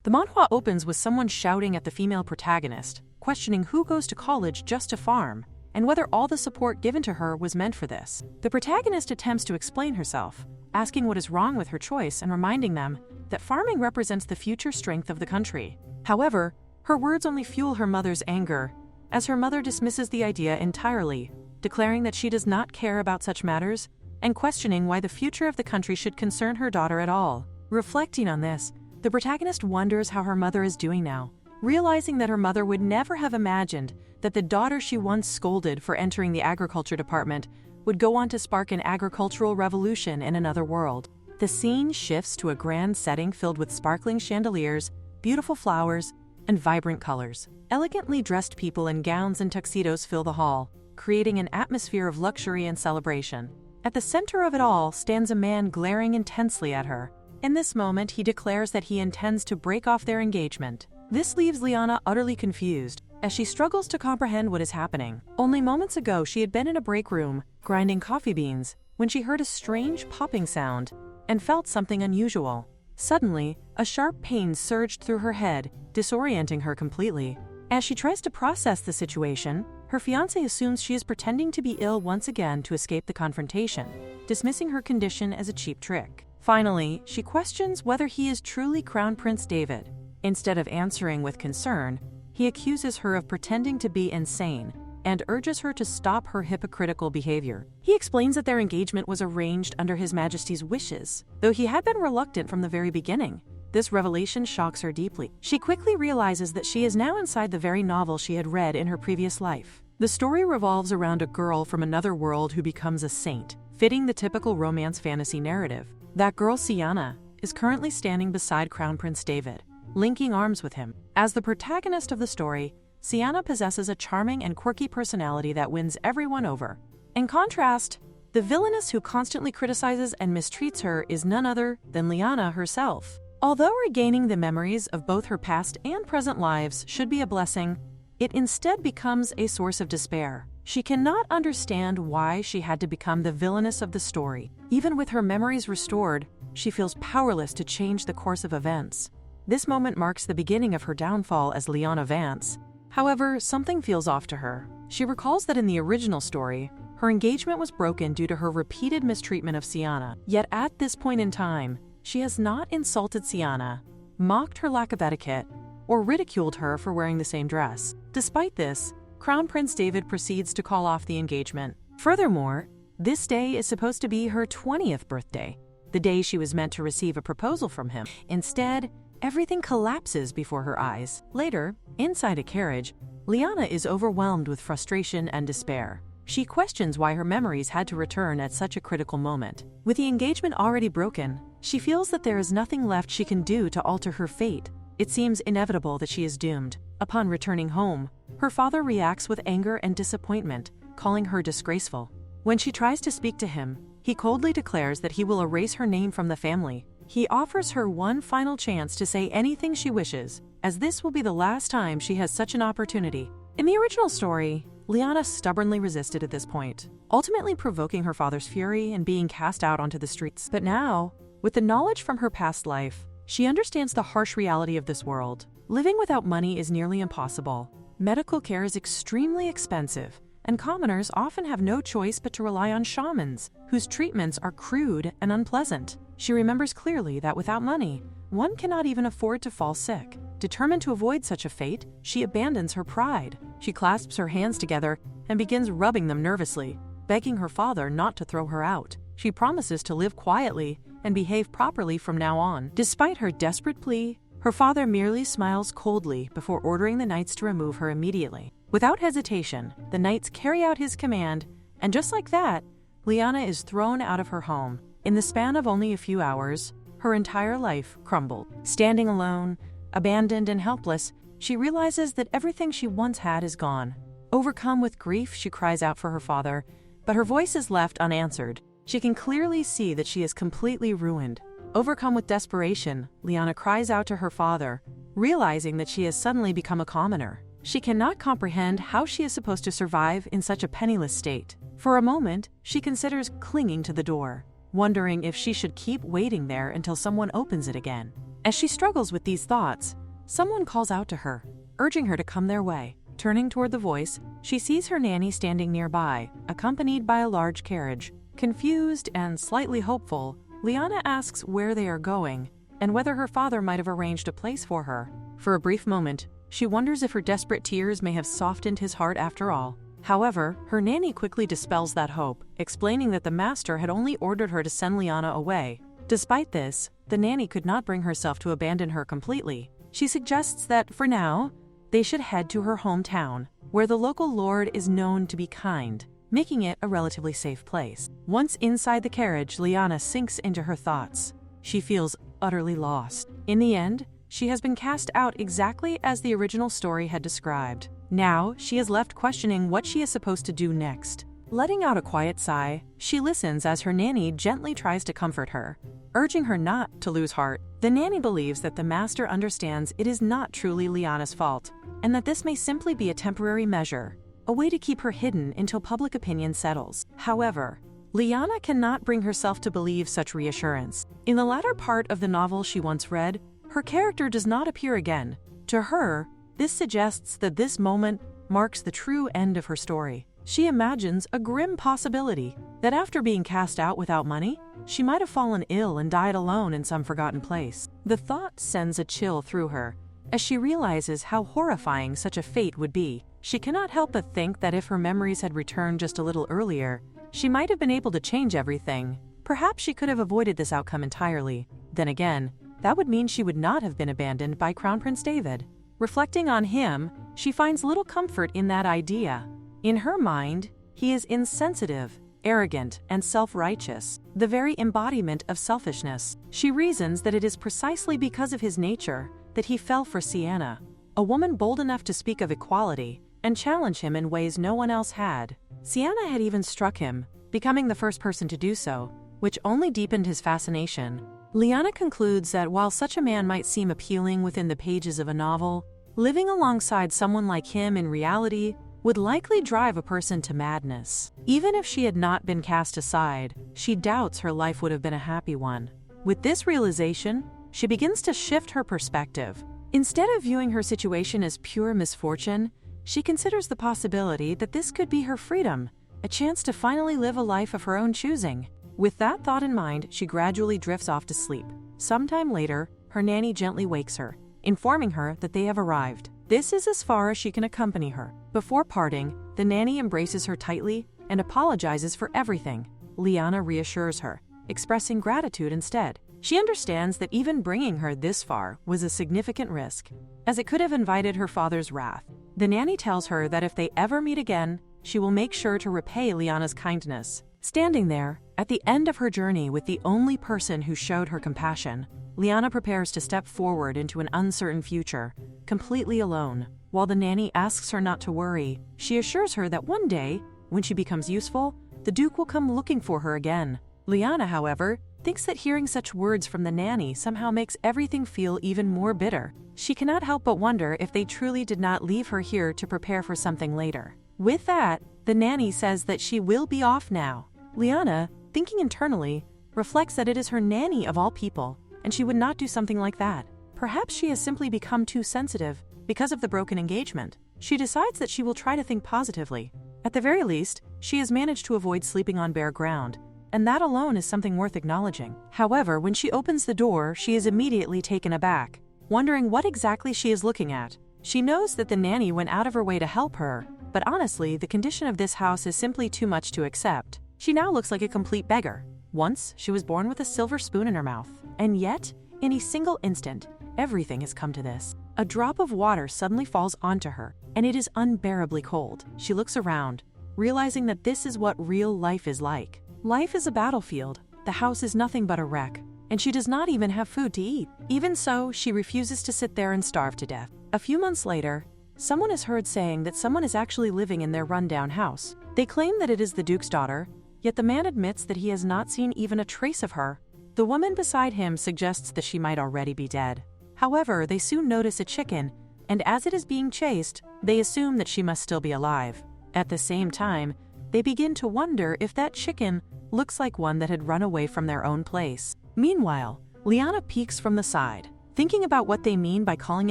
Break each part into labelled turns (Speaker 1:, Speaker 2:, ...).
Speaker 1: The manhwa opens with someone shouting at the female protagonist, questioning who goes to college just to farm, and whether all the support given to her was meant for this. The protagonist attempts to explain herself, asking what is wrong with her choice and reminding them that farming represents the future strength of the country. However, her words only fuel her mother's anger, as her mother dismisses the idea entirely, declaring that she does not care about such matters and questioning why the future of the country should concern her daughter at all. Reflecting on this, the protagonist wonders how her mother is doing now, realizing that her mother would never have imagined that the daughter she once scolded for entering the agriculture department would go on to spark an agricultural revolution in another world. The scene shifts to a grand setting filled with sparkling chandeliers, beautiful flowers, and vibrant colors. Elegantly dressed people in gowns and tuxedos fill the hall, creating an atmosphere of luxury and celebration. At the center of it all stands a man glaring intensely at her. In this moment, he declares that he intends to break off their engagement. This leaves Lyanna utterly confused, as she struggles to comprehend what is happening. Only moments ago, she had been in a break room, grinding coffee beans, when she heard a strange popping sound and felt something unusual. Suddenly, a sharp pain surged through her head, disorienting her completely. As she tries to process the situation, her fiancé assumes she is pretending to be ill once again to escape the confrontation, dismissing her condition as a cheap trick. Finally, she questions whether he is truly Crown Prince David. Instead of answering with concern, he accuses her of pretending to be insane and urges her to stop her hypocritical behavior. He explains that their engagement was arranged under His Majesty's wishes, though he had been reluctant from the very beginning. This revelation shocks her deeply. She quickly realizes that she is now inside the very novel she had read in her previous life. The story revolves around a girl from another world who becomes a saint, fitting the typical romance fantasy narrative. That girl, Siana, is currently standing beside Crown Prince David, linking arms with him. As the protagonist of the story, Siana possesses a charming and quirky personality that wins everyone over. In contrast, the villainess who constantly criticizes and mistreats her is none other than Lyanna herself. Although regaining the memories of both her past and present lives should be a blessing, it instead becomes a source of despair. She cannot understand why she had to become the villainess of the story. Even with her memories restored, she feels powerless to change the course of events. This moment marks the beginning of her downfall as Lyanna Vance. However, something feels off to her. She recalls that in the original story, her engagement was broken due to her repeated mistreatment of Siana. Yet at this point in time, she has not insulted Siana, mocked her lack of etiquette, or ridiculed her for wearing the same dress. Despite this, Crown Prince David proceeds to call off the engagement. Furthermore, this day is supposed to be her 20th birthday, the day she was meant to receive a proposal from him. Instead, everything collapses before her eyes. Later, inside a carriage, Lyanna is overwhelmed with frustration and despair. She questions why her memories had to return at such a critical moment. With the engagement already broken, she feels that there is nothing left she can do to alter her fate. It seems inevitable that she is doomed. Upon returning home, her father reacts with anger and disappointment, calling her disgraceful. When she tries to speak to him, he coldly declares that he will erase her name from the family. He offers her one final chance to say anything she wishes, as this will be the last time she has such an opportunity. In the original story, Lyanna stubbornly resisted at this point, ultimately provoking her father's fury and being cast out onto the streets. But now, with the knowledge from her past life, she understands the harsh reality of this world. Living without money is nearly impossible. Medical care is extremely expensive, and commoners often have no choice but to rely on shamans, whose treatments are crude and unpleasant. She remembers clearly that without money, one cannot even afford to fall sick. Determined to avoid such a fate, she abandons her pride. She clasps her hands together and begins rubbing them nervously, begging her father not to throw her out. She promises to live quietly and behave properly from now on. Despite her desperate plea, her father merely smiles coldly before ordering the knights to remove her immediately. Without hesitation, the knights carry out his command, and just like that, Lyanna is thrown out of her home. In the span of only a few hours, her entire life crumbled. Standing alone, abandoned and helpless, she realizes that everything she once had is gone. Overcome with grief, she cries out for her father, but her voice is left unanswered. She can clearly see that she is completely ruined. Overcome with desperation, Lyanna cries out to her father, realizing that she has suddenly become a commoner. She cannot comprehend how she is supposed to survive in such a penniless state. For a moment, she considers clinging to the door, wondering if she should keep waiting there until someone opens it again. As she struggles with these thoughts, someone calls out to her, urging her to come their way. Turning toward the voice, she sees her nanny standing nearby, accompanied by a large carriage. Confused and slightly hopeful, Lyanna asks where they are going and whether her father might have arranged a place for her. For a brief moment, she wonders if her desperate tears may have softened his heart after all. However, her nanny quickly dispels that hope, explaining that the master had only ordered her to send Lyanna away. Despite this, the nanny could not bring herself to abandon her completely. She suggests that, for now, they should head to her hometown, where the local lord is known to be kind, making it a relatively safe place. Once inside the carriage, Lyanna sinks into her thoughts. She feels utterly lost. In the end, she has been cast out exactly as the original story had described. Now, she is left questioning what she is supposed to do next. Letting out a quiet sigh, she listens as her nanny gently tries to comfort her, urging her not to lose heart. The nanny believes that the master understands it is not truly Lyanna's fault, and that this may simply be a temporary measure, a way to keep her hidden until public opinion settles. However, Lyanna cannot bring herself to believe such reassurance. In the latter part of the novel she once read, her character does not appear again. To her, this suggests that this moment marks the true end of her story. She imagines a grim possibility that after being cast out without money, she might have fallen ill and died alone in some forgotten place. The thought sends a chill through her as she realizes how horrifying such a fate would be. She cannot help but think that if her memories had returned just a little earlier, she might have been able to change everything. Perhaps she could have avoided this outcome entirely. Then again, that would mean she would not have been abandoned by Crown Prince David. Reflecting on him, she finds little comfort in that idea. In her mind, he is insensitive, arrogant, and self-righteous, the very embodiment of selfishness. She reasons that it is precisely because of his nature that he fell for Siana, a woman bold enough to speak of equality and challenge him in ways no one else had. Siana had even struck him, becoming the first person to do so, which only deepened his fascination. Lyanna concludes that while such a man might seem appealing within the pages of a novel, living alongside someone like him in reality would likely drive a person to madness. Even if she had not been cast aside, she doubts her life would have been a happy one. With this realization, she begins to shift her perspective. Instead of viewing her situation as pure misfortune, she considers the possibility that this could be her freedom, a chance to finally live a life of her own choosing. With that thought in mind, she gradually drifts off to sleep. Sometime later, her nanny gently wakes her, informing her that they have arrived. This is as far as she can accompany her. Before parting, the nanny embraces her tightly and apologizes for everything. Lyanna reassures her, expressing gratitude instead. She understands that even bringing her this far was a significant risk, as it could have invited her father's wrath. The nanny tells her that if they ever meet again, she will make sure to repay Lyanna's kindness. Standing there, at the end of her journey with the only person who showed her compassion, Lyanna prepares to step forward into an uncertain future, completely alone. While the nanny asks her not to worry, she assures her that one day, when she becomes useful, the Duke will come looking for her again. Lyanna, however, thinks that hearing such words from the nanny somehow makes everything feel even more bitter. She cannot help but wonder if they truly did not leave her here to prepare for something later. With that, the nanny says that she will be off now. Lyanna, thinking internally, reflects that it is her nanny of all people, and she would not do something like that. Perhaps she has simply become too sensitive because of the broken engagement. She decides that she will try to think positively. At the very least, she has managed to avoid sleeping on bare ground, and that alone is something worth acknowledging. However, when she opens the door, she is immediately taken aback, wondering what exactly she is looking at. She knows that the nanny went out of her way to help her, but honestly, the condition of this house is simply too much to accept. She now looks like a complete beggar. Once, she was born with a silver spoon in her mouth, and yet, in a single instant, everything has come to this. A drop of water suddenly falls onto her, and it is unbearably cold. She looks around, realizing that this is what real life is like. Life is a battlefield. The house is nothing but a wreck, and she does not even have food to eat. Even so, she refuses to sit there and starve to death. A few months later, someone is heard saying that someone is actually living in their rundown house. They claim that it is the Duke's daughter, yet the man admits that he has not seen even a trace of her. The woman beside him suggests that she might already be dead. However, they soon notice a chicken, and as it is being chased, they assume that she must still be alive. At the same time, they begin to wonder if that chicken looks like one that had run away from their own place. Meanwhile, Lyanna peeks from the side, thinking about what they mean by calling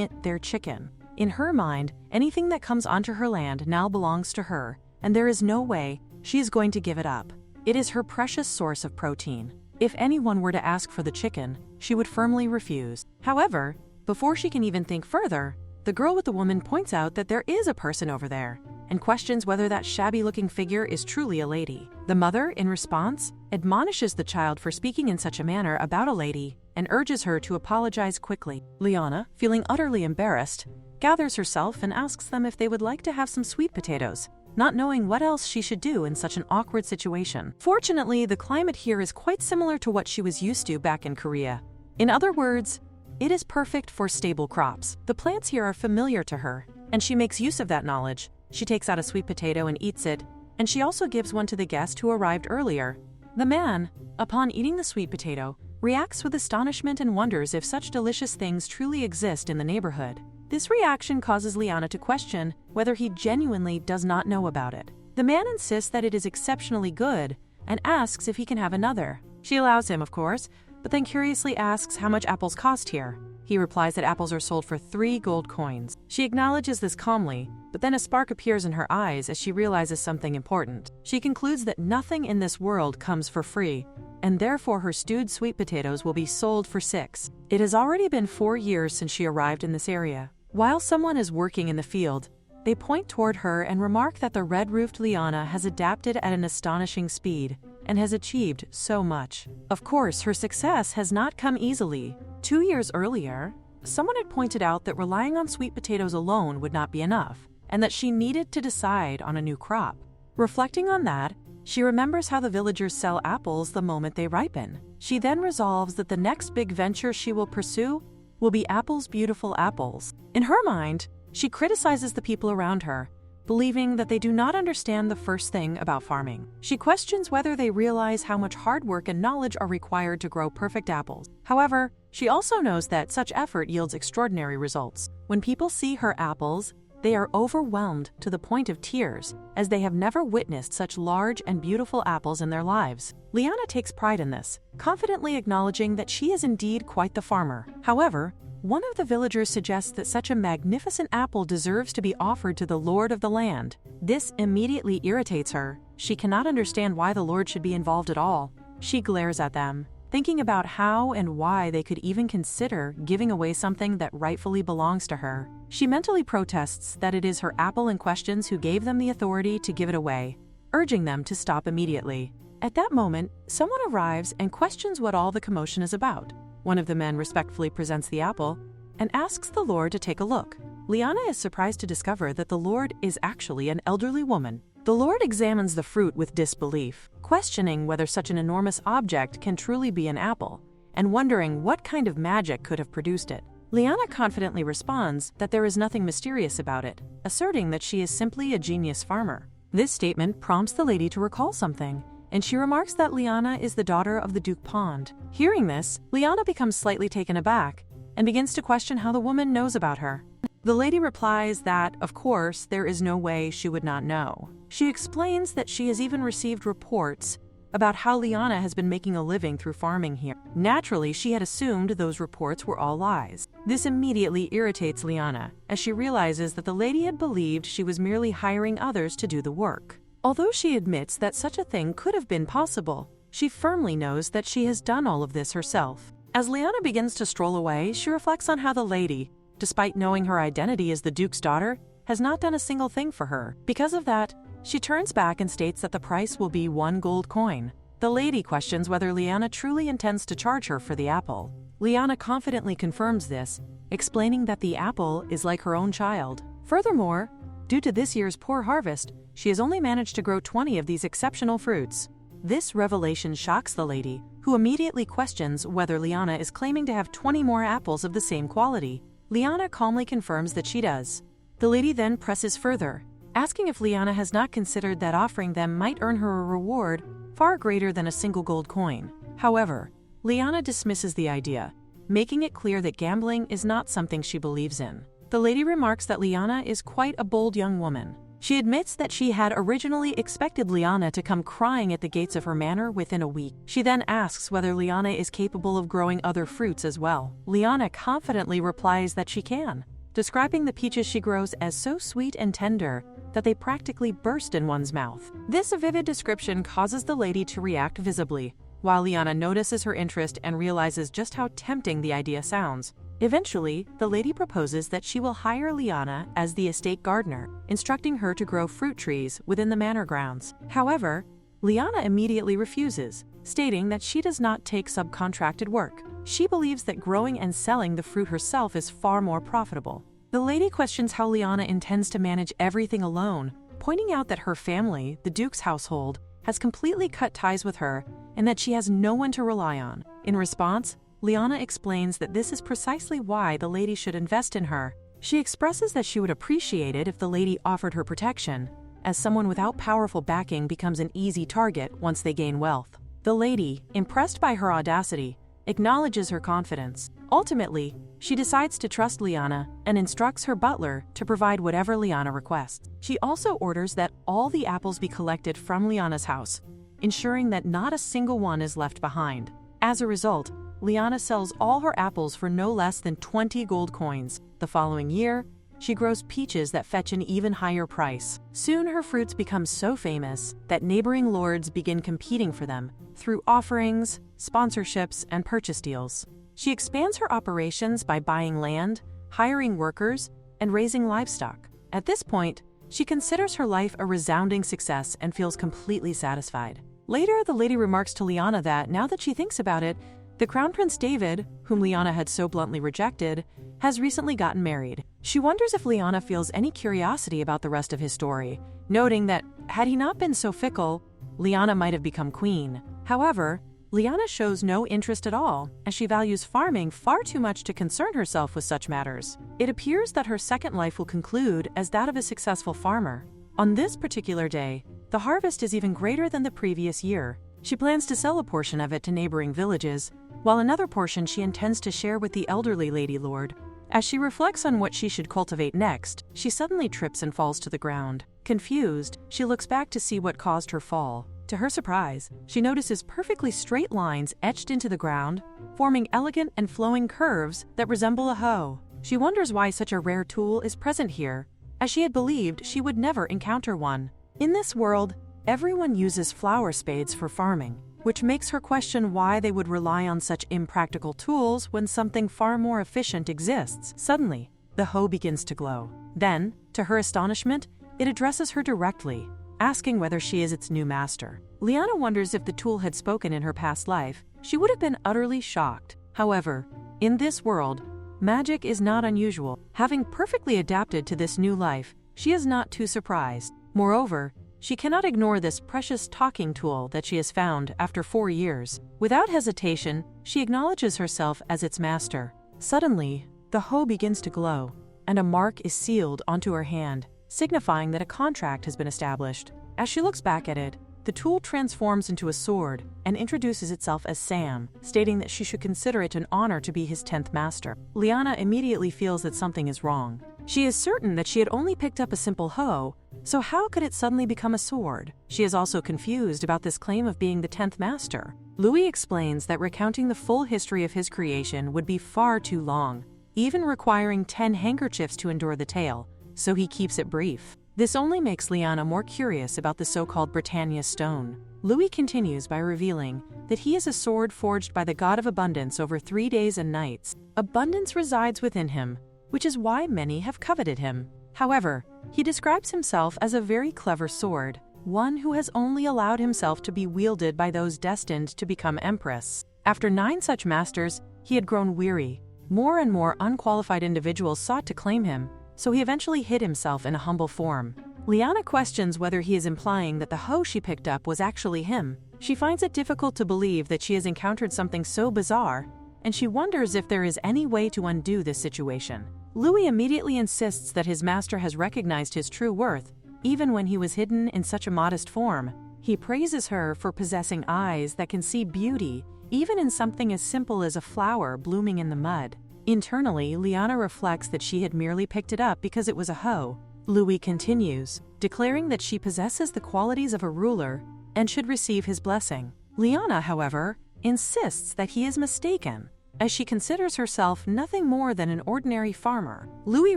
Speaker 1: it their chicken. In her mind, anything that comes onto her land now belongs to her, and there is no way she is going to give it up. It is her precious source of protein. If anyone were to ask for the chicken, she would firmly refuse. However, before she can even think further, the girl with the woman points out that there is a person over there, and questions whether that shabby-looking figure is truly a lady. The mother, in response, admonishes the child for speaking in such a manner about a lady and urges her to apologize quickly. Lyanna, feeling utterly embarrassed, gathers herself and asks them if they would like to have some sweet potatoes, not knowing what else she should do in such an awkward situation. Fortunately, the climate here is quite similar to what she was used to back in Korea. In other words, it is perfect for stable crops. The plants here are familiar to her, and she makes use of that knowledge. She takes out a sweet potato and eats it, and she also gives one to the guest who arrived earlier. The man, upon eating the sweet potato, reacts with astonishment and wonders if such delicious things truly exist in the neighborhood. This reaction causes Lyanna to question whether he genuinely does not know about it. The man insists that it is exceptionally good and asks if he can have another. She allows him, of course, but then curiously asks how much apples cost here. He replies that apples are sold for 3 gold coins. She acknowledges this calmly, but then a spark appears in her eyes as she realizes something important. She concludes that nothing in this world comes for free, and therefore her stewed sweet potatoes will be sold for 6. It has already been 4 years since she arrived in this area. While someone is working in the field, they point toward her and remark that the red-roofed Lyanna has adapted at an astonishing speed and has achieved so much. Of course, her success has not come easily. 2 years earlier, someone had pointed out that relying on sweet potatoes alone would not be enough, and that she needed to decide on a new crop. Reflecting on that, she remembers how the villagers sell apples the moment they ripen. She then resolves that the next big venture she will pursue will be Apple's beautiful apples. In her mind, she criticizes the people around her, believing that they do not understand the first thing about farming. She questions whether they realize how much hard work and knowledge are required to grow perfect apples. However, she also knows that such effort yields extraordinary results. When people see her apples, they are overwhelmed to the point of tears, as they have never witnessed such large and beautiful apples in their lives. Lyanna takes pride in this, confidently acknowledging that she is indeed quite the farmer. However, one of the villagers suggests that such a magnificent apple deserves to be offered to the lord of the land. This immediately irritates her. She cannot understand why the lord should be involved at all. She glares at them, thinking about how and why they could even consider giving away something that rightfully belongs to her. She mentally protests that it is her apple in questions who gave them the authority to give it away, urging them to stop immediately. At that moment, someone arrives and questions what all the commotion is about. One of the men respectfully presents the apple and asks the lord to take a look. Lyanna is surprised to discover that the lord is actually an elderly woman. The lord examines the fruit with disbelief, questioning whether such an enormous object can truly be an apple, and wondering what kind of magic could have produced it. Lyanna confidently responds that there is nothing mysterious about it, asserting that she is simply a genius farmer. This statement prompts the lady to recall something, and she remarks that Lyanna is the daughter of the Duke Pond. Hearing this, Lyanna becomes slightly taken aback and begins to question how the woman knows about her. The lady replies that, of course, there is no way she would not know. She explains that she has even received reports about how Lyanna has been making a living through farming here. Naturally, she had assumed those reports were all lies. This immediately irritates Lyanna, as she realizes that the lady had believed she was merely hiring others to do the work. Although she admits that such a thing could have been possible, she firmly knows that she has done all of this herself. As Lyanna begins to stroll away, she reflects on how the lady, despite knowing her identity as the Duke's daughter, has not done a single thing for her. Because of that, she turns back and states that the price will be 1 gold coin. The lady questions whether Lyanna truly intends to charge her for the apple. Lyanna confidently confirms this, explaining that the apple is like her own child. Furthermore, due to this year's poor harvest, she has only managed to grow 20 of these exceptional fruits. This revelation shocks the lady, who immediately questions whether Lyanna is claiming to have 20 more apples of the same quality. Lyanna calmly confirms that she does. The lady then presses further, asking if Lyanna has not considered that offering them might earn her a reward far greater than a single gold coin. However, Lyanna dismisses the idea, making it clear that gambling is not something she believes in. The lady remarks that Lyanna is quite a bold young woman. She admits that she had originally expected Lyanna to come crying at the gates of her manor within a week. She then asks whether Lyanna is capable of growing other fruits as well. Lyanna confidently replies that she can, describing the peaches she grows as so sweet and tender that they practically burst in one's mouth. This vivid description causes the lady to react visibly, while Lyanna notices her interest and realizes just how tempting the idea sounds. Eventually, the lady proposes that she will hire Lyanna as the estate gardener, instructing her to grow fruit trees within the manor grounds. However, Lyanna immediately refuses, stating that she does not take subcontracted work. She believes that growing and selling the fruit herself is far more profitable. The lady questions how Lyanna intends to manage everything alone, pointing out that her family, the Duke's household, has completely cut ties with her and that she has no one to rely on. In response, Lyanna explains that this is precisely why the lady should invest in her. She expresses that she would appreciate it if the lady offered her protection, as someone without powerful backing becomes an easy target once they gain wealth. The lady, impressed by her audacity, acknowledges her confidence. Ultimately, she decides to trust Lyanna and instructs her butler to provide whatever Lyanna requests. She also orders that all the apples be collected from Lyanna's house, ensuring that not a single one is left behind. As a result, Lyanna sells all her apples for no less than 20 gold coins. The following year, she grows peaches that fetch an even higher price. Soon her fruits become so famous that neighboring lords begin competing for them through offerings, sponsorships, and purchase deals. She expands her operations by buying land, hiring workers, and raising livestock. At this point, she considers her life a resounding success and feels completely satisfied. Later, the lady remarks to Lyanna that, now that she thinks about it, the Crown Prince David, whom Lyanna had so bluntly rejected, has recently gotten married. She wonders if Lyanna feels any curiosity about the rest of his story, noting that, had he not been so fickle, Lyanna might have become queen. However, Lyanna shows no interest at all, as she values farming far too much to concern herself with such matters. It appears that her second life will conclude as that of a successful farmer. On this particular day, the harvest is even greater than the previous year. She plans to sell a portion of it to neighboring villages, while another portion she intends to share with the elderly Lady Lord. As she reflects on what she should cultivate next, she suddenly trips and falls to the ground. Confused, she looks back to see what caused her fall. To her surprise, she notices perfectly straight lines etched into the ground, forming elegant and flowing curves that resemble a hoe. She wonders why such a rare tool is present here, as she had believed she would never encounter one. In this world, everyone uses flower spades for farming, which makes her question why they would rely on such impractical tools when something far more efficient exists. Suddenly, the hoe begins to glow. Then, to her astonishment, it addresses her directly, asking whether she is its new master. Lyanna wonders if the tool had spoken in her past life. She would have been utterly shocked. However, in this world, magic is not unusual. Having perfectly adapted to this new life, she is not too surprised. Moreover, she cannot ignore this precious talking tool that she has found after 4 years. Without hesitation, she acknowledges herself as its master. Suddenly, the hoe begins to glow, and a mark is sealed onto her hand, signifying that a contract has been established. As she looks back at it, the tool transforms into a sword and introduces itself as Sam, stating that she should consider it an honor to be his 10th master. Lyanna immediately feels that something is wrong. She is certain that she had only picked up a simple hoe, so how could it suddenly become a sword? She is also confused about this claim of being the 10th master. Louis explains that recounting the full history of his creation would be far too long, even requiring 10 handkerchiefs to endure the tale, so he keeps it brief. This only makes Lyanna more curious about the so-called Britannia stone. Louis continues by revealing that he is a sword forged by the god of abundance over 3 days and nights. Abundance resides within him, which is why many have coveted him. However, he describes himself as a very clever sword, one who has only allowed himself to be wielded by those destined to become empress. After 9 such masters, he had grown weary. More and more unqualified individuals sought to claim him, so he eventually hid himself in a humble form. Lyanna questions whether he is implying that the hoe she picked up was actually him. She finds it difficult to believe that she has encountered something so bizarre, and she wonders if there is any way to undo this situation. Louis immediately insists that his master has recognized his true worth, even when he was hidden in such a modest form. He praises her for possessing eyes that can see beauty, even in something as simple as a flower blooming in the mud. Internally, Lyanna reflects that she had merely picked it up because it was a hoe, Louis continues, declaring that she possesses the qualities of a ruler and should receive his blessing. Lyanna, however, insists that he is mistaken, as she considers herself nothing more than an ordinary farmer. Louis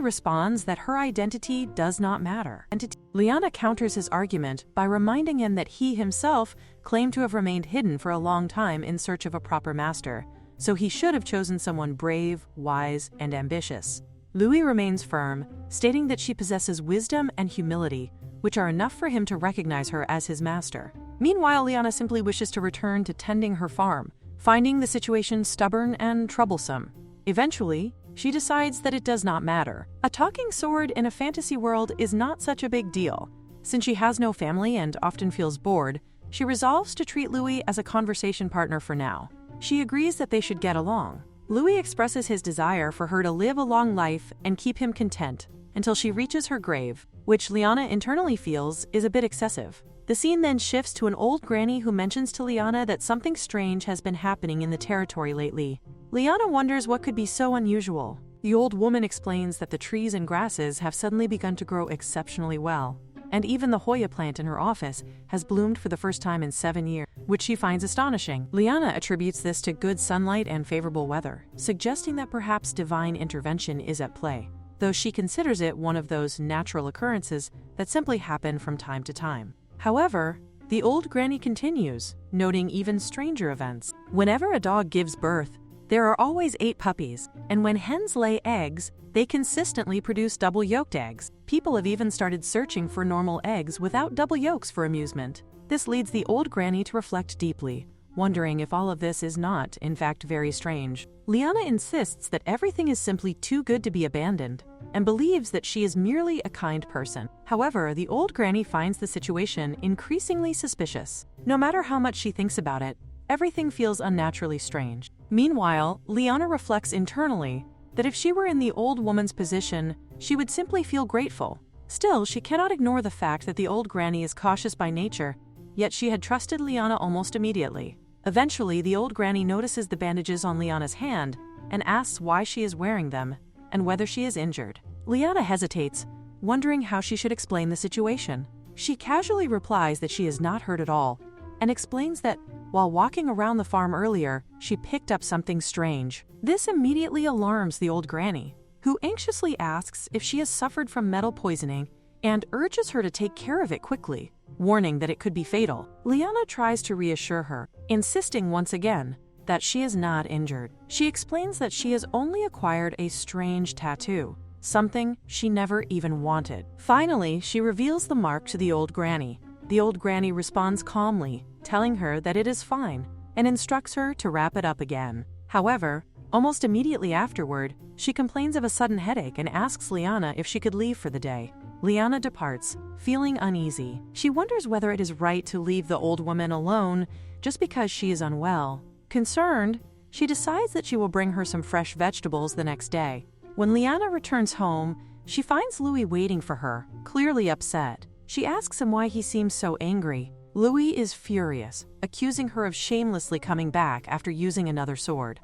Speaker 1: responds that her identity does not matter. Lyanna counters his argument by reminding him that he himself claimed to have remained hidden for a long time in search of a proper master, so he should have chosen someone brave, wise, and ambitious. Louis remains firm, stating that she possesses wisdom and humility, which are enough for him to recognize her as his master. Meanwhile, Lyanna simply wishes to return to tending her farm, finding the situation stubborn and troublesome. Eventually, she decides that it does not matter. A talking sword in a fantasy world is not such a big deal. Since she has no family and often feels bored, she resolves to treat Louis as a conversation partner for now. She agrees that they should get along. Louis expresses his desire for her to live a long life and keep him content until she reaches her grave, which Lyanna internally feels is a bit excessive. The scene then shifts to an old granny who mentions to Lyanna that something strange has been happening in the territory lately. Lyanna wonders what could be so unusual. The old woman explains that the trees and grasses have suddenly begun to grow exceptionally well, and even the Hoya plant in her office has bloomed for the first time in 7 years, which she finds astonishing. Lyanna attributes this to good sunlight and favorable weather, suggesting that perhaps divine intervention is at play, though she considers it one of those natural occurrences that simply happen from time to time. However, the old granny continues, noting even stranger events. Whenever a dog gives birth, there are always 8 puppies, and when hens lay eggs, they consistently produce double-yolked eggs. People have even started searching for normal eggs without double yolks for amusement. This leads the old granny to reflect deeply, wondering if all of this is not, in fact, very strange. Lyanna insists that everything is simply too good to be abandoned, and believes that she is merely a kind person. However, the old granny finds the situation increasingly suspicious. No matter how much she thinks about it, everything feels unnaturally strange. Meanwhile, Lyanna reflects internally that if she were in the old woman's position, she would simply feel grateful. Still, she cannot ignore the fact that the old granny is cautious by nature, yet she had trusted Lyanna almost immediately. Eventually, the old granny notices the bandages on Lyanna's hand and asks why she is wearing them and whether she is injured. Lyanna hesitates, wondering how she should explain the situation. She casually replies that she is not hurt at all and explains that while walking around the farm earlier, she picked up something strange. This immediately alarms the old granny, who anxiously asks if she has suffered from metal poisoning and urges her to take care of it quickly, warning that it could be fatal. Lyanna tries to reassure her, insisting once again that she is not injured. She explains that she has only acquired a strange tattoo, something she never even wanted. Finally, she reveals the mark to the old granny. The old granny responds calmly, telling her that it is fine, and instructs her to wrap it up again. However, almost immediately afterward, she complains of a sudden headache and asks Lyanna if she could leave for the day. Lyanna departs, feeling uneasy. She wonders whether it is right to leave the old woman alone just because she is unwell. Concerned, she decides that she will bring her some fresh vegetables the next day. When Lyanna returns home, she finds Louis waiting for her, clearly upset. She asks him why he seems so angry. Louis is furious, accusing her of shamelessly coming back after using another sword.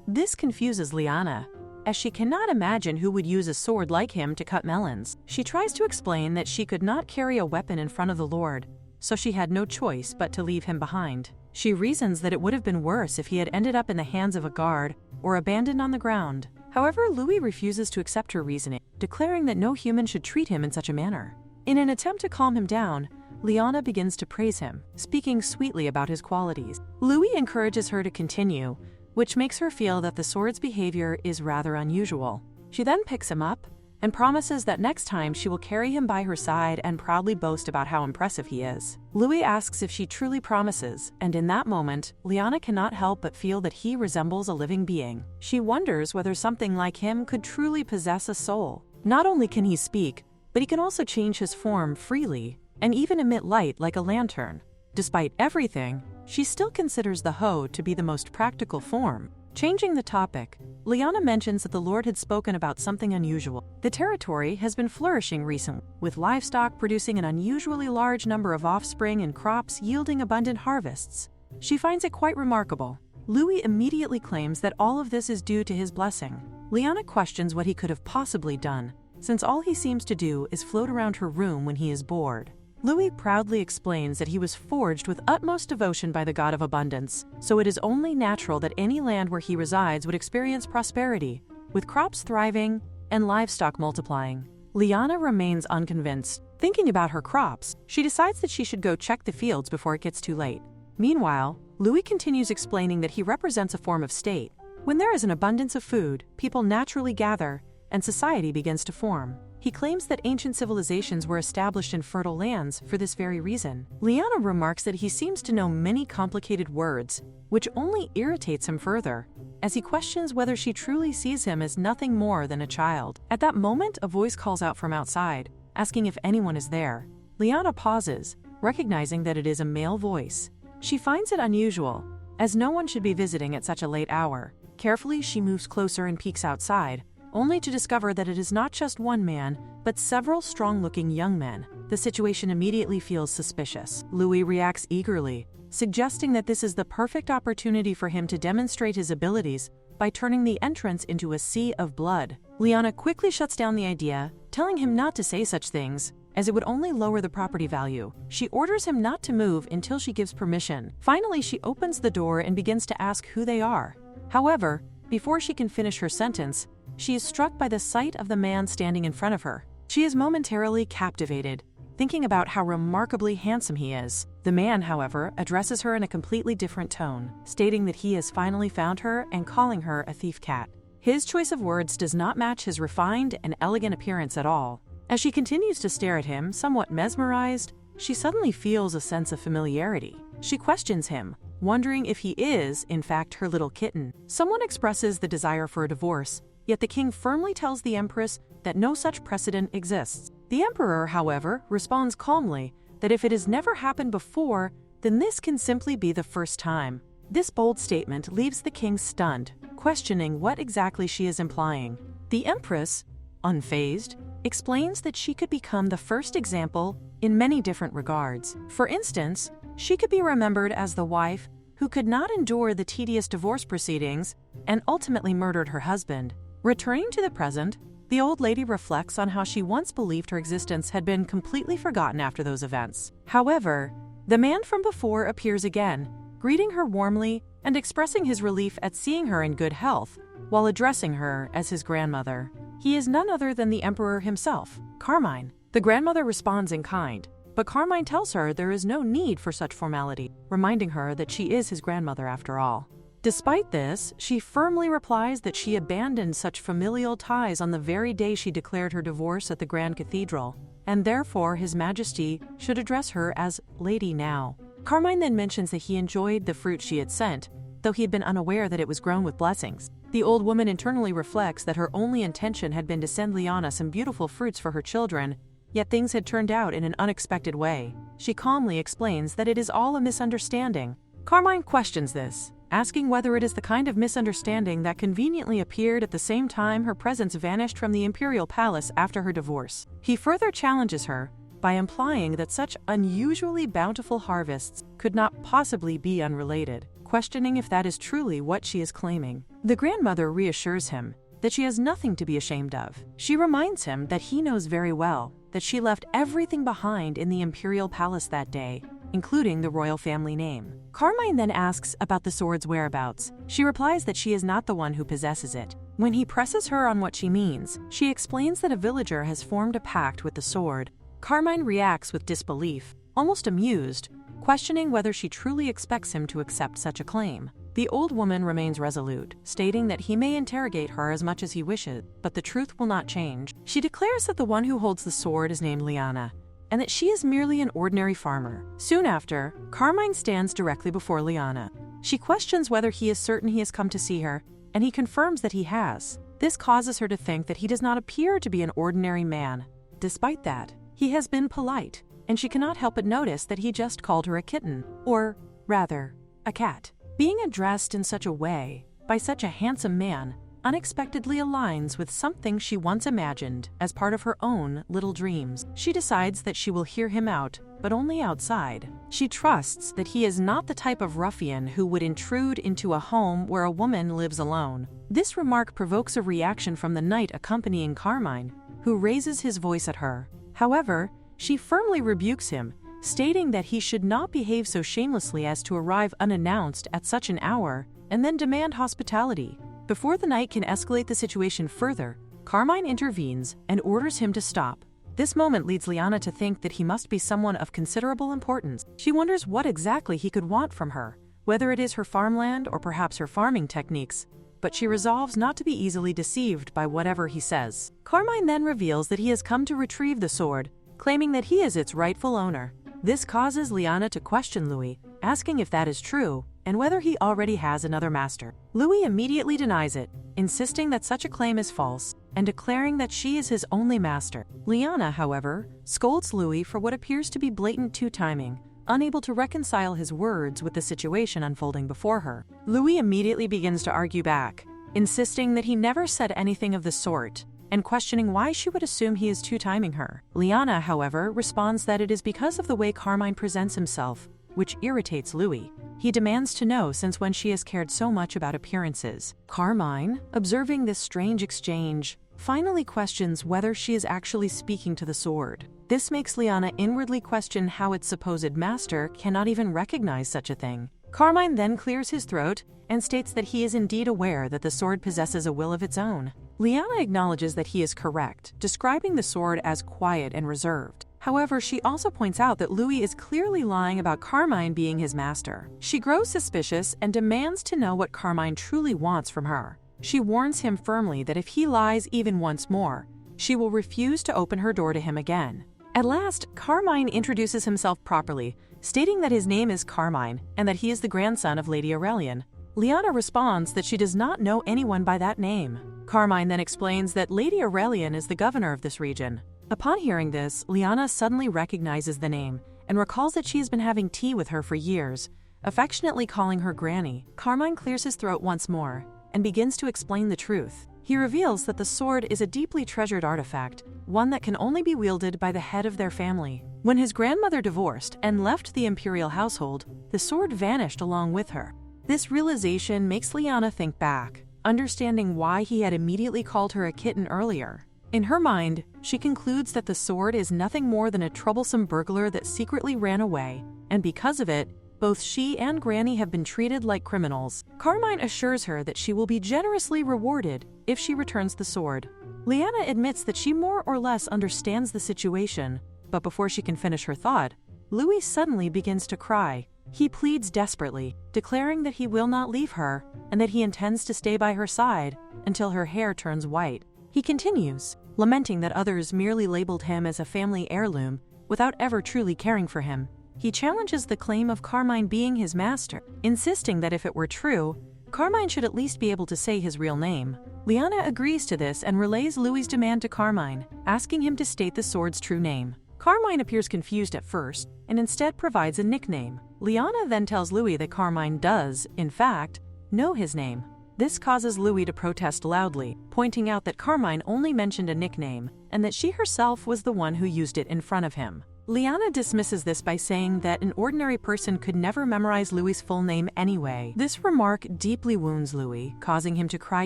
Speaker 1: This confuses Lyanna, as she cannot imagine who would use a sword like him to cut melons. She tries to explain that she could not carry a weapon in front of the Lord, so she had no choice but to leave him behind. She reasons that it would have been worse if he had ended up in the hands of a guard or abandoned on the ground. However, Louis refuses to accept her reasoning, declaring that no human should treat him in such a manner. In an attempt to calm him down, Lyanna begins to praise him, speaking sweetly about his qualities. Louis encourages her to continue, which makes her feel that the sword's behavior is rather unusual. She then picks him up and promises that next time she will carry him by her side and proudly boast about how impressive he is. Louis asks if she truly promises, and in that moment, Lyanna cannot help but feel that he resembles a living being. She wonders whether something like him could truly possess a soul. Not only can he speak, but he can also change his form freely and even emit light like a lantern. Despite everything, she still considers the hoe to be the most practical form. Changing the topic, Lyanna mentions that the Lord had spoken about something unusual. The territory has been flourishing recently, with livestock producing an unusually large number of offspring and crops yielding abundant harvests. She finds it quite remarkable. Louis immediately claims that all of this is due to his blessing. Lyanna questions what he could have possibly done, since all he seems to do is float around her room when he is bored. Louis proudly explains that he was forged with utmost devotion by the god of abundance, so it is only natural that any land where he resides would experience prosperity, with crops thriving and livestock multiplying. Lyanna remains unconvinced. Thinking about her crops, she decides that she should go check the fields before it gets too late. Meanwhile, Louis continues explaining that he represents a form of state. When there is an abundance of food, people naturally gather, and society begins to form. He claims that ancient civilizations were established in fertile lands for this very reason. Lyanna remarks that he seems to know many complicated words, which only irritates him further, as he questions whether she truly sees him as nothing more than a child. At that moment, a voice calls out from outside, asking if anyone is there. Lyanna pauses, recognizing that it is a male voice. She finds it unusual, as no one should be visiting at such a late hour. Carefully, she moves closer and peeks outside, only to discover that it is not just one man, but several strong-looking young men. The situation immediately feels suspicious. Louis reacts eagerly, suggesting that this is the perfect opportunity for him to demonstrate his abilities by turning the entrance into a sea of blood. Lyanna quickly shuts down the idea, telling him not to say such things, as it would only lower the property value. She orders him not to move until she gives permission. Finally, she opens the door and begins to ask who they are. However, before she can finish her sentence, she is struck by the sight of the man standing in front of her. She is momentarily captivated, thinking about how remarkably handsome he is. The man, however, addresses her in a completely different tone, stating that he has finally found her and calling her a thief cat. His choice of words does not match his refined and elegant appearance at all. As she continues to stare at him, somewhat mesmerized, she suddenly feels a sense of familiarity. She questions him, wondering if he is, in fact, her little kitten. Someone expresses the desire for a divorce, yet the king firmly tells the empress that no such precedent exists. The emperor, however, responds calmly that if it has never happened before, then this can simply be the first time. This bold statement leaves the king stunned, questioning what exactly she is implying. The empress, unfazed, explains that she could become the first example in many different regards. For instance, she could be remembered as the wife who could not endure the tedious divorce proceedings and ultimately murdered her husband. Returning to the present, the old lady reflects on how she once believed her existence had been completely forgotten after those events. However, the man from before appears again, greeting her warmly and expressing his relief at seeing her in good health, while addressing her as his grandmother. He is none other than the emperor himself, Carmine. The grandmother responds in kind, but Carmine tells her there is no need for such formality, reminding her that she is his grandmother after all. Despite this, she firmly replies that she abandoned such familial ties on the very day she declared her divorce at the Grand Cathedral, and therefore His Majesty should address her as Lady now. Carmine then mentions that he enjoyed the fruit she had sent, though he had been unaware that it was grown with blessings. The old woman internally reflects that her only intention had been to send Lyanna some beautiful fruits for her children, yet things had turned out in an unexpected way. She calmly explains that it is all a misunderstanding. Carmine questions this, asking whether it is the kind of misunderstanding that conveniently appeared at the same time her presence vanished from the Imperial palace after her divorce. He further challenges her by implying that such unusually bountiful harvests could not possibly be unrelated, questioning if that is truly what she is claiming. The grandmother reassures him that she has nothing to be ashamed of. She reminds him that he knows very well that she left everything behind in the Imperial palace that day, including the royal family name. Carmine then asks about the sword's whereabouts. She replies that she is not the one who possesses it. When he presses her on what she means, she explains that a villager has formed a pact with the sword. Carmine reacts with disbelief, almost amused, questioning whether she truly expects him to accept such a claim. The old woman remains resolute, stating that he may interrogate her as much as he wishes, but the truth will not change. She declares that the one who holds the sword is named Lyanna, and that she is merely an ordinary farmer. Soon after, Carmine stands directly before Lyanna. She questions whether he is certain he has come to see her, and he confirms that he has. This causes her to think that he does not appear to be an ordinary man. Despite that, he has been polite, and she cannot help but notice that he just called her a kitten, or rather, a cat. Being addressed in such a way, by such a handsome man, unexpectedly aligns with something she once imagined as part of her own little dreams. She decides that she will hear him out, but only outside. She trusts that he is not the type of ruffian who would intrude into a home where a woman lives alone. This remark provokes a reaction from the knight accompanying Carmine, who raises his voice at her. However, she firmly rebukes him, stating that he should not behave so shamelessly as to arrive unannounced at such an hour and then demand hospitality. Before the knight can escalate the situation further, Carmine intervenes and orders him to stop. This moment leads Lyanna to think that he must be someone of considerable importance. She wonders what exactly he could want from her, whether it is her farmland or perhaps her farming techniques, but she resolves not to be easily deceived by whatever he says. Carmine then reveals that he has come to retrieve the sword, claiming that he is its rightful owner. This causes Lyanna to question Louis, asking if that is true and whether he already has another master. Louis immediately denies it, insisting that such a claim is false and declaring that she is his only master. Lyanna, however, scolds Louis for what appears to be blatant two-timing, unable to reconcile his words with the situation unfolding before her. Louis immediately begins to argue back, insisting that he never said anything of the sort, and questioning why she would assume he is two-timing her. Lyanna, however, responds that it is because of the way Carmine presents himself, which irritates Louis. He demands to know since when she has cared so much about appearances. Carmine, observing this strange exchange, finally questions whether she is actually speaking to the sword. This makes Lyanna inwardly question how its supposed master cannot even recognize such a thing. Carmine then clears his throat and states that he is indeed aware that the sword possesses a will of its own. Lyanna acknowledges that he is correct, describing the sword as quiet and reserved. However, she also points out that Louis is clearly lying about Carmine being his master. She grows suspicious and demands to know what Carmine truly wants from her. She warns him firmly that if he lies even once more, she will refuse to open her door to him again. At last, Carmine introduces himself properly, stating that his name is Carmine and that he is the grandson of Lady Aurelian. Lyanna responds that she does not know anyone by that name. Carmine then explains that Lady Aurelian is the governor of this region. Upon hearing this, Lyanna suddenly recognizes the name and recalls that she has been having tea with her for years, affectionately calling her Granny. Carmine clears his throat once more and begins to explain the truth. He reveals that the sword is a deeply treasured artifact, one that can only be wielded by the head of their family. When his grandmother divorced and left the Imperial household, the sword vanished along with her. This realization makes Lyanna think back, understanding why he had immediately called her a kitten earlier. In her mind, she concludes that the sword is nothing more than a troublesome burglar that secretly ran away, and because of it, both she and Granny have been treated like criminals. Carmine assures her that she will be generously rewarded if she returns the sword. Lyanna admits that she more or less understands the situation, but before she can finish her thought, Louis suddenly begins to cry. He pleads desperately, declaring that he will not leave her and that he intends to stay by her side until her hair turns white. He continues, lamenting that others merely labeled him as a family heirloom without ever truly caring for him. He challenges the claim of Carmine being his master, insisting that if it were true, Carmine should at least be able to say his real name. Lyanna agrees to this and relays Louis' demand to Carmine, asking him to state the sword's true name. Carmine appears confused at first and instead provides a nickname. Lyanna then tells Louis that Carmine does, in fact, know his name. This causes Louis to protest loudly, pointing out that Carmine only mentioned a nickname and that she herself was the one who used it in front of him. Lyanna dismisses this by saying that an ordinary person could never memorize Louis' full name anyway. This remark deeply wounds Louis, causing him to cry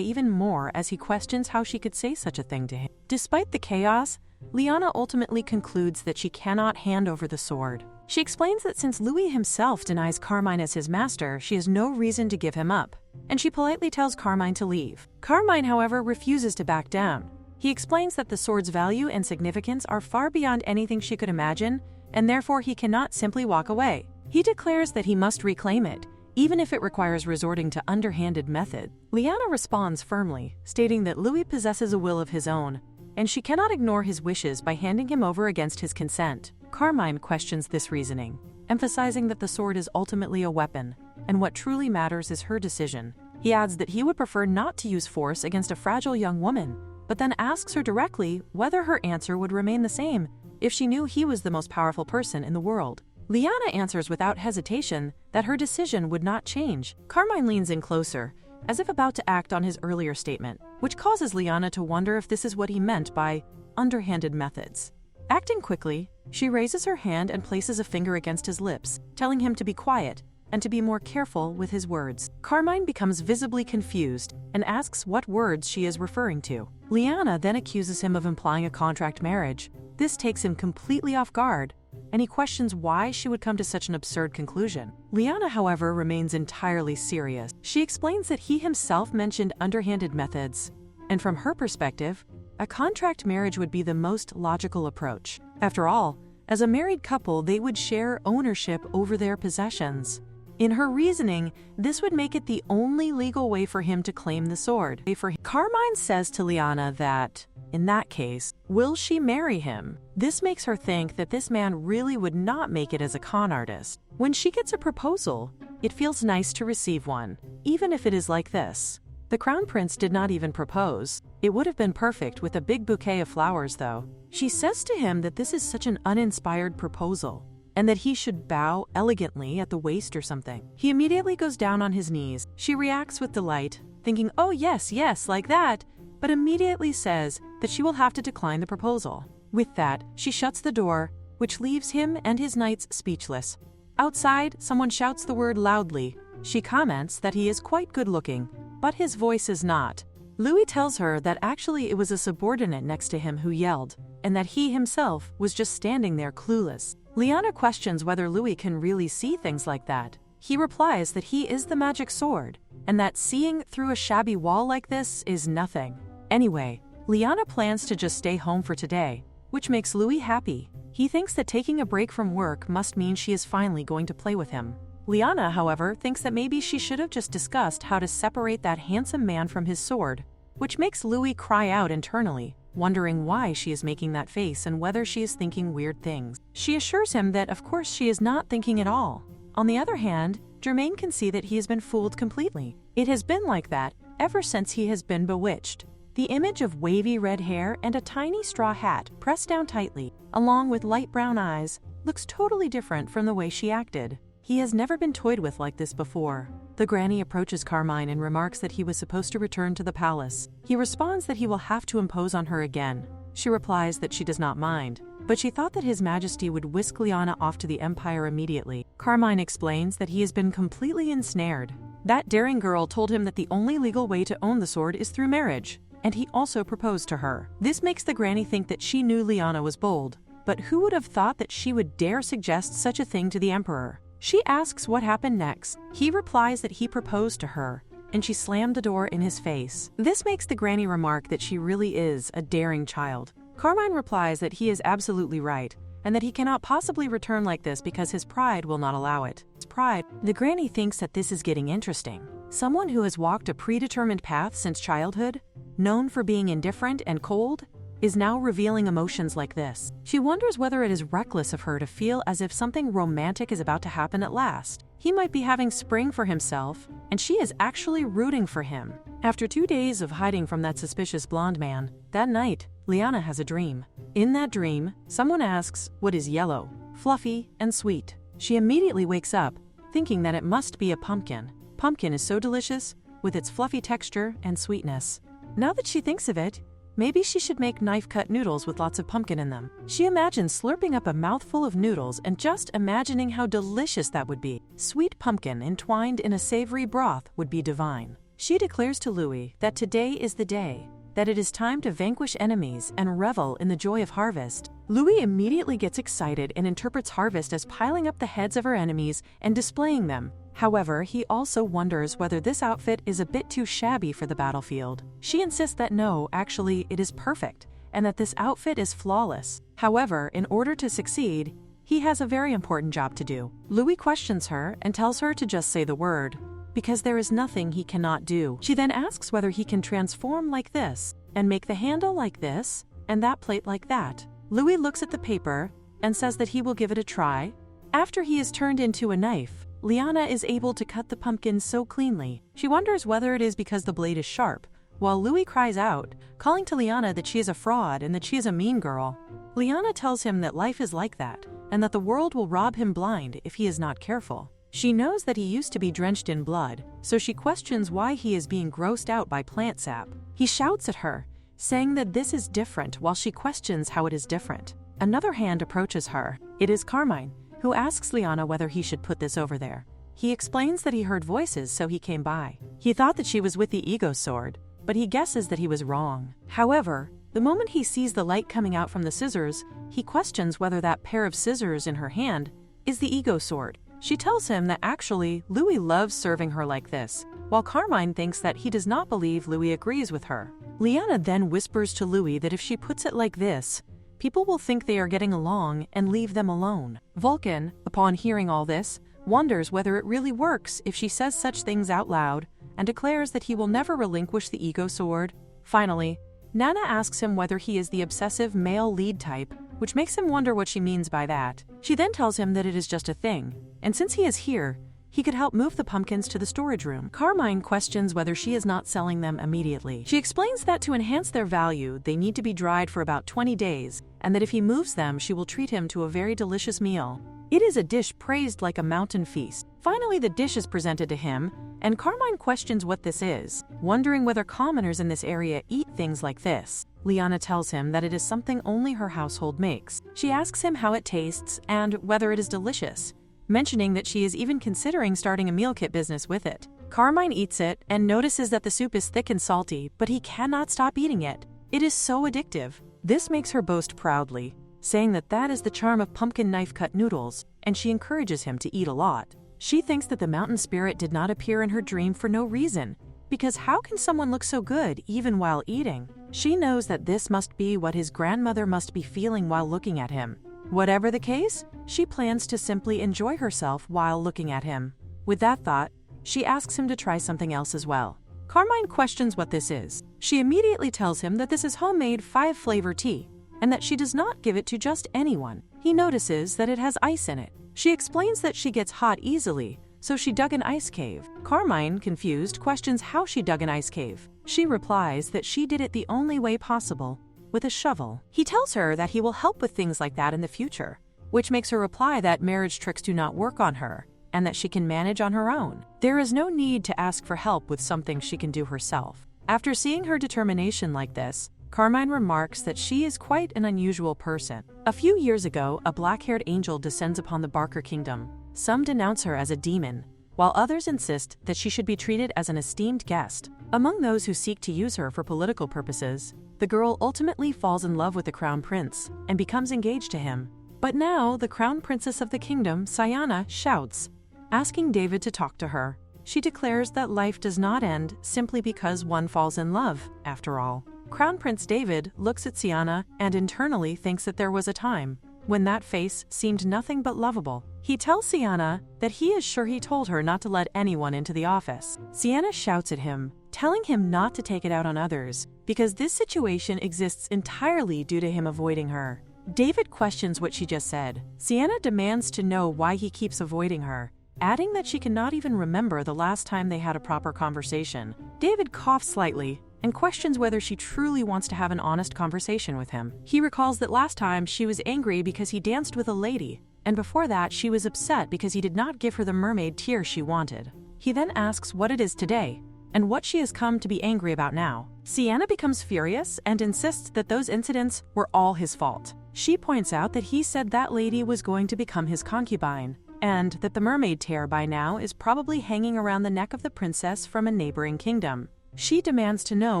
Speaker 1: even more as he questions how she could say such a thing to him. Despite the chaos, Lyanna ultimately concludes that she cannot hand over the sword. She explains that since Louis himself denies Carmine as his master, she has no reason to give him up, and she politely tells Carmine to leave. Carmine, however, refuses to back down. He explains that the sword's value and significance are far beyond anything she could imagine, and therefore he cannot simply walk away. He declares that he must reclaim it, even if it requires resorting to underhanded method. Lyanna responds firmly, stating that Louis possesses a will of his own, and she cannot ignore his wishes by handing him over against his consent. Carmine questions this reasoning, emphasizing that the sword is ultimately a weapon, and what truly matters is her decision. He adds that he would prefer not to use force against a fragile young woman, but then asks her directly whether her answer would remain the same if she knew he was the most powerful person in the world. Lyanna answers without hesitation that her decision would not change. Carmine leans in closer, as if about to act on his earlier statement, which causes Lyanna to wonder if this is what he meant by underhanded methods. Acting quickly, she raises her hand and places a finger against his lips, telling him to be quiet, and to be more careful with his words. Carmine becomes visibly confused and asks what words she is referring to. Lyanna then accuses him of implying a contract marriage. This takes him completely off guard, and he questions why she would come to such an absurd conclusion. Lyanna, however, remains entirely serious. She explains that he himself mentioned underhanded methods, and from her perspective, a contract marriage would be the most logical approach. After all, as a married couple, they would share ownership over their possessions. In her reasoning, this would make it the only legal way for him to claim the sword. Carmine says to Lyanna that, in that case, will she marry him? This makes her think that this man really would not make it as a con artist. When she gets a proposal, it feels nice to receive one, even if it is like this. The crown prince did not even propose. It would have been perfect with a big bouquet of flowers, though. She says to him that this is such an uninspired proposal, and that he should bow elegantly at the waist or something. He immediately goes down on his knees. She reacts with delight, thinking, oh yes, yes, like that, but immediately says that she will have to decline the proposal. With that, she shuts the door, which leaves him and his knights speechless. Outside, someone shouts the word loudly. She comments that he is quite good-looking, but his voice is not. Louis tells her that actually it was a subordinate next to him who yelled, and that he himself was just standing there clueless. Lyanna questions whether Louis can really see things like that. He replies that he is the magic sword, and that seeing through a shabby wall like this is nothing. Anyway, Lyanna plans to just stay home for today, which makes Louis happy. He thinks that taking a break from work must mean she is finally going to play with him. Lyanna, however, thinks that maybe she should have just discussed how to separate that handsome man from his sword, which makes Louis cry out internally, wondering why she is making that face and whether she is thinking weird things. She assures him that of course she is not thinking at all. On the other hand, Germain can see that he has been fooled completely. It has been like that ever since he has been bewitched. The image of wavy red hair and a tiny straw hat pressed down tightly, along with light brown eyes, looks totally different from the way she acted. He has never been toyed with like this before. The granny approaches Carmine and remarks that he was supposed to return to the palace. He responds that he will have to impose on her again. She replies that she does not mind, but she thought that His Majesty would whisk Lyanna off to the Empire immediately. Carmine explains that he has been completely ensnared. That daring girl told him that the only legal way to own the sword is through marriage, and he also proposed to her. This makes the granny think that she knew Lyanna was bold, but who would have thought that she would dare suggest such a thing to the Emperor? She asks what happened next. He replies that he proposed to her, and she slammed the door in his face. This makes the granny remark that she really is a daring child. Carmine replies that he is absolutely right, and that he cannot possibly return like this because his pride will not allow it. His pride. The granny thinks that this is getting interesting. Someone who has walked a predetermined path since childhood, known for being indifferent and cold, is now revealing emotions like this. She wonders whether it is reckless of her to feel as if something romantic is about to happen at last. He might be having spring for himself, and she is actually rooting for him. After 2 days of hiding from that suspicious blonde man, that night, Lyanna has a dream. In that dream, someone asks what is yellow, fluffy, and sweet. She immediately wakes up, thinking that it must be a pumpkin. Pumpkin is so delicious, with its fluffy texture and sweetness. Now that she thinks of it, maybe she should make knife-cut noodles with lots of pumpkin in them. She imagines slurping up a mouthful of noodles and just imagining how delicious that would be. Sweet pumpkin entwined in a savory broth would be divine. She declares to Louis that today is the day, that it is time to vanquish enemies and revel in the joy of harvest. Louis immediately gets excited and interprets harvest as piling up the heads of her enemies and displaying them. However, he also wonders whether this outfit is a bit too shabby for the battlefield. She insists that no, actually, it is perfect, and that this outfit is flawless. However, in order to succeed, he has a very important job to do. Louis questions her and tells her to just say the word, because there is nothing he cannot do. She then asks whether he can transform like this, and make the handle like this, and that plate like that. Louis looks at the paper and says that he will give it a try. After he is turned into a knife, Lyanna is able to cut the pumpkin so cleanly. She wonders whether it is because the blade is sharp, while Louis cries out, calling to Lyanna that she is a fraud and that she is a mean girl. Lyanna tells him that life is like that, and that the world will rob him blind if he is not careful. She knows that he used to be drenched in blood, so she questions why he is being grossed out by plant sap. He shouts at her, saying that this is different while she questions how it is different. Another hand approaches her. It is Carmine, who asks Lyanna whether he should put this over there. He explains that he heard voices, so he came by. He thought that she was with the ego sword, but he guesses that he was wrong. However, the moment he sees the light coming out from the scissors, he questions whether that pair of scissors in her hand is the ego sword. She tells him that actually Louis loves serving her like this, while Carmine thinks that he does not believe Louis agrees with her. Lyanna then whispers to Louis that if she puts it like this, people will think they are getting along and leave them alone. Vulcan, upon hearing all this, wonders whether it really works if she says such things out loud and declares that he will never relinquish the ego sword. Finally, Nana asks him whether he is the obsessive male lead type, which makes him wonder what she means by that. She then tells him that it is just a thing, and since he is here, he could help move the pumpkins to the storage room. Carmine questions whether she is not selling them immediately. She explains that to enhance their value, they need to be dried for about 20 days, and that if he moves them, she will treat him to a very delicious meal. It is a dish praised like a mountain feast. Finally, the dish is presented to him, and Carmine questions what this is, wondering whether commoners in this area eat things like this. Lyanna tells him that it is something only her household makes. She asks him how it tastes and whether it is delicious, mentioning that she is even considering starting a meal kit business with it. Carmine eats it and notices that the soup is thick and salty, but he cannot stop eating it. It is so addictive. This makes her boast proudly, saying that that is the charm of pumpkin knife-cut noodles, and she encourages him to eat a lot. She thinks that the mountain spirit did not appear in her dream for no reason, because how can someone look so good even while eating? She knows that this must be what his grandmother must be feeling while looking at him. Whatever the case, she plans to simply enjoy herself while looking at him. With that thought, she asks him to try something else as well. Carmine questions what this is. She immediately tells him that this is homemade 5-flavor tea, and that she does not give it to just anyone. He notices that it has ice in it. She explains that she gets hot easily, so she dug an ice cave. Carmine, confused, questions how she dug an ice cave. She replies that she did it the only way possible, with a shovel. He tells her that he will help with things like that in the future, which makes her reply that marriage tricks do not work on her, and that she can manage on her own. There is no need to ask for help with something she can do herself. After seeing her determination like this, Carmine remarks that she is quite an unusual person. A few years ago, a black-haired angel descends upon the Barker kingdom. Some denounce her as a demon, while others insist that she should be treated as an esteemed guest. Among those who seek to use her for political purposes, the girl ultimately falls in love with the crown prince and becomes engaged to him. But now, the crown princess of the kingdom, Siana, shouts, asking David to talk to her. She declares that life does not end simply because one falls in love, after all. Crown Prince David looks at Siana and internally thinks that there was a time when that face seemed nothing but lovable. He tells Siana that he is sure he told her not to let anyone into the office. Siana shouts at him, telling him not to take it out on others, because this situation exists entirely due to him avoiding her. David questions what she just said. Siana demands to know why he keeps avoiding her, adding that she cannot even remember the last time they had a proper conversation. David coughs slightly and questions whether she truly wants to have an honest conversation with him. He recalls that last time she was angry because he danced with a lady, and before that she was upset because he did not give her the mermaid tear she wanted. He then asks what it is today, and what she has come to be angry about now. Siana becomes furious and insists that those incidents were all his fault. She points out that he said that lady was going to become his concubine, and that the mermaid tear by now is probably hanging around the neck of the princess from a neighboring kingdom. She demands to know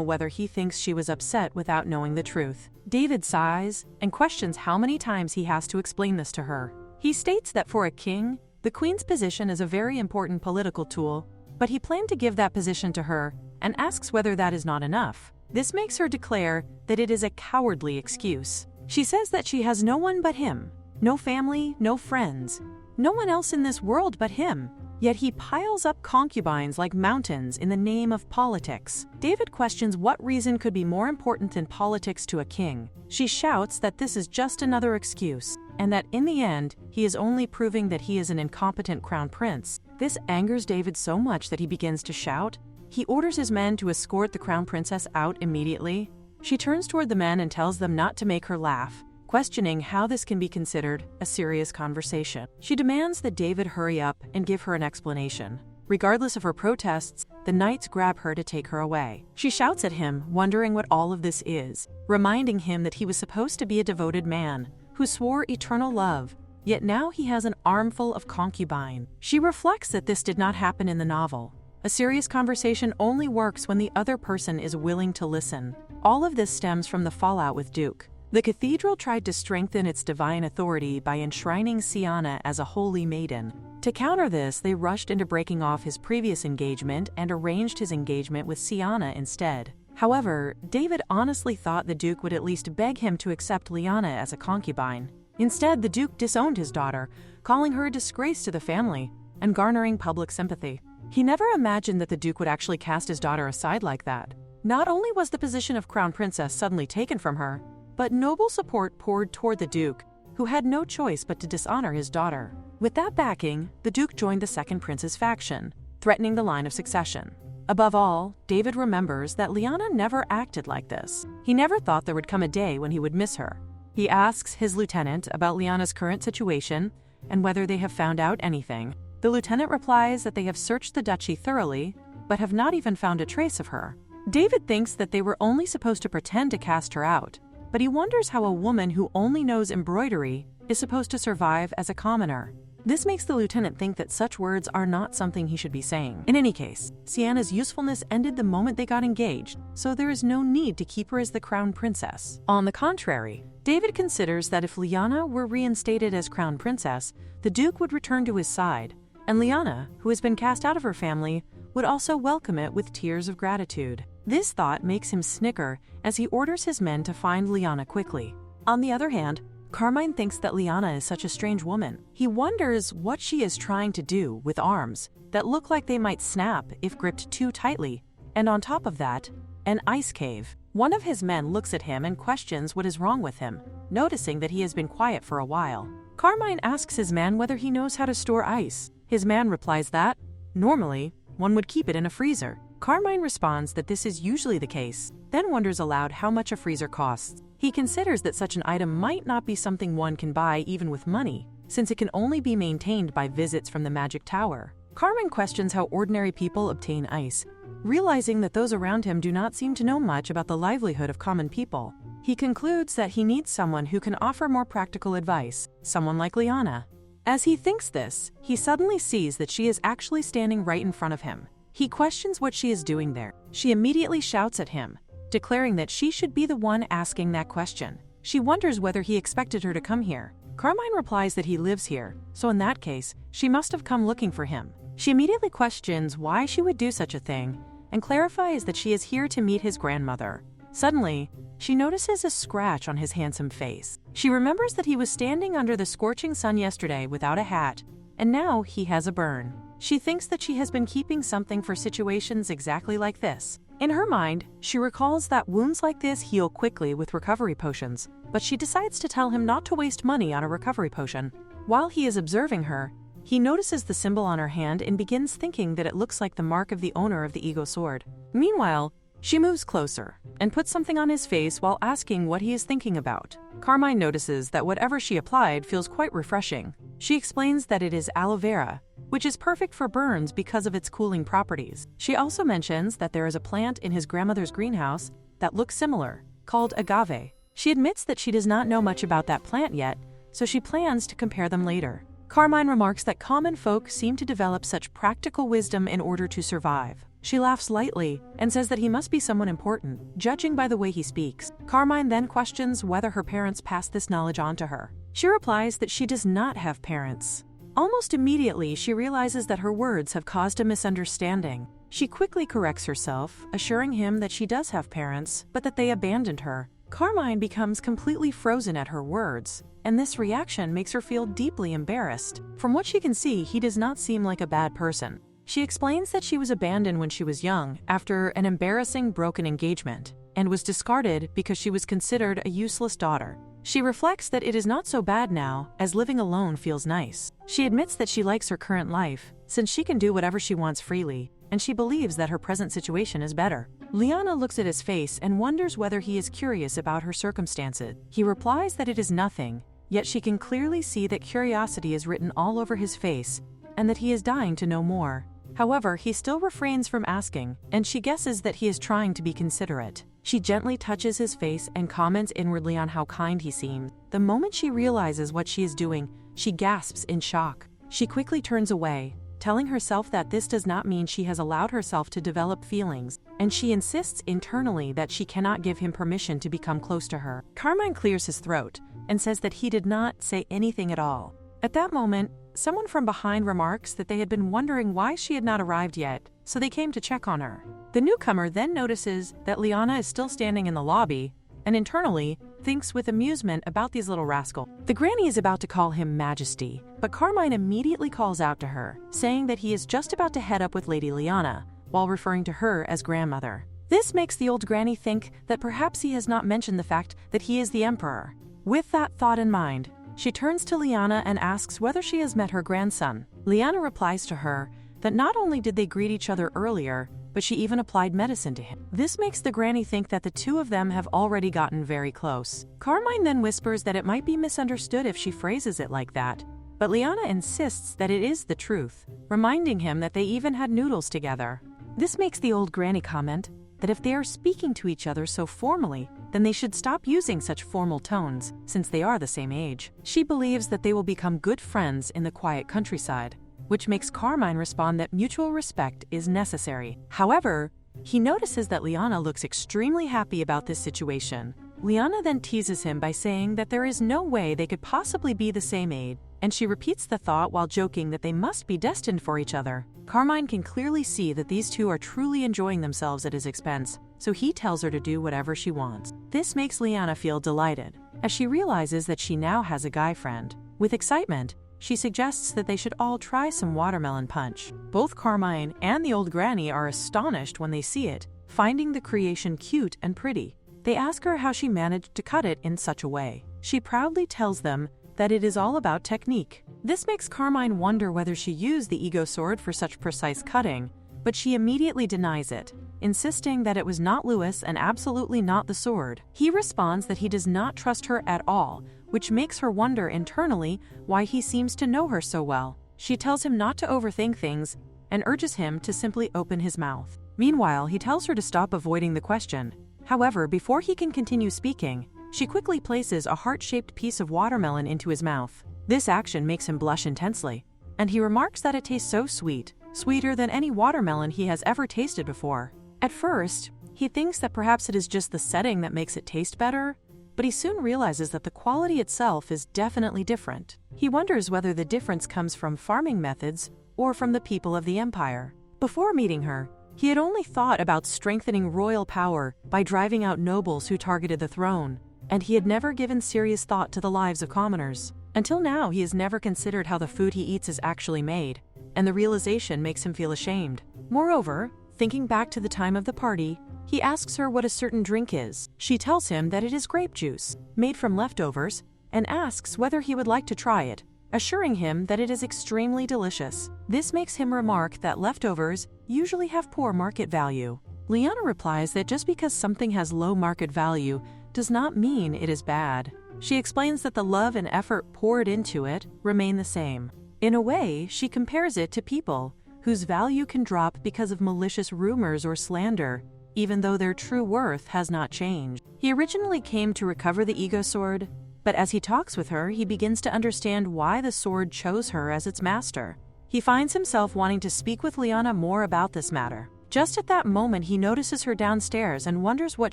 Speaker 1: whether he thinks she was upset without knowing the truth. David sighs and questions how many times he has to explain this to her. He states that for a king, the queen's position is a very important political tool, but he planned to give that position to her and asks whether that is not enough. This makes her declare that it is a cowardly excuse. She says that she has no one but him, no family, no friends, no one else in this world but him. Yet he piles up concubines like mountains in the name of politics. David questions what reason could be more important than politics to a king. She shouts that this is just another excuse, and that in the end, he is only proving that he is an incompetent crown prince. This angers David so much that he begins to shout. He orders his men to escort the crown princess out immediately. She turns toward the men and tells them not to make her laugh, questioning how this can be considered a serious conversation. She demands that David hurry up and give her an explanation. Regardless of her protests, the knights grab her to take her away. She shouts at him, wondering what all of this is, reminding him that he was supposed to be a devoted man who swore eternal love, yet now he has an armful of concubine. She reflects that this did not happen in the novel. A serious conversation only works when the other person is willing to listen. All of this stems from the fallout with Duke. The cathedral tried to strengthen its divine authority by enshrining Siana as a holy maiden. To counter this, they rushed into breaking off his previous engagement and arranged his engagement with Siana instead. However, David honestly thought the Duke would at least beg him to accept Lyanna as a concubine. Instead, the Duke disowned his daughter, calling her a disgrace to the family and garnering public sympathy. He never imagined that the Duke would actually cast his daughter aside like that. Not only was the position of Crown Princess suddenly taken from her, but noble support poured toward the Duke, who had no choice but to dishonor his daughter. With that backing, the Duke joined the Second Prince's faction, threatening the line of succession. Above all, David remembers that Lyanna never acted like this. He never thought there would come a day when he would miss her. He asks his lieutenant about Lyanna's current situation and whether they have found out anything. The lieutenant replies that they have searched the duchy thoroughly, but have not even found a trace of her. David thinks that they were only supposed to pretend to cast her out, but he wonders how a woman who only knows embroidery is supposed to survive as a commoner. This makes the lieutenant think that such words are not something he should be saying. In any case, Siana's usefulness ended the moment they got engaged, so there is no need to keep her as the crown princess. On the contrary, David considers that if Lyanna were reinstated as crown princess, the Duke would return to his side, and Lyanna, who has been cast out of her family, would also welcome it with tears of gratitude. This thought makes him snicker as he orders his men to find Lyanna quickly. On the other hand, Carmine thinks that Lyanna is such a strange woman. He wonders what she is trying to do with arms that look like they might snap if gripped too tightly, and on top of that, an ice cave. One of his men looks at him and questions what is wrong with him, noticing that he has been quiet for a while. Carmine asks his man whether he knows how to store ice. His man replies that, normally, one would keep it in a freezer. Carmine responds that this is usually the case, then wonders aloud how much a freezer costs. He considers that such an item might not be something one can buy even with money, since it can only be maintained by visits from the magic tower. Carmine questions how ordinary people obtain ice, realizing that those around him do not seem to know much about the livelihood of common people. He concludes that he needs someone who can offer more practical advice, someone like Lyanna. As he thinks this, he suddenly sees that she is actually standing right in front of him. He questions what she is doing there. She immediately shouts at him, declaring that she should be the one asking that question. She wonders whether he expected her to come here. Carmine replies that he lives here, so in that case, she must have come looking for him. She immediately questions why she would do such a thing and clarifies that she is here to meet his grandmother. Suddenly, she notices a scratch on his handsome face. She remembers that he was standing under the scorching sun yesterday without a hat, and now he has a burn. She thinks that she has been keeping something for situations exactly like this. In her mind, she recalls that wounds like this heal quickly with recovery potions, but she decides to tell him not to waste money on a recovery potion. While he is observing her, he notices the symbol on her hand and begins thinking that it looks like the mark of the owner of the Ego Sword. Meanwhile, she moves closer and puts something on his face while asking what he is thinking about. Carmine notices that whatever she applied feels quite refreshing. She explains that it is aloe vera, which is perfect for burns because of its cooling properties. She also mentions that there is a plant in his grandmother's greenhouse that looks similar, called agave. She admits that she does not know much about that plant yet, so she plans to compare them later. Carmine remarks that common folk seem to develop such practical wisdom in order to survive. She laughs lightly and says that he must be someone important, judging by the way he speaks. Carmine then questions whether her parents passed this knowledge on to her. She replies that she does not have parents. Almost immediately, she realizes that her words have caused a misunderstanding. She quickly corrects herself, assuring him that she does have parents, but that they abandoned her. Carmine becomes completely frozen at her words, and this reaction makes her feel deeply embarrassed. From what she can see, he does not seem like a bad person. She explains that she was abandoned when she was young after an embarrassing broken engagement and was discarded because she was considered a useless daughter. She reflects that it is not so bad now, as living alone feels nice. She admits that she likes her current life, since she can do whatever she wants freely, and she believes that her present situation is better. Lyanna looks at his face and wonders whether he is curious about her circumstances. He replies that it is nothing, yet she can clearly see that curiosity is written all over his face and that he is dying to know more. However, he still refrains from asking, and she guesses that he is trying to be considerate. She gently touches his face and comments inwardly on how kind he seems. The moment she realizes what she is doing, she gasps in shock. She quickly turns away, telling herself that this does not mean she has allowed herself to develop feelings, and she insists internally that she cannot give him permission to become close to her. Carmine clears his throat and says that he did not say anything at all. At that moment, someone from behind remarks that they had been wondering why she had not arrived yet, so they came to check on her. The newcomer then notices that Lyanna is still standing in the lobby, and internally thinks with amusement about these little rascals. The granny is about to call him Majesty, but Carmine immediately calls out to her, saying that he is just about to head up with Lady Lyanna, while referring to her as grandmother. This makes the old granny think that perhaps he has not mentioned the fact that he is the emperor. With that thought in mind, she turns to Lyanna and asks whether she has met her grandson. Lyanna replies to her that not only did they greet each other earlier, but she even applied medicine to him. This makes the granny think that the two of them have already gotten very close. Carmine then whispers that it might be misunderstood if she phrases it like that, but Lyanna insists that it is the truth, reminding him that they even had noodles together. This makes the old granny comment that if they are speaking to each other so formally, then they should stop using such formal tones, since they are the same age. She believes that they will become good friends in the quiet countryside, which makes Carmine respond that mutual respect is necessary. However, he notices that Lyanna looks extremely happy about this situation. Lyanna then teases him by saying that there is no way they could possibly be the same age, and she repeats the thought while joking that they must be destined for each other. Carmine can clearly see that these two are truly enjoying themselves at his expense, so he tells her to do whatever she wants. This makes Lyanna feel delighted, as she realizes that she now has a guy friend. With excitement, she suggests that they should all try some watermelon punch. Both Carmine and the old granny are astonished when they see it, finding the creation cute and pretty. They ask her how she managed to cut it in such a way. She proudly tells them that it is all about technique. This makes Carmine wonder whether she used the ego sword for such precise cutting, but she immediately denies it, insisting that it was not Lewis and absolutely not the sword. He responds that he does not trust her at all, which makes her wonder internally why he seems to know her so well. She tells him not to overthink things and urges him to simply open his mouth. Meanwhile, he tells her to stop avoiding the question. However, before he can continue speaking, she quickly places a heart-shaped piece of watermelon into his mouth. This action makes him blush intensely, and he remarks that it tastes so sweet, sweeter than any watermelon he has ever tasted before. At first, he thinks that perhaps it is just the setting that makes it taste better, but he soon realizes that the quality itself is definitely different. He wonders whether the difference comes from farming methods or from the people of the empire. Before meeting her, he had only thought about strengthening royal power by driving out nobles who targeted the throne, and he had never given serious thought to the lives of commoners. Until now, he has never considered how the food he eats is actually made, and the realization makes him feel ashamed. Moreover, thinking back to the time of the party, he asks her what a certain drink is. She tells him that it is grape juice, made from leftovers, and asks whether he would like to try it, assuring him that it is extremely delicious. This makes him remark that leftovers usually have poor market value. Lyanna replies that just because something has low market value does not mean it is bad. She explains that the love and effort poured into it remain the same. In a way, she compares it to people whose value can drop because of malicious rumors or slander, even though their true worth has not changed. He originally came to recover the ego sword, but as he talks with her, he begins to understand why the sword chose her as its master. He finds himself wanting to speak with Lyanna more about this matter. Just at that moment, he notices her downstairs and wonders what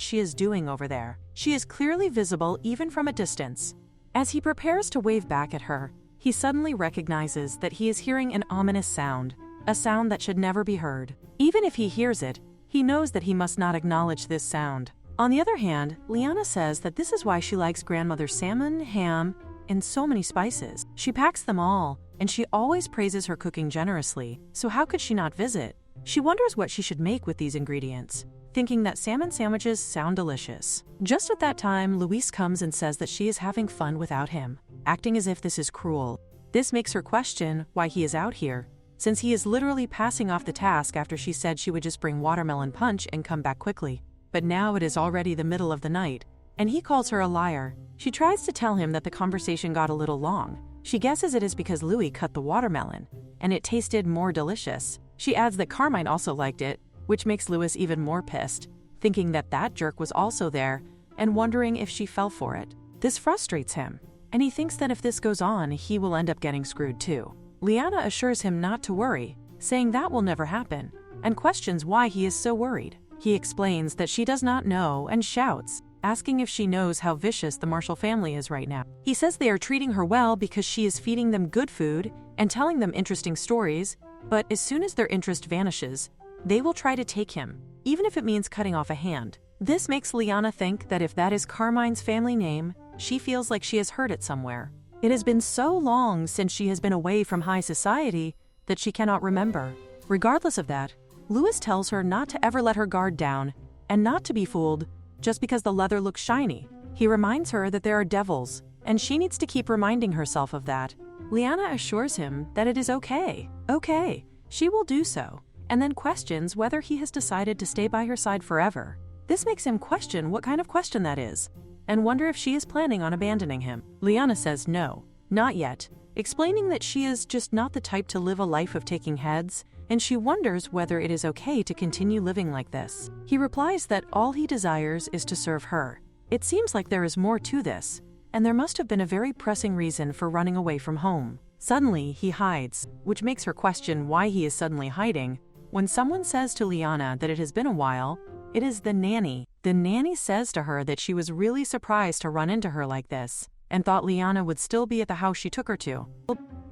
Speaker 1: she is doing over there. She is clearly visible even from a distance. As he prepares to wave back at her, he suddenly recognizes that he is hearing an ominous sound, a sound that should never be heard. Even if he hears it, he knows that he must not acknowledge this sound. On the other hand, Lyanna says that this is why she likes grandmother's salmon, ham, and so many spices. She packs them all, and she always praises her cooking generously, so how could she not visit? She wonders what she should make with these ingredients, thinking that salmon sandwiches sound delicious. Just at that time, Luis comes and says that she is having fun without him, acting as if this is cruel. This makes her question why he is out here, since he is literally passing off the task after she said she would just bring watermelon punch and come back quickly. But now it is already the middle of the night, and he calls her a liar. She tries to tell him that the conversation got a little long. She guesses it is because Louis cut the watermelon, and it tasted more delicious. She adds that Carmine also liked it, which makes Louis even more pissed. thinking that that jerk was also there and wondering if she fell for it. This frustrates him, and he thinks that if this goes on, he will end up getting screwed too. Lyanna assures him not to worry, saying that will never happen, and questions why he is so worried. He explains that she does not know and shouts, asking if she knows how vicious the Marshall family is right now. He says they are treating her well because she is feeding them good food and telling them interesting stories, but as soon as their interest vanishes, they will try to take him, even if it means cutting off a hand. This makes Lyanna think that if that is Carmine's family name, she feels like she has heard it somewhere. It has been so long since she has been away from high society that she cannot remember. Regardless of that, Lewis tells her not to ever let her guard down and not to be fooled just because the leather looks shiny. He reminds her that there are devils, and she needs to keep reminding herself of that. Lyanna assures him that it is okay. Okay, she will do so, and then questions whether he has decided to stay by her side forever. This makes him question what kind of question that is, and wonder if she is planning on abandoning him. Lyanna says no, not yet, explaining that she is just not the type to live a life of taking heads, and she wonders whether it is okay to continue living like this. He replies that all he desires is to serve her. It seems like there is more to this, and there must have been a very pressing reason for running away from home. Suddenly, he hides, which makes her question why he is suddenly hiding. When someone says to Lyanna that it has been a while, it is the nanny. The nanny says to her that she was really surprised to run into her like this, and thought Lyanna would still be at the house she took her to.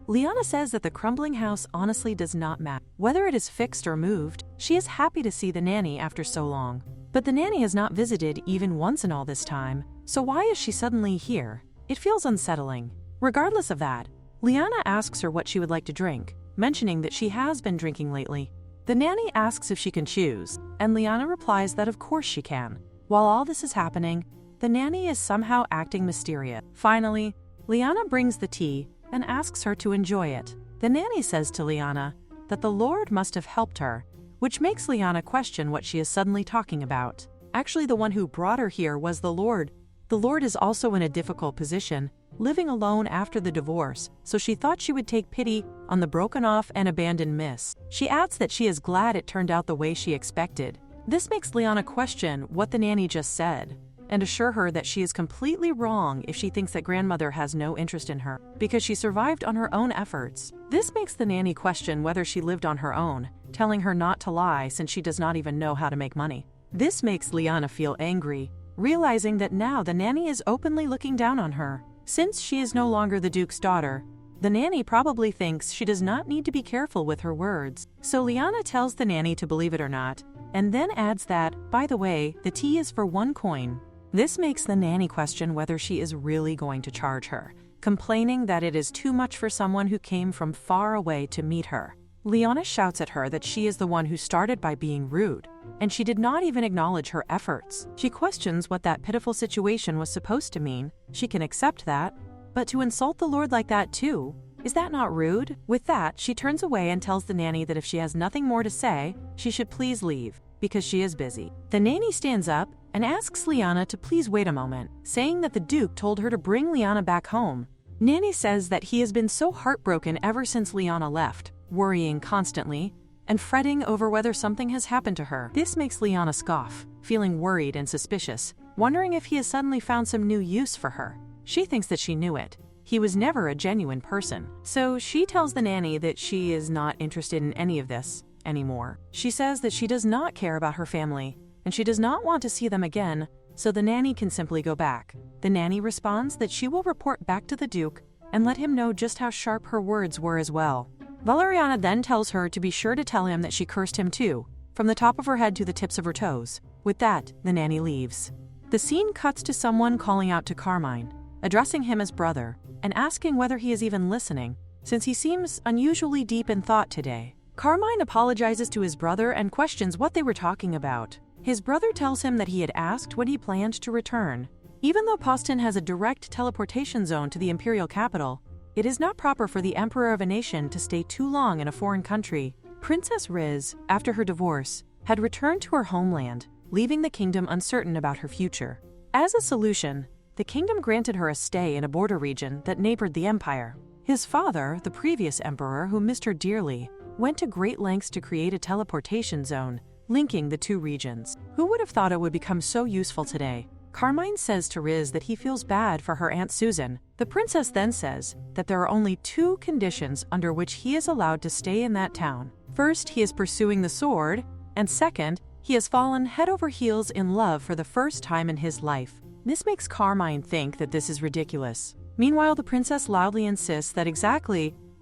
Speaker 1: Lyanna says that the crumbling house honestly does not matter. Whether it is fixed or moved, she is happy to see the nanny after so long. But the nanny has not visited even once in all this time, so why is she suddenly here? It feels unsettling. Regardless of that, Lyanna asks her what she would like to drink, mentioning that she has been drinking lately. The nanny asks if she can choose, and Lyanna replies that of course she can. While all this is happening, the nanny is somehow acting mysterious. Finally, Lyanna brings the tea and asks her to enjoy it. The nanny says to Lyanna that the Lord must have helped her, which makes Lyanna question what she is suddenly talking about. Actually, the one who brought her here was the Lord. The Lord is also in a difficult position, living alone after the divorce, so she thought she would take pity on the broken-off and abandoned miss. She adds that she is glad it turned out the way she expected. This makes Lyanna question what the nanny just said, and assure her that she is completely wrong if she thinks that grandmother has no interest in her, because she survived on her own efforts. This makes the nanny question whether she lived on her own, telling her not to lie since she does not even know how to make money. This makes Lyanna feel angry, realizing that now the nanny is openly looking down on her. Since she is no longer the Duke's daughter, the nanny probably thinks she does not need to be careful with her words. So Lyanna tells the nanny to believe it or not, and then adds that, by the way, the tea is for 1 coin. This makes the nanny question whether she is really going to charge her, complaining that it is too much for someone who came from far away to meet her. Lyanna shouts at her that she is the one who started by being rude, and she did not even acknowledge her efforts. She questions what that pitiful situation was supposed to mean. She can accept that, but to insult the Lord like that too, is that not rude? With that, she turns away and tells the nanny that if she has nothing more to say, she should please leave, because she is busy. The nanny stands up and asks Lyanna to please wait a moment, saying that the Duke told her to bring Lyanna back home. Nanny says that he has been so heartbroken ever since Lyanna left, worrying constantly, and fretting over whether something has happened to her. This makes Lyanna scoff, feeling worried and suspicious, wondering if he has suddenly found some new use for her. She thinks that she knew it. He was never a genuine person. So she tells the nanny that she is not interested in any of this anymore. She says that she does not care about her family, and she does not want to see them again, so the nanny can simply go back. The nanny responds that she will report back to the Duke and let him know just how sharp her words were as well. Valeriana then tells her to be sure to tell him that she cursed him too, from the top of her head to the tips of her toes. With that, the nanny leaves. The scene cuts to someone calling out to Carmine, addressing him as brother, and asking whether he is even listening, since he seems unusually deep in thought today. Carmine apologizes to his brother and questions what they were talking about. His brother tells him that he had asked when he planned to return. Even though Poston has a direct teleportation zone to the Imperial capital, it is not proper for the emperor of a nation to stay too long in a foreign country. Princess Riz, after her divorce, had returned to her homeland, leaving the kingdom uncertain about her future. As a solution, the kingdom granted her a stay in a border region that neighbored the empire. His father, the previous emperor who missed her dearly, went to great lengths to create a teleportation zone linking the two regions. Who would have thought it would become so useful today? Carmine says to Riz that he feels bad for her Aunt Susan. The princess then says that there are only two conditions under which he is allowed to stay in that town. First, he is pursuing the sword, and second, he has fallen head over heels in love for the first time in his life. This makes Carmine think that this is ridiculous. Meanwhile, the princess loudly insists that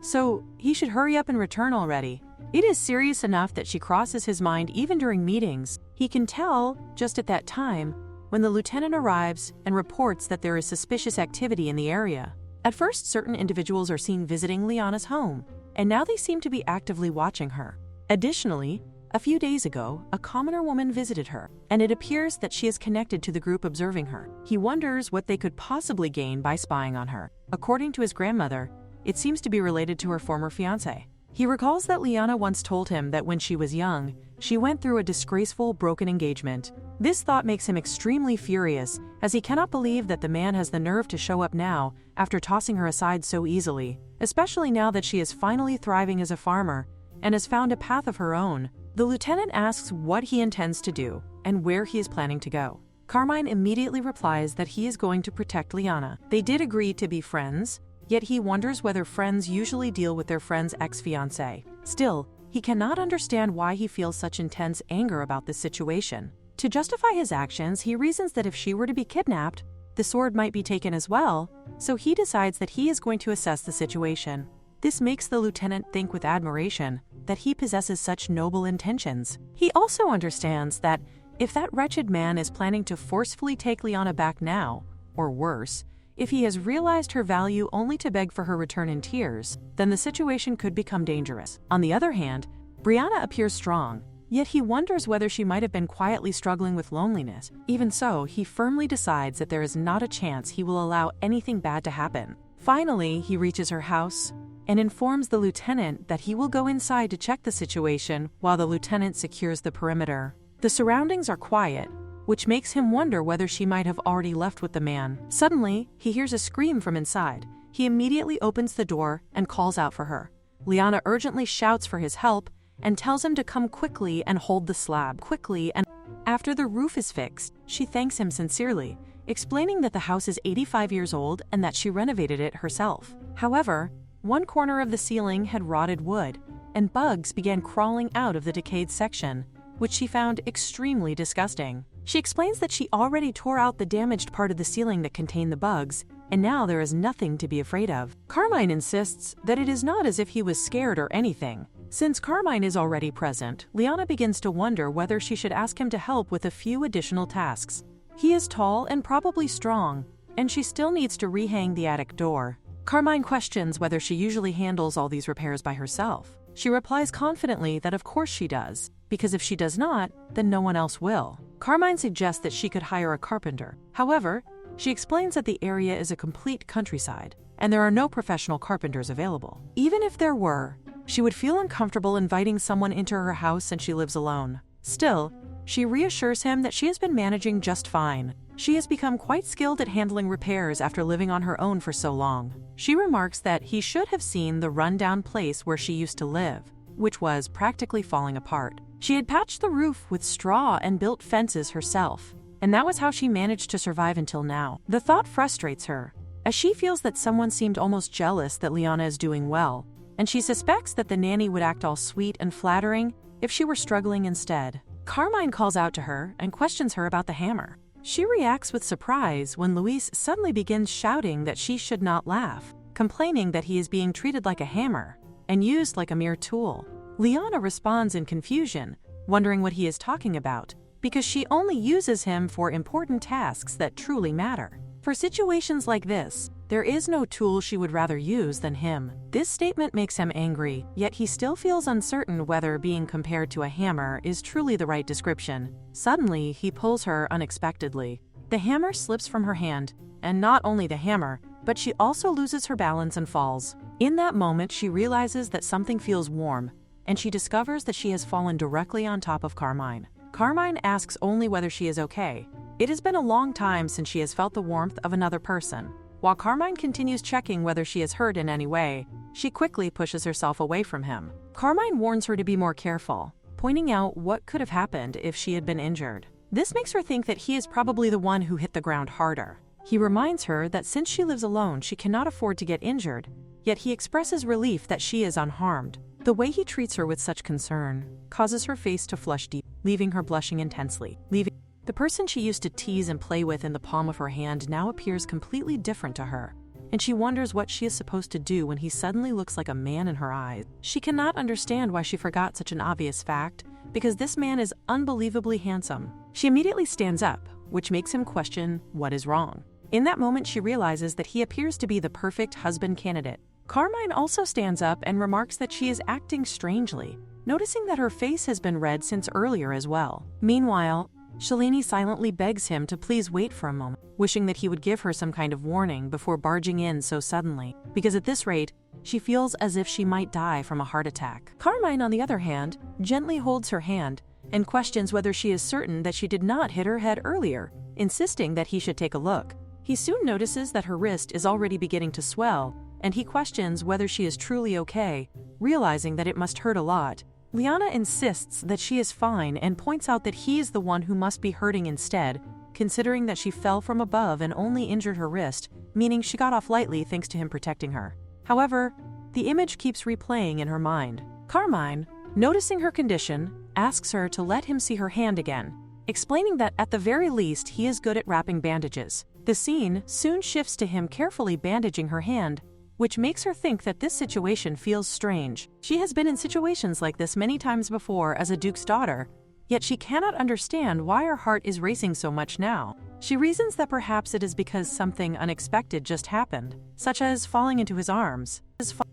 Speaker 1: so he should hurry up and return already. It is serious enough that she crosses his mind even during meetings. He can tell, just at that time, when the lieutenant arrives and reports that there is suspicious activity in the area. At first, certain individuals are seen visiting Lyanna's home, and now they seem to be actively watching her. Additionally, a few days ago, a commoner woman visited her, and it appears that she is connected to the group observing her. He wonders what they could possibly gain by spying on her. According to his grandmother, it seems to be related to her former fiancé. He recalls that Lyanna once told him that when she was young, she went through a disgraceful, broken engagement. This thought makes him extremely furious, as he cannot believe that the man has the nerve to show up now after tossing her aside so easily, especially now that she is finally thriving as a farmer and has found a path of her own. The lieutenant asks what he intends to do and where he is planning to go. Carmine immediately replies that he is going to protect Lyanna. They did agree to be friends, yet he wonders whether friends usually deal with their friend's ex-fiancé. Still, he cannot understand why he feels such intense anger about this situation. To justify his actions, he reasons that if she were to be kidnapped, the sword might be taken as well, so he decides that he is going to assess the situation. This makes the lieutenant think with admiration that he possesses such noble intentions. He also understands that if that wretched man is planning to forcefully take Lyanna back now, or worse, if he has realized her value only to beg for her return in tears, then the situation could become dangerous. On the other hand, Brianna appears strong, yet he wonders whether she might have been quietly struggling with loneliness. Even so, he firmly decides that there is not a chance he will allow anything bad to happen. Finally, he reaches her house and informs the lieutenant that he will go inside to check the situation while the lieutenant secures the perimeter. The surroundings are quiet, which makes him wonder whether she might have already left with the man. Suddenly, he hears a scream from inside. He immediately opens the door and calls out for her. Lyanna urgently shouts for his help and tells him to come quickly and hold the slab quickly, and after the roof is fixed, she thanks him sincerely, explaining that the house is 85 years old and that she renovated it herself. However, one corner of the ceiling had rotted wood, and bugs began crawling out of the decayed section, which she found extremely disgusting. She explains that she already tore out the damaged part of the ceiling that contained the bugs, and now there is nothing to be afraid of. Carmine insists that it is not as if he was scared or anything. Since Carmine is already present, Lyanna begins to wonder whether she should ask him to help with a few additional tasks. He is tall and probably strong, and she still needs to rehang the attic door. Carmine questions whether she usually handles all these repairs by herself. She replies confidently that of course she does, because if she does not, then no one else will. Carmine suggests that she could hire a carpenter. However, she explains that the area is a complete countryside, and there are no professional carpenters available. Even if there were, she would feel uncomfortable inviting someone into her house and she lives alone. Still, she reassures him that she has been managing just fine. She has become quite skilled at handling repairs after living on her own for so long. She remarks that he should have seen the rundown place where she used to live, which was practically falling apart. She had patched the roof with straw and built fences herself, and that was how she managed to survive until now. The thought frustrates her, as she feels that someone seemed almost jealous that Lyanna is doing well, and she suspects that the nanny would act all sweet and flattering if she were struggling instead. Carmine calls out to her and questions her about the hammer. She reacts with surprise when Luis suddenly begins shouting that she should not laugh, complaining that he is being treated like a hammer and used like a mere tool. Lyanna responds in confusion, wondering what he is talking about, because she only uses him for important tasks that truly matter. For situations like this, there is no tool she would rather use than him. This statement makes him angry, yet he still feels uncertain whether being compared to a hammer is truly the right description. Suddenly, he pulls her unexpectedly. The hammer slips from her hand, and not only the hammer, but she also loses her balance and falls. In that moment, she realizes that something feels warm, and she discovers that she has fallen directly on top of Carmine. Carmine asks only whether she is okay. It has been a long time since she has felt the warmth of another person. While Carmine continues checking whether she is hurt in any way, she quickly pushes herself away from him. Carmine warns her to be more careful, pointing out what could have happened if she had been injured. This makes her think that he is probably the one who hit the ground harder. He reminds her that since she lives alone, she cannot afford to get injured, yet he expresses relief that she is unharmed. The way he treats her with such concern causes her face to flush deep, leaving her blushing intensely. The person she used to tease and play with in the palm of her hand now appears completely different to her, and she wonders what she is supposed to do when he suddenly looks like a man in her eyes. She cannot understand why she forgot such an obvious fact, because this man is unbelievably handsome. She immediately stands up, which makes him question what is wrong. In that moment, she realizes that he appears to be the perfect husband candidate. Carmine also stands up and remarks that she is acting strangely, noticing that her face has been red since earlier as well. Meanwhile, Shalini silently begs him to please wait for a moment, wishing that he would give her some kind of warning before barging in so suddenly, because at this rate, she feels as if she might die from a heart attack. Carmine, on the other hand, gently holds her hand and questions whether she is certain that she did not hit her head earlier, insisting that he should take a look. He soon notices that her wrist is already beginning to swell, and he questions whether she is truly okay, realizing that it must hurt a lot. Lyanna insists that she is fine and points out that he is the one who must be hurting instead, considering that she fell from above and only injured her wrist, meaning she got off lightly thanks to him protecting her. However, the image keeps replaying in her mind. Carmine, noticing her condition, asks her to let him see her hand again, explaining that at the very least he is good at wrapping bandages. The scene soon shifts to him carefully bandaging her hand, which makes her think that this situation feels strange. She has been in situations like this many times before as a duke's daughter, yet she cannot understand why her heart is racing so much now. She reasons that perhaps it is because something unexpected just happened, such as falling into his arms.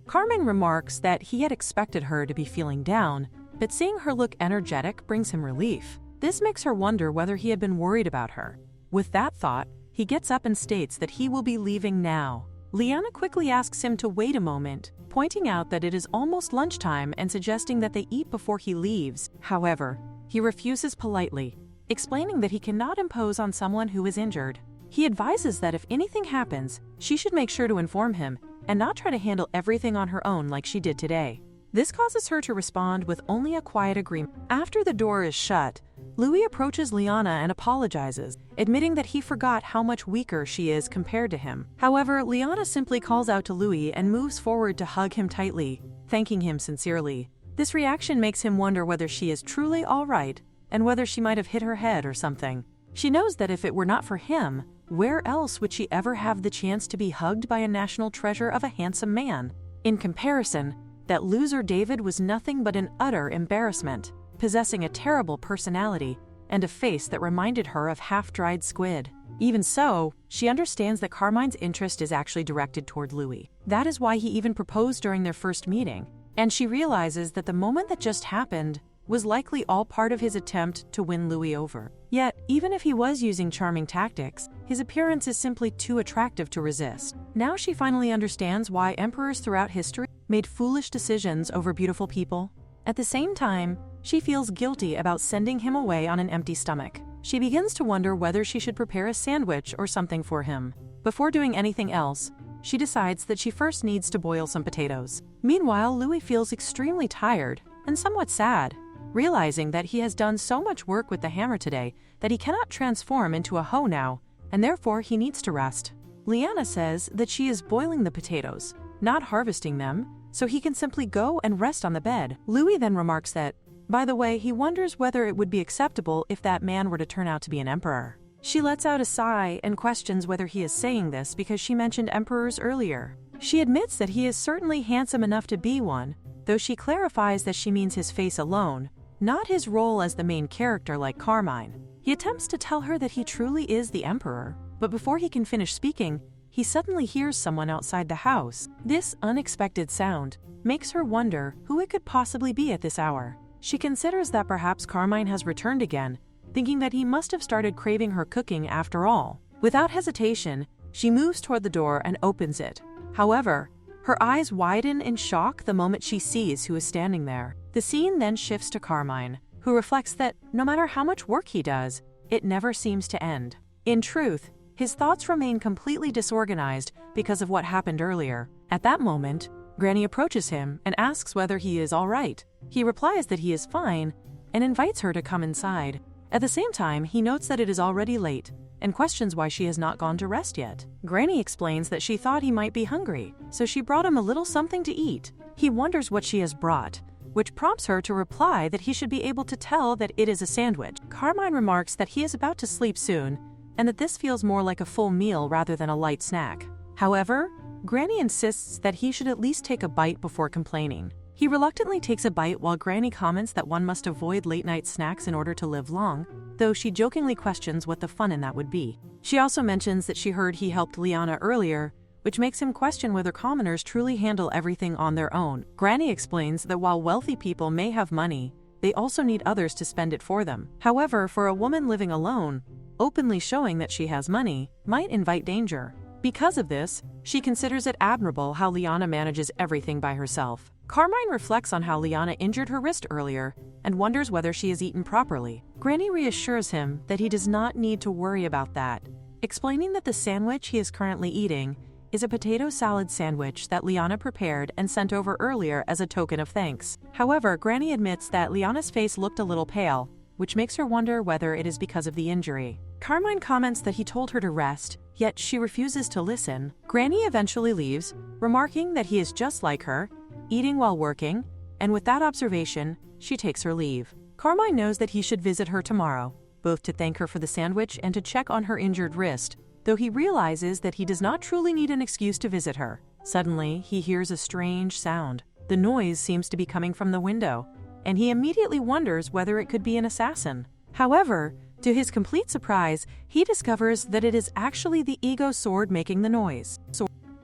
Speaker 1: Carmine remarks that he had expected her to be feeling down, but seeing her look energetic brings him relief. This makes her wonder whether he had been worried about her. With that thought, he gets up and states that he will be leaving now. Lyanna quickly asks him to wait a moment, pointing out that it is almost lunchtime and suggesting that they eat before he leaves. However, he refuses politely, explaining that he cannot impose on someone who is injured. He advises that if anything happens, she should make sure to inform him and not try to handle everything on her own like she did today. This causes her to respond with only a quiet agreement. After the door is shut, Louis approaches Lyanna and apologizes, admitting that he forgot how much weaker she is compared to him. However, Lyanna simply calls out to Louis and moves forward to hug him tightly, thanking him sincerely. This reaction makes him wonder whether she is truly all right and whether she might have hit her head or something. She knows that if it were not for him, where else would she ever have the chance to be hugged by a national treasure of a handsome man? In comparison, that loser David was nothing but an utter embarrassment, possessing a terrible personality and a face that reminded her of half-dried squid. Even so, she understands that Carmine's interest is actually directed toward Louis. That is why he even proposed during their first meeting, and she realizes that the moment that just happened was likely all part of his attempt to win Louis over. Yet, even if he was using charming tactics, his appearance is simply too attractive to resist. Now she finally understands why emperors throughout history made foolish decisions over beautiful people. At the same time, she feels guilty about sending him away on an empty stomach. She begins to wonder whether she should prepare a sandwich or something for him. Before doing anything else, she decides that she first needs to boil some potatoes. Meanwhile, Louis feels extremely tired and somewhat sad, realizing that he has done so much work with the hammer today that he cannot transform into a hoe now, and therefore he needs to rest. Lyanna says that she is boiling the potatoes, not harvesting them, so he can simply go and rest on the bed. Louis then remarks that, by the way, he wonders whether it would be acceptable if that man were to turn out to be an emperor. She lets out a sigh and questions whether he is saying this because she mentioned emperors earlier. She admits that he is certainly handsome enough to be one, though she clarifies that she means his face alone, not his role as the main character like Carmine. He attempts to tell her that he truly is the emperor, but before he can finish speaking, he suddenly hears someone outside the house. This unexpected sound makes her wonder who it could possibly be at this hour. She considers that perhaps Carmine has returned again, thinking that he must have started craving her cooking after all. Without hesitation, she moves toward the door and opens it. However, her eyes widen in shock the moment she sees who is standing there. The scene then shifts to Carmine, who reflects that no matter how much work he does, it never seems to end. In truth, his thoughts remain completely disorganized because of what happened earlier. At that moment, Granny approaches him and asks whether he is all right. He replies that he is fine, and invites her to come inside. At the same time, he notes that it is already late and questions why she has not gone to rest yet. Granny explains that she thought he might be hungry, so she brought him a little something to eat. He wonders what she has brought, which prompts her to reply that he should be able to tell that it is a sandwich. Carmine remarks that he is about to sleep soon and that this feels more like a full meal rather than a light snack. However, Granny insists that he should at least take a bite before complaining. He reluctantly takes a bite while Granny comments that one must avoid late-night snacks in order to live long, though she jokingly questions what the fun in that would be. She also mentions that she heard he helped Lyanna earlier, which makes him question whether commoners truly handle everything on their own. Granny explains that while wealthy people may have money, they also need others to spend it for them. However, for a woman living alone, openly showing that she has money might invite danger. Because of this, she considers it admirable how Lyanna manages everything by herself. Carmine reflects on how Lyanna injured her wrist earlier and wonders whether she has eaten properly. Granny reassures him that he does not need to worry about that, explaining that the sandwich he is currently eating is a potato salad sandwich that Lyanna prepared and sent over earlier as a token of thanks. However, Granny admits that Lyanna's face looked a little pale, which makes her wonder whether it is because of the injury. Carmine comments that he told her to rest, yet she refuses to listen. Granny eventually leaves, remarking that he is just like her, eating while working, and with that observation, she takes her leave. Carmine knows that he should visit her tomorrow, both to thank her for the sandwich and to check on her injured wrist, though he realizes that he does not truly need an excuse to visit her. Suddenly, he hears a strange sound. The noise seems to be coming from the window, and he immediately wonders whether it could be an assassin. However, to his complete surprise, he discovers that it is actually the ego sword making the noise.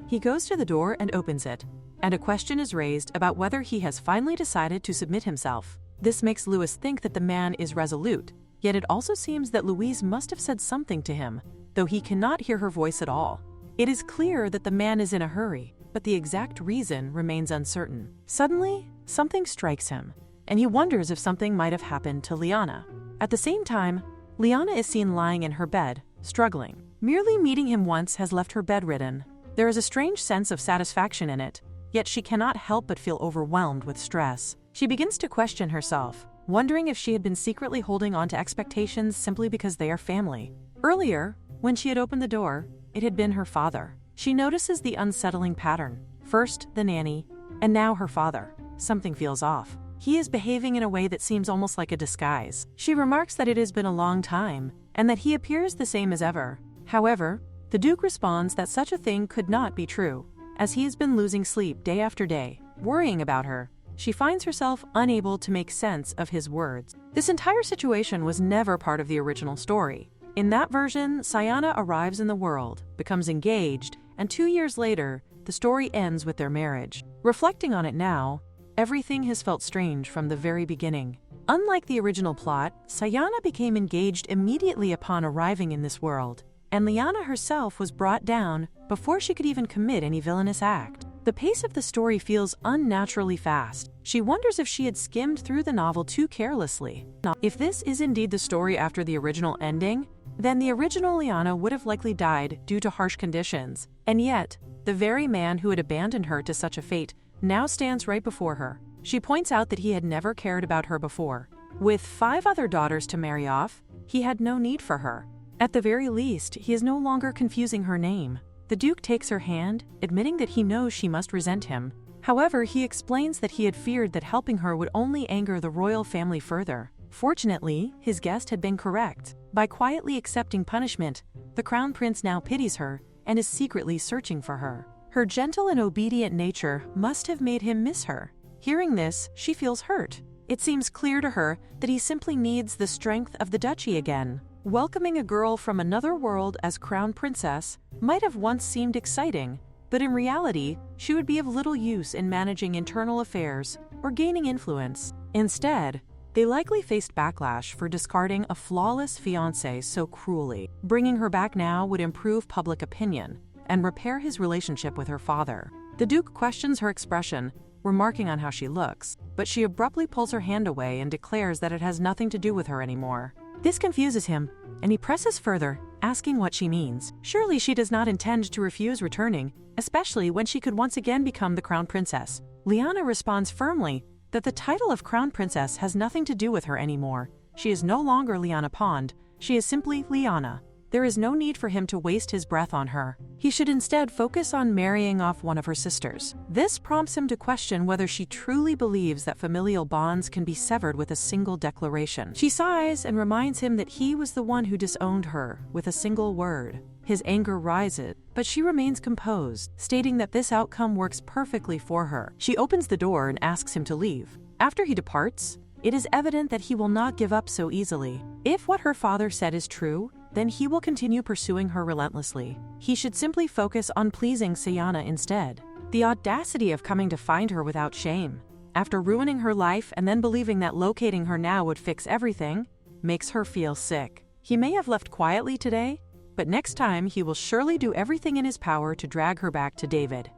Speaker 1: He goes to the door and opens it, and a question is raised about whether he has finally decided to submit himself. This makes Louis think that the man is resolute, yet it also seems that Louise must have said something to him, though he cannot hear her voice at all. It is clear that the man is in a hurry, but the exact reason remains uncertain. Suddenly, something strikes him, and he wonders if something might have happened to Lyanna. At the same time, Lyanna is seen lying in her bed, struggling. Merely meeting him once has left her bedridden. There is a strange sense of satisfaction in it, yet she cannot help but feel overwhelmed with stress. She begins to question herself, wondering if she had been secretly holding on to expectations simply because they are family. Earlier, when she had opened the door, it had been her father. She notices the unsettling pattern. First, the nanny, and now her father. Something feels off. He is behaving in a way that seems almost like a disguise. She remarks that it has been a long time, and that he appears the same as ever. However, the Duke responds that such a thing could not be true, as he has been losing sleep day after day, worrying about her. She finds herself unable to make sense of his words. This entire situation was never part of the original story. In that version, Siana arrives in the world, becomes engaged, and 2 years later, the story ends with their marriage. Reflecting on it now, everything has felt strange from the very beginning. Unlike the original plot, Siana became engaged immediately upon arriving in this world, and Lyanna herself was brought down before she could even commit any villainous act. The pace of the story feels unnaturally fast. She wonders if she had skimmed through the novel too carelessly. If this is indeed the story after the original ending, then the original Lyanna would have likely died due to harsh conditions. And yet, the very man who had abandoned her to such a fate now stands right before her. She points out that he had never cared about her before. With 5 other daughters to marry off, he had no need for her. At the very least, he is no longer confusing her name. The Duke takes her hand, admitting that he knows she must resent him. However, he explains that he had feared that helping her would only anger the royal family further. Fortunately, his guest had been correct. By quietly accepting punishment, the Crown Prince now pities her and is secretly searching for her. Her gentle and obedient nature must have made him miss her. Hearing this, she feels hurt. It seems clear to her that he simply needs the strength of the duchy again. Welcoming a girl from another world as Crown Princess might have once seemed exciting, but in reality, she would be of little use in managing internal affairs or gaining influence. Instead, they likely faced backlash for discarding a flawless fiancé so cruelly. Bringing her back now would improve public opinion and repair his relationship with her father. The Duke questions her expression, remarking on how she looks, but she abruptly pulls her hand away and declares that it has nothing to do with her anymore. This confuses him, and he presses further, asking what she means. Surely she does not intend to refuse returning, especially when she could once again become the Crown Princess. Lyanna responds firmly that the title of Crown Princess has nothing to do with her anymore. She is no longer Lyanna Pond, she is simply Lyanna. There is no need for him to waste his breath on her. He should instead focus on marrying off one of her sisters. This prompts him to question whether she truly believes that familial bonds can be severed with a single declaration. She sighs and reminds him that he was the one who disowned her with a single word. His anger rises, but she remains composed, stating that this outcome works perfectly for her. She opens the door and asks him to leave. After he departs, it is evident that he will not give up so easily. If what her father said is true, then he will continue pursuing her relentlessly. He should simply focus on pleasing Siana instead. The audacity of coming to find her without shame, after ruining her life and then believing that locating her now would fix everything, makes her feel sick. He may have left quietly today, but next time he will surely do everything in his power to drag her back to David.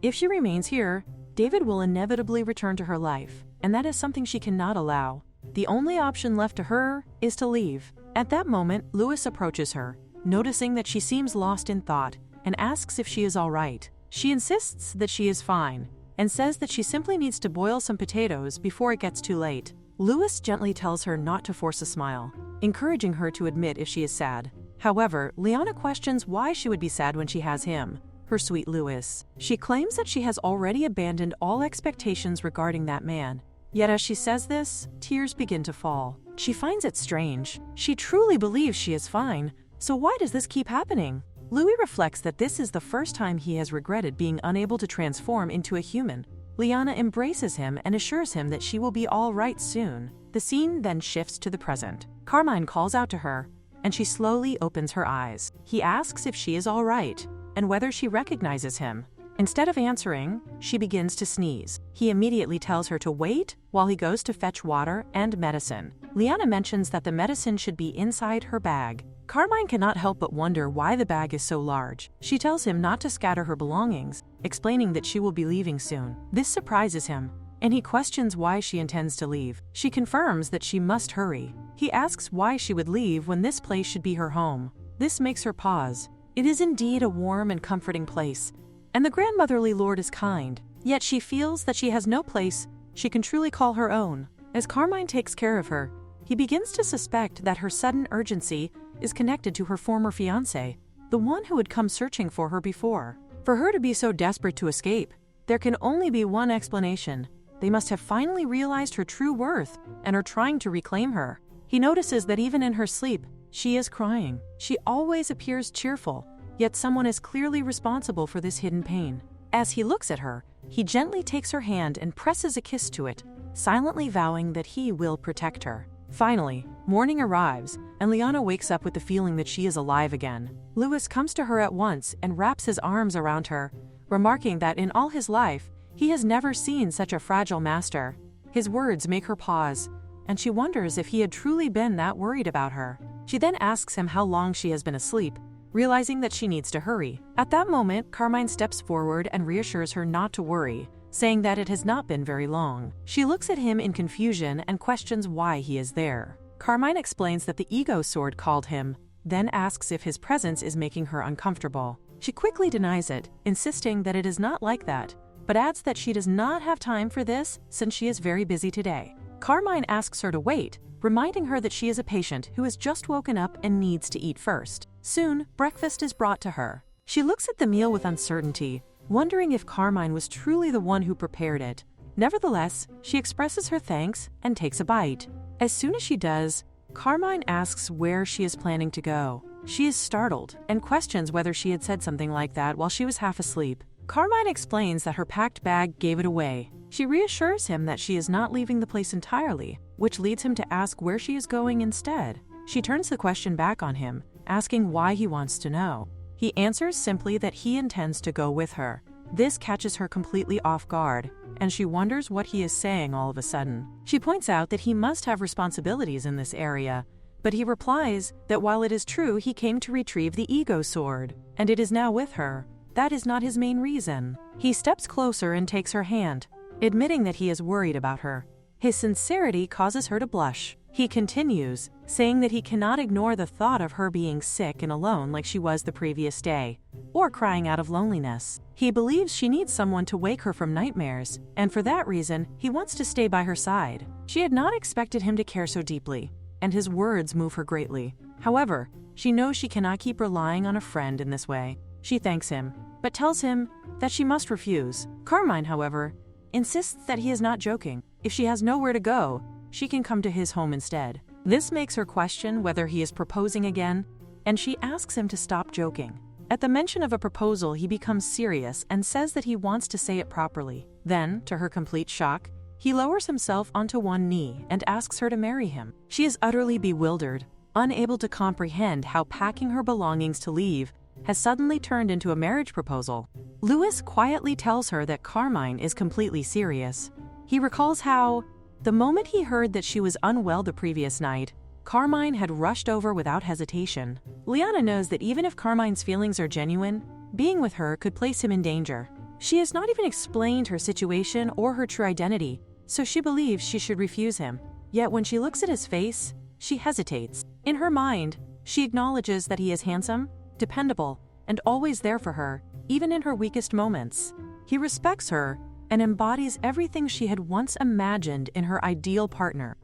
Speaker 1: If she remains here, David will inevitably return to her life, and that is something she cannot allow. The only option left to her is to leave. At that moment, Lewis approaches her, noticing that she seems lost in thought, and asks if she is all right. She insists that she is fine, and says that she simply needs to boil some potatoes before it gets too late. Lewis gently tells her not to force a smile, encouraging her to admit if she is sad. However, Lyanna questions why she would be sad when she has him, her sweet Lewis. She claims that she has already abandoned all expectations regarding that man. Yet as she says this, tears begin to fall. She finds it strange. She truly believes she is fine, so why does this keep happening? Louis reflects that this is the first time he has regretted being unable to transform into a human. Lyanna embraces him and assures him that she will be all right soon. The scene then shifts to the present. Carmine calls out to her, and she slowly opens her eyes. He asks if she is all right, and whether she recognizes him. Instead of answering, she begins to sneeze. He immediately tells her to wait while he goes to fetch water and medicine. Lyanna mentions that the medicine should be inside her bag. Carmine cannot help but wonder why the bag is so large. She tells him not to scatter her belongings, explaining that she will be leaving soon. This surprises him, and he questions why she intends to leave. She confirms that she must hurry. He asks why she would leave when this place should be her home. This makes her pause. It is indeed a warm and comforting place, and the grandmotherly lord is kind. Yet she feels that she has no place she can truly call her own. As Carmine takes care of her, he begins to suspect that her sudden urgency is connected to her former fiancé, the one who had come searching for her before. For her to be so desperate to escape, there can only be one explanation. They must have finally realized her true worth and are trying to reclaim her. He notices that even in her sleep, she is crying. She always appears cheerful, yet someone is clearly responsible for this hidden pain. As he looks at her, he gently takes her hand and presses a kiss to it, silently vowing that he will protect her. Finally, morning arrives, and Lyanna wakes up with the feeling that she is alive again. Lewis comes to her at once and wraps his arms around her, remarking that in all his life, he has never seen such a fragile master. His words make her pause, and she wonders if he had truly been that worried about her. She then asks him how long she has been asleep, realizing that she needs to hurry. At that moment, Carmine steps forward and reassures her not to worry, saying that it has not been very long. She looks at him in confusion and questions why he is there. Carmine explains that the ego sword called him, then asks if his presence is making her uncomfortable. She quickly denies it, insisting that it is not like that, but adds that she does not have time for this since she is very busy today. Carmine asks her to wait, reminding her that she is a patient who has just woken up and needs to eat first. Soon, breakfast is brought to her. She looks at the meal with uncertainty, wondering if Carmine was truly the one who prepared it. Nevertheless, she expresses her thanks and takes a bite. As soon as she does, Carmine asks where she is planning to go. She is startled and questions whether she had said something like that while she was half asleep. Carmine explains that her packed bag gave it away. She reassures him that she is not leaving the place entirely, which leads him to ask where she is going instead. She turns the question back on him, asking why he wants to know. He answers simply that he intends to go with her. This catches her completely off guard, and she wonders what he is saying all of a sudden. She points out that he must have responsibilities in this area, but he replies that while it is true he came to retrieve the ego sword, and it is now with her, that is not his main reason. He steps closer and takes her hand, admitting that he is worried about her. His sincerity causes her to blush. He continues, saying that he cannot ignore the thought of her being sick and alone like she was the previous day. or crying out of loneliness. He believes she needs someone to wake her from nightmares, and for that reason, he wants to stay by her side. She had not expected him to care so deeply, and his words move her greatly. However, she knows she cannot keep relying on a friend in this way. She thanks him, but tells him that she must refuse. Carmine, however, insists that he is not joking. If she has nowhere to go, she can come to his home instead. This makes her question whether he is proposing again, and she asks him to stop joking. At the mention of a proposal, he becomes serious and says that he wants to say it properly. Then, to her complete shock, he lowers himself onto one knee and asks her to marry him. She is utterly bewildered, unable to comprehend how packing her belongings to leave has suddenly turned into a marriage proposal. Louis quietly tells her that Carmine is completely serious. He recalls how, the moment he heard that she was unwell the previous night, Carmine had rushed over without hesitation. Lyanna knows that even if Carmine's feelings are genuine, being with her could place him in danger. She has not even explained her situation or her true identity, so she believes she should refuse him. Yet when she looks at his face, she hesitates. In her mind, she acknowledges that he is handsome, dependable, and always there for her, even in her weakest moments. He respects her and embodies everything she had once imagined in her ideal partner.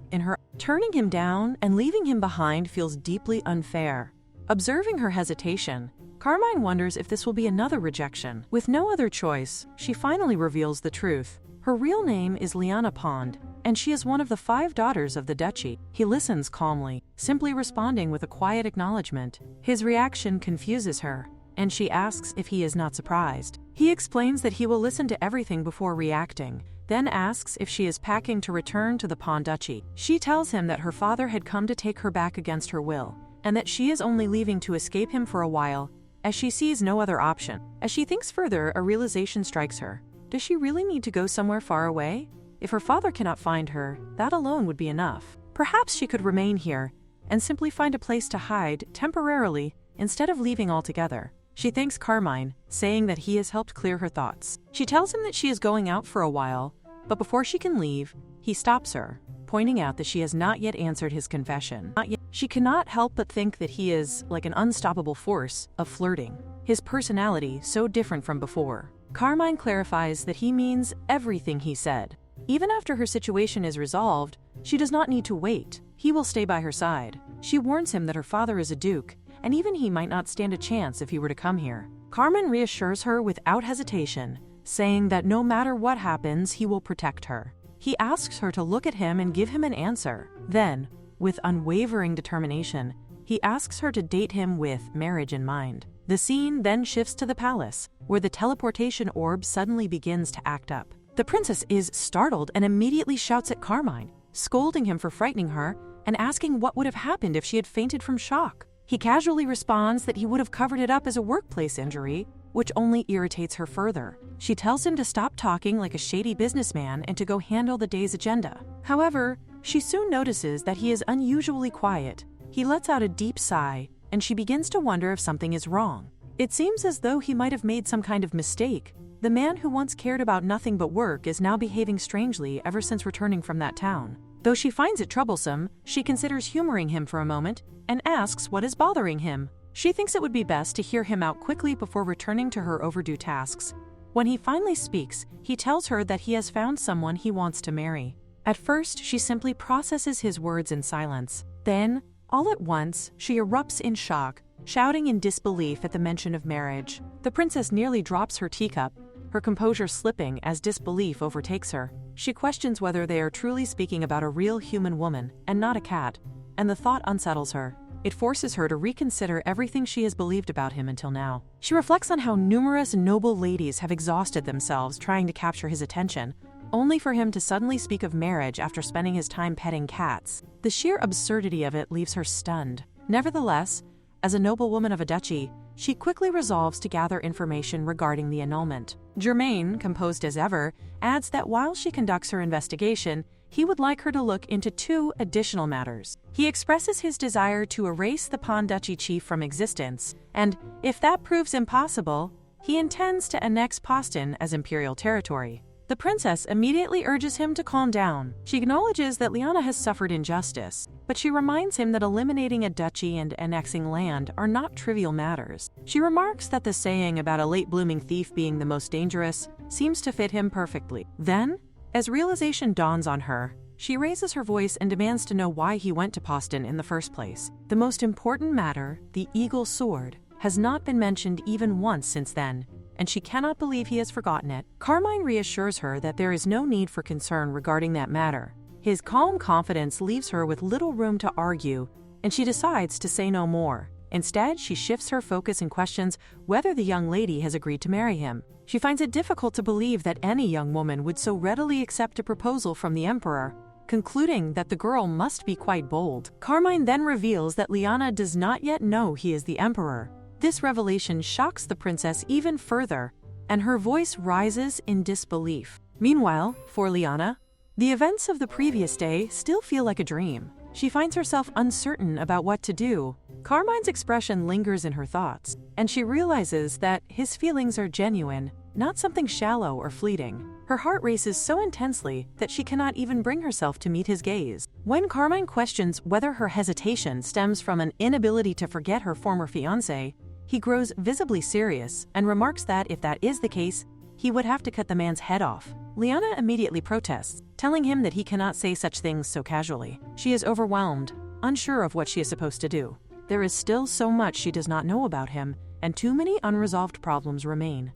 Speaker 1: Turning him down and leaving him behind feels deeply unfair. Observing her hesitation, Carmine wonders if this will be another rejection. With no other choice, she finally reveals the truth. Her real name is Lyanna Pond, and she is one of the 5 daughters of the duchy. He listens calmly, simply responding with a quiet acknowledgement. His reaction confuses her, and she asks if he is not surprised. He explains that he will listen to everything before reacting, then asks if she is packing to return to the Pond Duchy. She tells him that her father had come to take her back against her will, and that she is only leaving to escape him for a while, as she sees no other option. As she thinks further, a realization strikes her. Does she really need to go somewhere far away? If her father cannot find her, that alone would be enough. Perhaps she could remain here and simply find a place to hide temporarily instead of leaving altogether. She thanks Carmine, saying that he has helped clear her thoughts. She tells him that she is going out for a while, but before she can leave, he stops her, pointing out that she has not yet answered his confession. She cannot help but think that he is like an unstoppable force of flirting, his personality so different from before. Carmine clarifies that he means everything he said. Even after her situation is resolved, she does not need to wait. He will stay by her side. She warns him that her father is a duke, and even he might not stand a chance if he were to come here. Carmine reassures her without hesitation, saying that no matter what happens, he will protect her. He asks her to look at him and give him an answer. Then, with unwavering determination, he asks her to date him with marriage in mind. The scene then shifts to the palace, where the teleportation orb suddenly begins to act up. The princess is startled and immediately shouts at Carmine, scolding him for frightening her and asking what would have happened if she had fainted from shock. He casually responds that he would have covered it up as a workplace injury, which only irritates her further. She tells him to stop talking like a shady businessman and to go handle the day's agenda. However, she soon notices that he is unusually quiet. He lets out a deep sigh, and she begins to wonder if something is wrong. It seems as though he might have made some kind of mistake. The man who once cared about nothing but work is now behaving strangely ever since returning from that town. Though she finds it troublesome, she considers humoring him for a moment and asks what is bothering him. She thinks it would be best to hear him out quickly before returning to her overdue tasks. When he finally speaks, he tells her that he has found someone he wants to marry. At first, she simply processes his words in silence. Then, all at once, she erupts in shock, shouting in disbelief at the mention of marriage. The princess nearly drops her teacup, her composure slipping as disbelief overtakes her. She questions whether they are truly speaking about a real human woman and not a cat, and the thought unsettles her. It forces her to reconsider everything she has believed about him until now. She reflects on how numerous noble ladies have exhausted themselves trying to capture his attention, only for him to suddenly speak of marriage after spending his time petting cats. The sheer absurdity of it leaves her stunned. Nevertheless, as a noblewoman of a duchy, she quickly resolves to gather information regarding the annulment. Germain, composed as ever, adds that while she conducts her investigation, he would like her to look into 2 additional matters. He expresses his desire to erase the Pond Duchy chief from existence, and, if that proves impossible, he intends to annex Poston as imperial territory. The princess immediately urges him to calm down. She acknowledges that Lyanna has suffered injustice, but she reminds him that eliminating a duchy and annexing land are not trivial matters. She remarks that the saying about a late-blooming thief being the most dangerous seems to fit him perfectly. Then, as realization dawns on her, she raises her voice and demands to know why he went to Poston in the first place. The most important matter, the eagle sword, has not been mentioned even once since then, and she cannot believe he has forgotten it. Carmine reassures her that there is no need for concern regarding that matter. His calm confidence leaves her with little room to argue, and she decides to say no more. Instead, she shifts her focus and questions whether the young lady has agreed to marry him. She finds it difficult to believe that any young woman would so readily accept a proposal from the emperor, concluding that the girl must be quite bold. Carmine then reveals that Lyanna does not yet know he is the emperor. This revelation shocks the princess even further, and her voice rises in disbelief. Meanwhile, for Lyanna, the events of the previous day still feel like a dream. She finds herself uncertain about what to do. Carmine's expression lingers in her thoughts, and she realizes that his feelings are genuine, not something shallow or fleeting. Her heart races so intensely that she cannot even bring herself to meet his gaze. When Carmine questions whether her hesitation stems from an inability to forget her former fiancé, he grows visibly serious and remarks that if that is the case, he would have to cut the man's head off. Lyanna immediately protests, telling him that he cannot say such things so casually. She is overwhelmed, unsure of what she is supposed to do. There is still so much she does not know about him, and too many unresolved problems remain.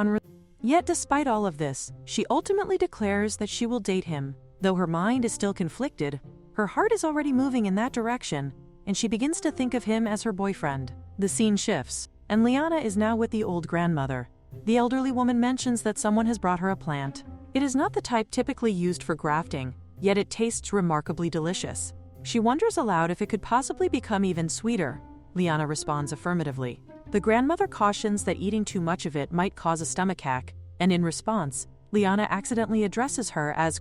Speaker 1: Yet despite all of this, she ultimately declares that she will date him. Though her mind is still conflicted, her heart is already moving in that direction, and she begins to think of him as her boyfriend. The scene shifts, and Lyanna is now with the old grandmother. The elderly woman mentions that someone has brought her a plant. It is not the type typically used for grafting, yet it tastes remarkably delicious. She wonders aloud if it could possibly become even sweeter. Lyanna responds affirmatively. The grandmother cautions that eating too much of it might cause a stomachache, and in response, Lyanna accidentally addresses her as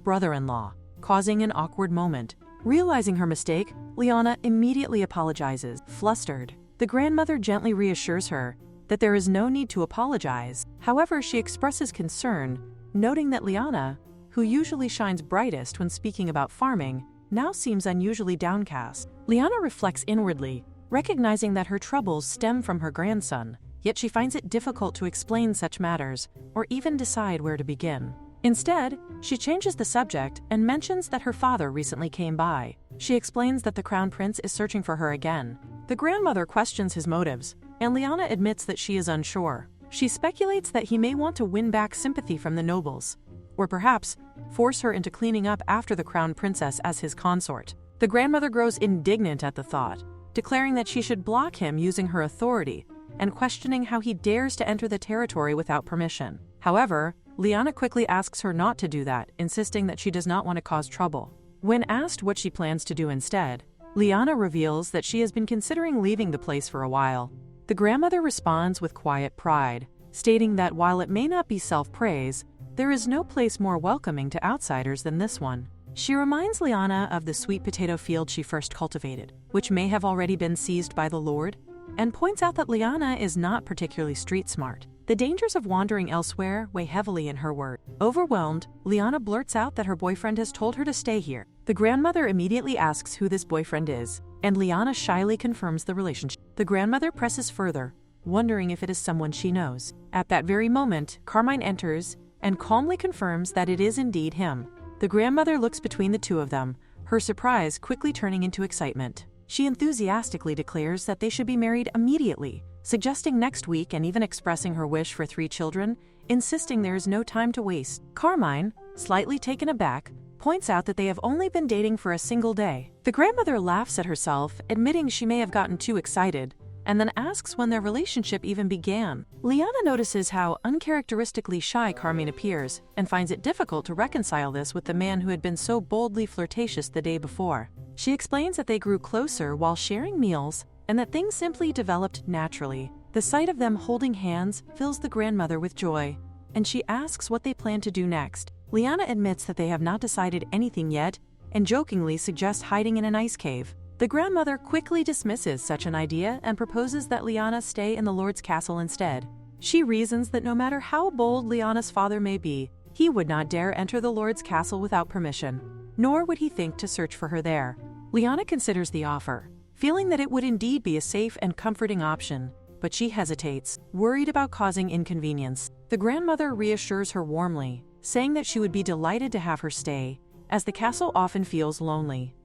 Speaker 1: brother-in-law, causing an awkward moment. Realizing her mistake, Lyanna immediately apologizes, flustered. The grandmother gently reassures her that there is no need to apologize. However, she expresses concern, noting that Lyanna, who usually shines brightest when speaking about farming, now seems unusually downcast. Lyanna reflects inwardly, recognizing that her troubles stem from her grandson, yet she finds it difficult to explain such matters or even decide where to begin. Instead, she changes the subject and mentions that her father recently came by. She explains that the crown prince is searching for her again. The grandmother questions his motives, and Lyanna admits that she is unsure. She speculates that he may want to win back sympathy from the nobles, or perhaps force her into cleaning up after the crown princess as his consort. The grandmother grows indignant at the thought, declaring that she should block him using her authority and questioning how he dares to enter the territory without permission. However, Lyanna quickly asks her not to do that, insisting that she does not want to cause trouble. When asked what she plans to do instead, Lyanna reveals that she has been considering leaving the place for a while. The grandmother responds with quiet pride, stating that while it may not be self-praise, there is no place more welcoming to outsiders than this one. She reminds Lyanna of the sweet potato field she first cultivated, which may have already been seized by the Lord, and points out that Lyanna is not particularly street smart. The dangers of wandering elsewhere weigh heavily in her word. Overwhelmed, Lyanna blurts out that her boyfriend has told her to stay here. The grandmother immediately asks who this boyfriend is, and Lyanna shyly confirms the relationship. The grandmother presses further, wondering if it is someone she knows. At that very moment, Carmine enters and calmly confirms that it is indeed him. The grandmother looks between the two of them, her surprise quickly turning into excitement. She enthusiastically declares that they should be married immediately, suggesting next week and even expressing her wish for 3 children, insisting there is no time to waste. Carmine, slightly taken aback, points out that they have only been dating for a single day. The grandmother laughs at herself, admitting she may have gotten too excited, and then asks when their relationship even began. Lyanna notices how uncharacteristically shy Carmine appears and finds it difficult to reconcile this with the man who had been so boldly flirtatious the day before. She explains that they grew closer while sharing meals and that things simply developed naturally. The sight of them holding hands fills the grandmother with joy, and she asks what they plan to do next. Lyanna admits that they have not decided anything yet and jokingly suggests hiding in an ice cave. The grandmother quickly dismisses such an idea and proposes that Lyanna stay in the Lord's castle instead. She reasons that no matter how bold Lyanna's father may be, he would not dare enter the Lord's castle without permission, nor would he think to search for her there. Lyanna considers the offer, feeling that it would indeed be a safe and comforting option, but she hesitates, worried about causing inconvenience. The grandmother reassures her warmly, saying that she would be delighted to have her stay, as the castle often feels lonely.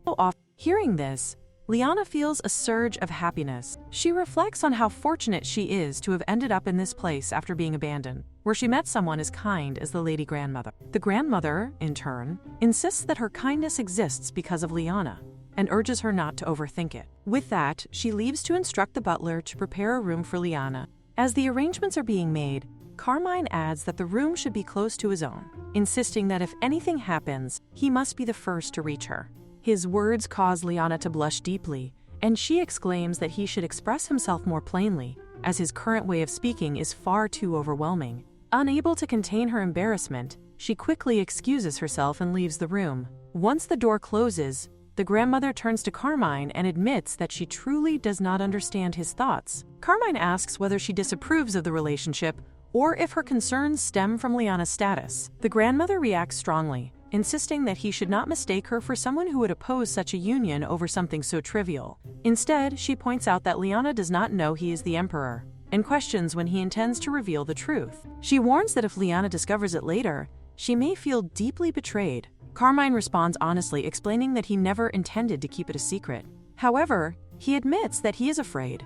Speaker 1: Hearing this, Lyanna feels a surge of happiness. She reflects on how fortunate she is to have ended up in this place after being abandoned, where she met someone as kind as the lady grandmother. The grandmother, in turn, insists that her kindness exists because of Lyanna, and urges her not to overthink it. With that, she leaves to instruct the butler to prepare a room for Lyanna. As the arrangements are being made, Carmine adds that the room should be close to his own, insisting that if anything happens, he must be the first to reach her. His words cause Lyanna to blush deeply, and she exclaims that he should express himself more plainly, as his current way of speaking is far too overwhelming. Unable to contain her embarrassment, she quickly excuses herself and leaves the room. Once the door closes, the grandmother turns to Carmine and admits that she truly does not understand his thoughts. Carmine asks whether she disapproves of the relationship or if her concerns stem from Lyanna's status. The grandmother reacts strongly, insisting that he should not mistake her for someone who would oppose such a union over something so trivial. Instead, she points out that Lyanna does not know he is the emperor, and questions when he intends to reveal the truth. She warns that if Lyanna discovers it later, she may feel deeply betrayed. Carmine responds honestly, explaining that he never intended to keep it a secret. However, he admits that he is afraid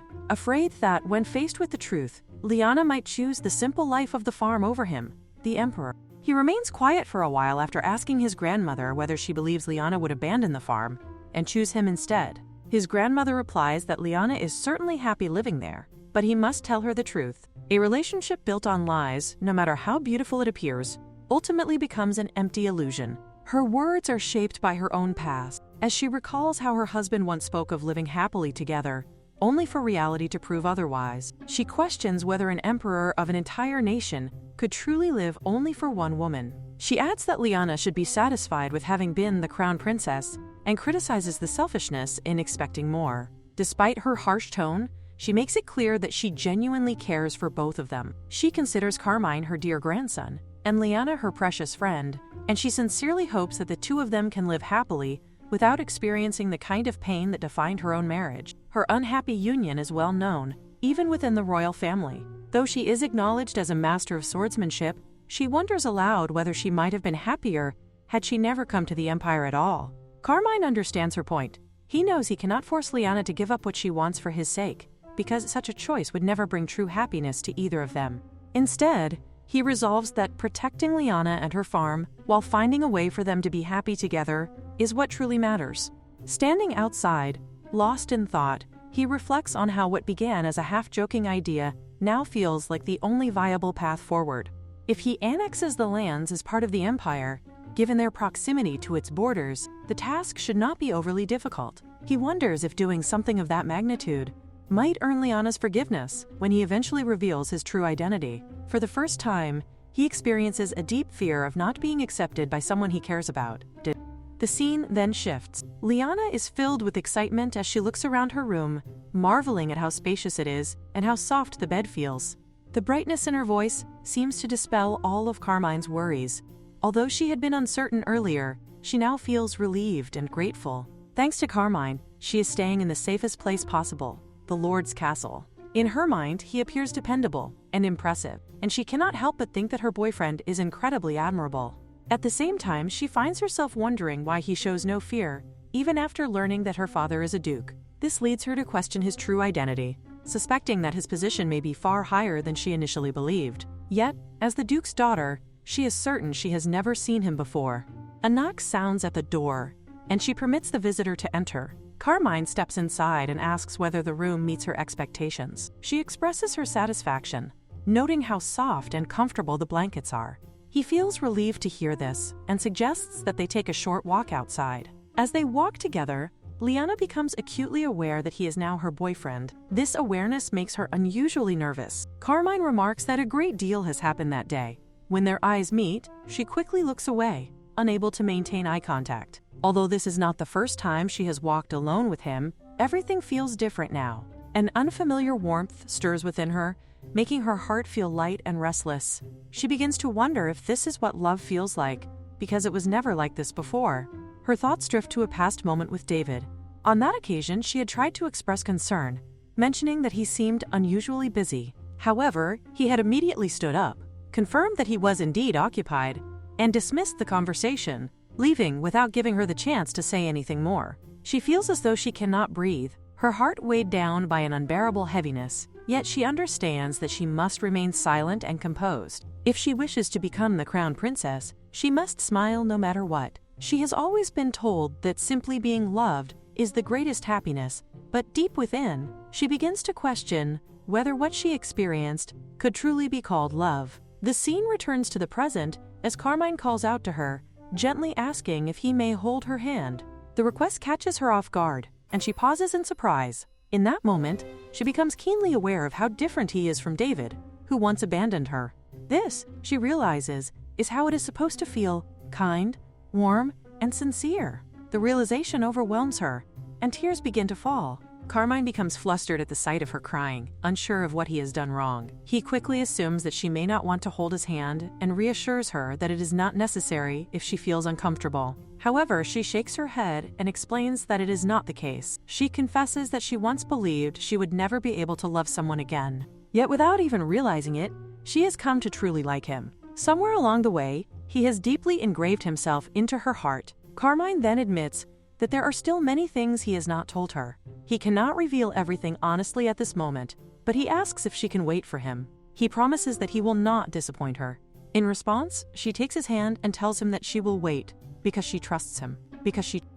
Speaker 1: that when faced with the truth, Lyanna might choose the simple life of the farm over him, the emperor. He remains quiet for a while after asking his grandmother whether she believes Lyanna would abandon the farm and choose him instead. His grandmother replies that Lyanna is certainly happy living there, but he must tell her the truth. A relationship built on lies, no matter how beautiful it appears, ultimately becomes an empty illusion. Her words are shaped by her own past, as she recalls how her husband once spoke of living happily together, only for reality to prove otherwise. She questions whether an emperor of an entire nation could truly live only for one woman. She adds that Lyanna should be satisfied with having been the crown princess and criticizes the selfishness in expecting more. Despite her harsh tone, she makes it clear that she genuinely cares for both of them. She considers Carmine her dear grandson and Lyanna her precious friend, and she sincerely hopes that the two of them can live happily without experiencing the kind of pain that defined her own marriage. Her unhappy union is well known, even within the royal family. Though she is acknowledged as a master of swordsmanship, she wonders aloud whether she might have been happier had she never come to the Empire at all. Carmine understands her point. He knows he cannot force Lyanna to give up what she wants for his sake, because such a choice would never bring true happiness to either of them. Instead, he resolves that protecting Lyanna and her farm, while finding a way for them to be happy together, is what truly matters. Standing outside, lost in thought, he reflects on how what began as a half-joking idea now feels like the only viable path forward. If he annexes the lands as part of the Empire, given their proximity to its borders, the task should not be overly difficult. He wonders if doing something of that magnitude might earn Lyanna's forgiveness when he eventually reveals his true identity. For the first time, he experiences a deep fear of not being accepted by someone he cares about. The scene then shifts. Lyanna is filled with excitement as she looks around her room, marveling at how spacious it is and how soft the bed feels. The brightness in her voice seems to dispel all of Carmine's worries. Although she had been uncertain earlier, she now feels relieved and grateful. Thanks to Carmine, she is staying in the safest place possible, the Lord's castle. In her mind, he appears dependable and impressive, and she cannot help but think that her boyfriend is incredibly admirable. At the same time, she finds herself wondering why he shows no fear, even after learning that her father is a duke. This leads her to question his true identity, suspecting that his position may be far higher than she initially believed. Yet, as the duke's daughter, she is certain she has never seen him before. A knock sounds at the door, and she permits the visitor to enter. Carmine steps inside and asks whether the room meets her expectations. She expresses her satisfaction, noting how soft and comfortable the blankets are. He feels relieved to hear this and suggests that they take a short walk outside. As they walk together, Lyanna becomes acutely aware that he is now her boyfriend. This awareness makes her unusually nervous. Carmine remarks that a great deal has happened that day. When their eyes meet, she quickly looks away, unable to maintain eye contact. Although this is not the first time she has walked alone with him, everything feels different now. An unfamiliar warmth stirs within her, making her heart feel light and restless. She begins to wonder if this is what love feels like, because it was never like this before. Her thoughts drift to a past moment with David. On that occasion, she had tried to express concern, mentioning that he seemed unusually busy. However, he had immediately stood up, confirmed that he was indeed occupied, and dismissed the conversation, leaving without giving her the chance to say anything more. She feels as though she cannot breathe, her heart weighed down by an unbearable heaviness, yet she understands that she must remain silent and composed. If she wishes to become the crown princess, she must smile no matter what. She has always been told that simply being loved is the greatest happiness, but deep within, she begins to question whether what she experienced could truly be called love. The scene returns to the present as Carmine calls out to her, gently asking if he may hold her hand. The request catches her off guard, and she pauses in surprise. In that moment, she becomes keenly aware of how different he is from David, who once abandoned her. This, she realizes, is how it is supposed to feel: kind, warm, and sincere. The realization overwhelms her, and tears begin to fall. Carmine becomes flustered at the sight of her crying, unsure of what he has done wrong. He quickly assumes that she may not want to hold his hand and reassures her that it is not necessary if she feels uncomfortable. However, she shakes her head and explains that it is not the case. She confesses that she once believed she would never be able to love someone again. Yet without even realizing it, she has come to truly like him. Somewhere along the way, he has deeply engraved himself into her heart. Carmine then admits that there are still many things he has not told her. He cannot reveal everything honestly at this moment, but he asks if she can wait for him. He promises that he will not disappoint her. In response, she takes his hand and tells him that she will wait, because she trusts him.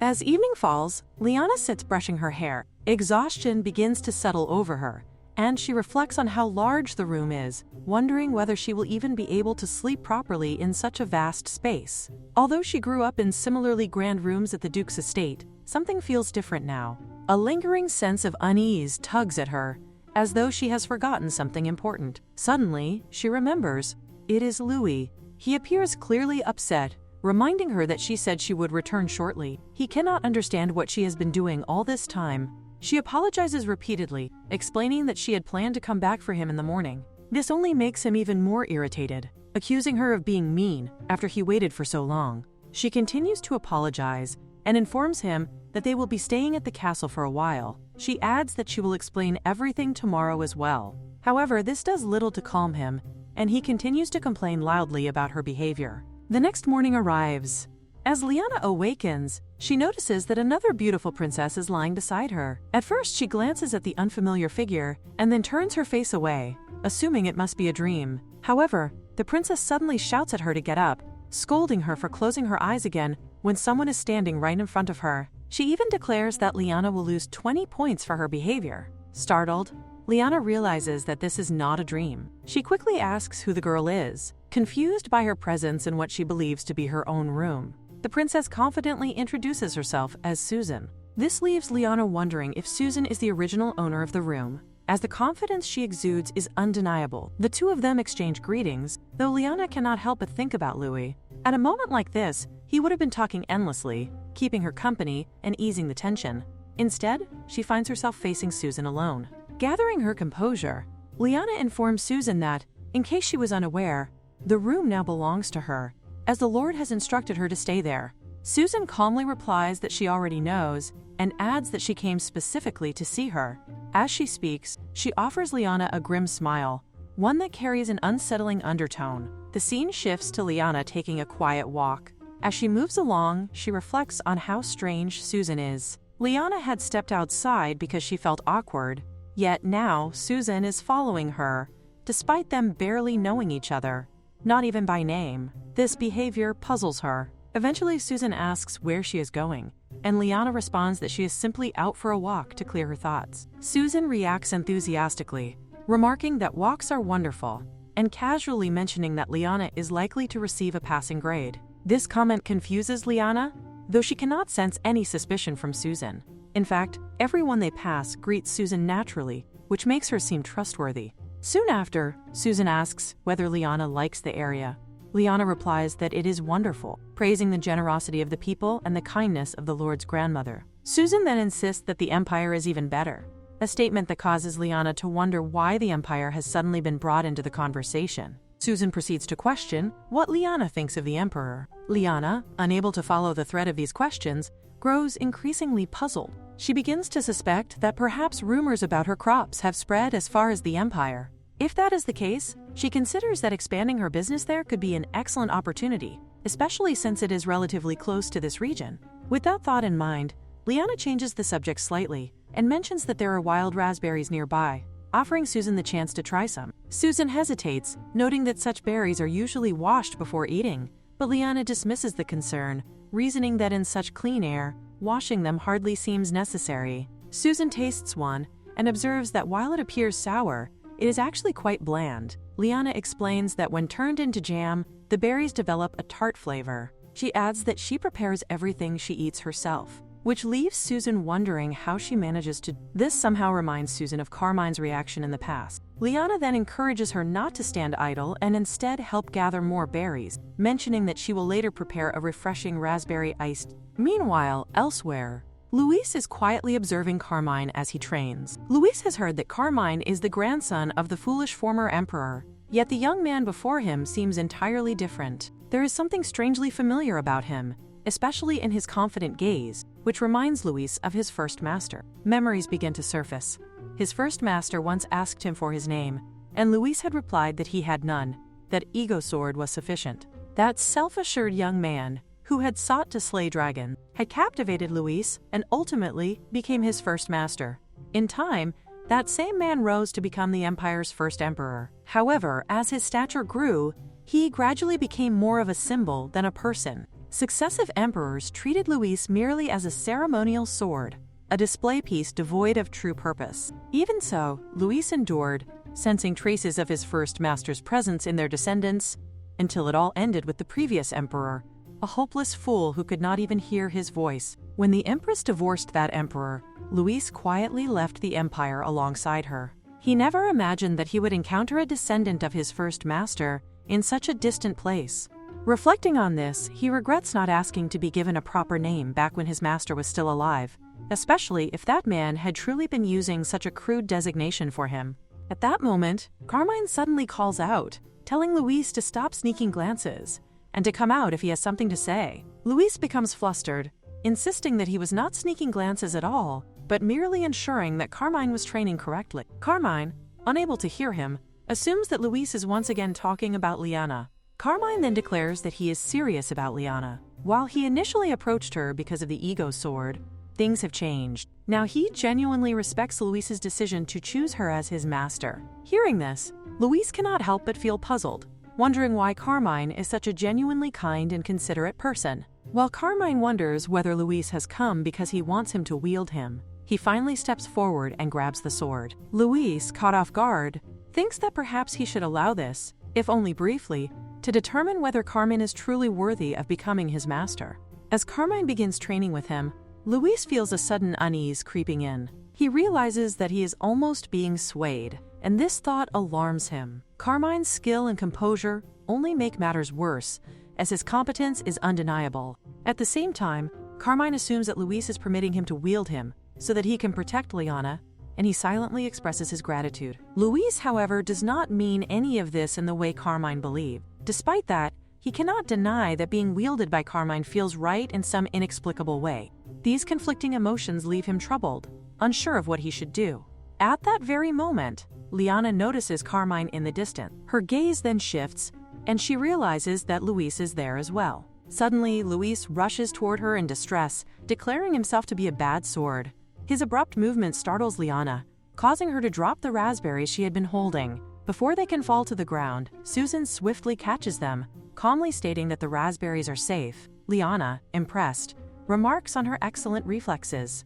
Speaker 1: As evening falls, Lyanna sits brushing her hair. Exhaustion begins to settle over her, and she reflects on how large the room is, wondering whether she will even be able to sleep properly in such a vast space. Although she grew up in similarly grand rooms at the Duke's estate, something feels different now. A lingering sense of unease tugs at her, as though she has forgotten something important. Suddenly, she remembers. It is Louis. He appears clearly upset, reminding her that she said she would return shortly. He cannot understand what she has been doing all this time. She apologizes repeatedly, explaining that she had planned to come back for him in the morning. This only makes him even more irritated, accusing her of being mean after he waited for so long. She continues to apologize and informs him that they will be staying at the castle for a while. She adds that she will explain everything tomorrow as well. However, this does little to calm him, and he continues to complain loudly about her behavior. The next morning arrives. As Lyanna awakens, she notices that another beautiful princess is lying beside her. At first, she glances at the unfamiliar figure and then turns her face away, assuming it must be a dream. However, the princess suddenly shouts at her to get up, scolding her for closing her eyes again when someone is standing right in front of her. She even declares that Lyanna will lose 20 points for her behavior. Startled, Lyanna realizes that this is not a dream. She quickly asks who the girl is, confused by her presence in what she believes to be her own room. The princess confidently introduces herself as Susan. This leaves Lyanna wondering if Susan is the original owner of the room, as the confidence she exudes is undeniable. The two of them exchange greetings, though Lyanna cannot help but think about Louis. At a moment like this, he would have been talking endlessly, keeping her company and easing the tension. Instead, she finds herself facing Susan alone. Gathering her composure, Lyanna informs Susan that, in case she was unaware, the room now belongs to her, as the Lord has instructed her to stay there. Susan calmly replies that she already knows, and adds that she came specifically to see her. As she speaks, she offers Lyanna a grim smile, one that carries an unsettling undertone. The scene shifts to Lyanna taking a quiet walk. As she moves along, she reflects on how strange Susan is. Lyanna had stepped outside because she felt awkward, yet now Susan is following her, despite them barely knowing each other, not even by name. This behavior puzzles her. Eventually, Susan asks where she is going, and Lyanna responds that she is simply out for a walk to clear her thoughts. Susan reacts enthusiastically, remarking that walks are wonderful, and casually mentioning that Lyanna is likely to receive a passing grade. This comment confuses Lyanna, though she cannot sense any suspicion from Susan. In fact, everyone they pass greets Susan naturally, which makes her seem trustworthy. Soon after, Susan asks whether Lyanna likes the area. Lyanna replies that it is wonderful, praising the generosity of the people and the kindness of the Lord's grandmother. Susan then insists that the Empire is even better, a statement that causes Lyanna to wonder why the Empire has suddenly been brought into the conversation. Susan proceeds to question what Lyanna thinks of the Emperor. Lyanna, unable to follow the thread of these questions, grows increasingly puzzled. She begins to suspect that perhaps rumors about her crops have spread as far as the Empire. If that is the case, she considers that expanding her business there could be an excellent opportunity, especially since it is relatively close to this region. With that thought in mind, Lyanna changes the subject slightly and mentions that there are wild raspberries nearby, offering Susan the chance to try some. Susan hesitates, noting that such berries are usually washed before eating, but Lyanna dismisses the concern, reasoning that in such clean air, washing them hardly seems necessary. Susan tastes one and observes that while it appears sour, it is actually quite bland. Lyanna explains that when turned into jam, the berries develop a tart flavor. She adds that she prepares everything she eats herself, which leaves Susan wondering how she manages to. This somehow reminds Susan of Carmine's reaction in the past. Lyanna then encourages her not to stand idle and instead help gather more berries, mentioning that she will later prepare a refreshing raspberry iced. Meanwhile, elsewhere, Luis is quietly observing Carmine as he trains. Luis has heard that Carmine is the grandson of the foolish former emperor, yet the young man before him seems entirely different. There is something strangely familiar about him, especially in his confident gaze, which reminds Luis of his first master. Memories begin to surface. His first master once asked him for his name, and Luis had replied that he had none, that ego sword was sufficient. That self-assured young man, who had sought to slay dragons, had captivated Luis and ultimately became his first master. In time, that same man rose to become the Empire's first emperor. However, as his stature grew, he gradually became more of a symbol than a person. Successive emperors treated Luis merely as a ceremonial sword, a display piece devoid of true purpose. Even so, Luis endured, sensing traces of his first master's presence in their descendants, until it all ended with the previous emperor, a hopeless fool who could not even hear his voice. When the Empress divorced that emperor, Luis quietly left the Empire alongside her. He never imagined that he would encounter a descendant of his first master in such a distant place. Reflecting on this, he regrets not asking to be given a proper name back when his master was still alive, especially if that man had truly been using such a crude designation for him. At that moment, Carmine suddenly calls out, telling Luis to stop sneaking glances and to come out if he has something to say. Luis becomes flustered, insisting that he was not sneaking glances at all, but merely ensuring that Carmine was training correctly. Carmine, unable to hear him, assumes that Luis is once again talking about Lyanna. Carmine then declares that he is serious about Lyanna. While he initially approached her because of the ego sword, things have changed. Now he genuinely respects Luis's decision to choose her as his master. Hearing this, Luis cannot help but feel puzzled, wondering why Carmine is such a genuinely kind and considerate person. While Carmine wonders whether Luis has come because he wants him to wield him, he finally steps forward and grabs the sword. Luis, caught off guard, thinks that perhaps he should allow this, if only briefly, to determine whether Carmine is truly worthy of becoming his master. As Carmine begins training with him, Luis feels a sudden unease creeping in. He realizes that he is almost being swayed, and this thought alarms him. Carmine's skill and composure only make matters worse, as his competence is undeniable. At the same time, Carmine assumes that Luis is permitting him to wield him so that he can protect Lyanna, and he silently expresses his gratitude. Luis, however, does not mean any of this in the way Carmine believed. Despite that, he cannot deny that being wielded by Carmine feels right in some inexplicable way. These conflicting emotions leave him troubled, unsure of what he should do. At that very moment, Lyanna notices Carmine in the distance. Her gaze then shifts, and she realizes that Luis is there as well. Suddenly, Luis rushes toward her in distress, declaring himself to be a bad sword. His abrupt movement startles Lyanna, causing her to drop the raspberries she had been holding. Before they can fall to the ground, Susan swiftly catches them, calmly stating that the raspberries are safe. Lyanna, impressed, remarks on her excellent reflexes.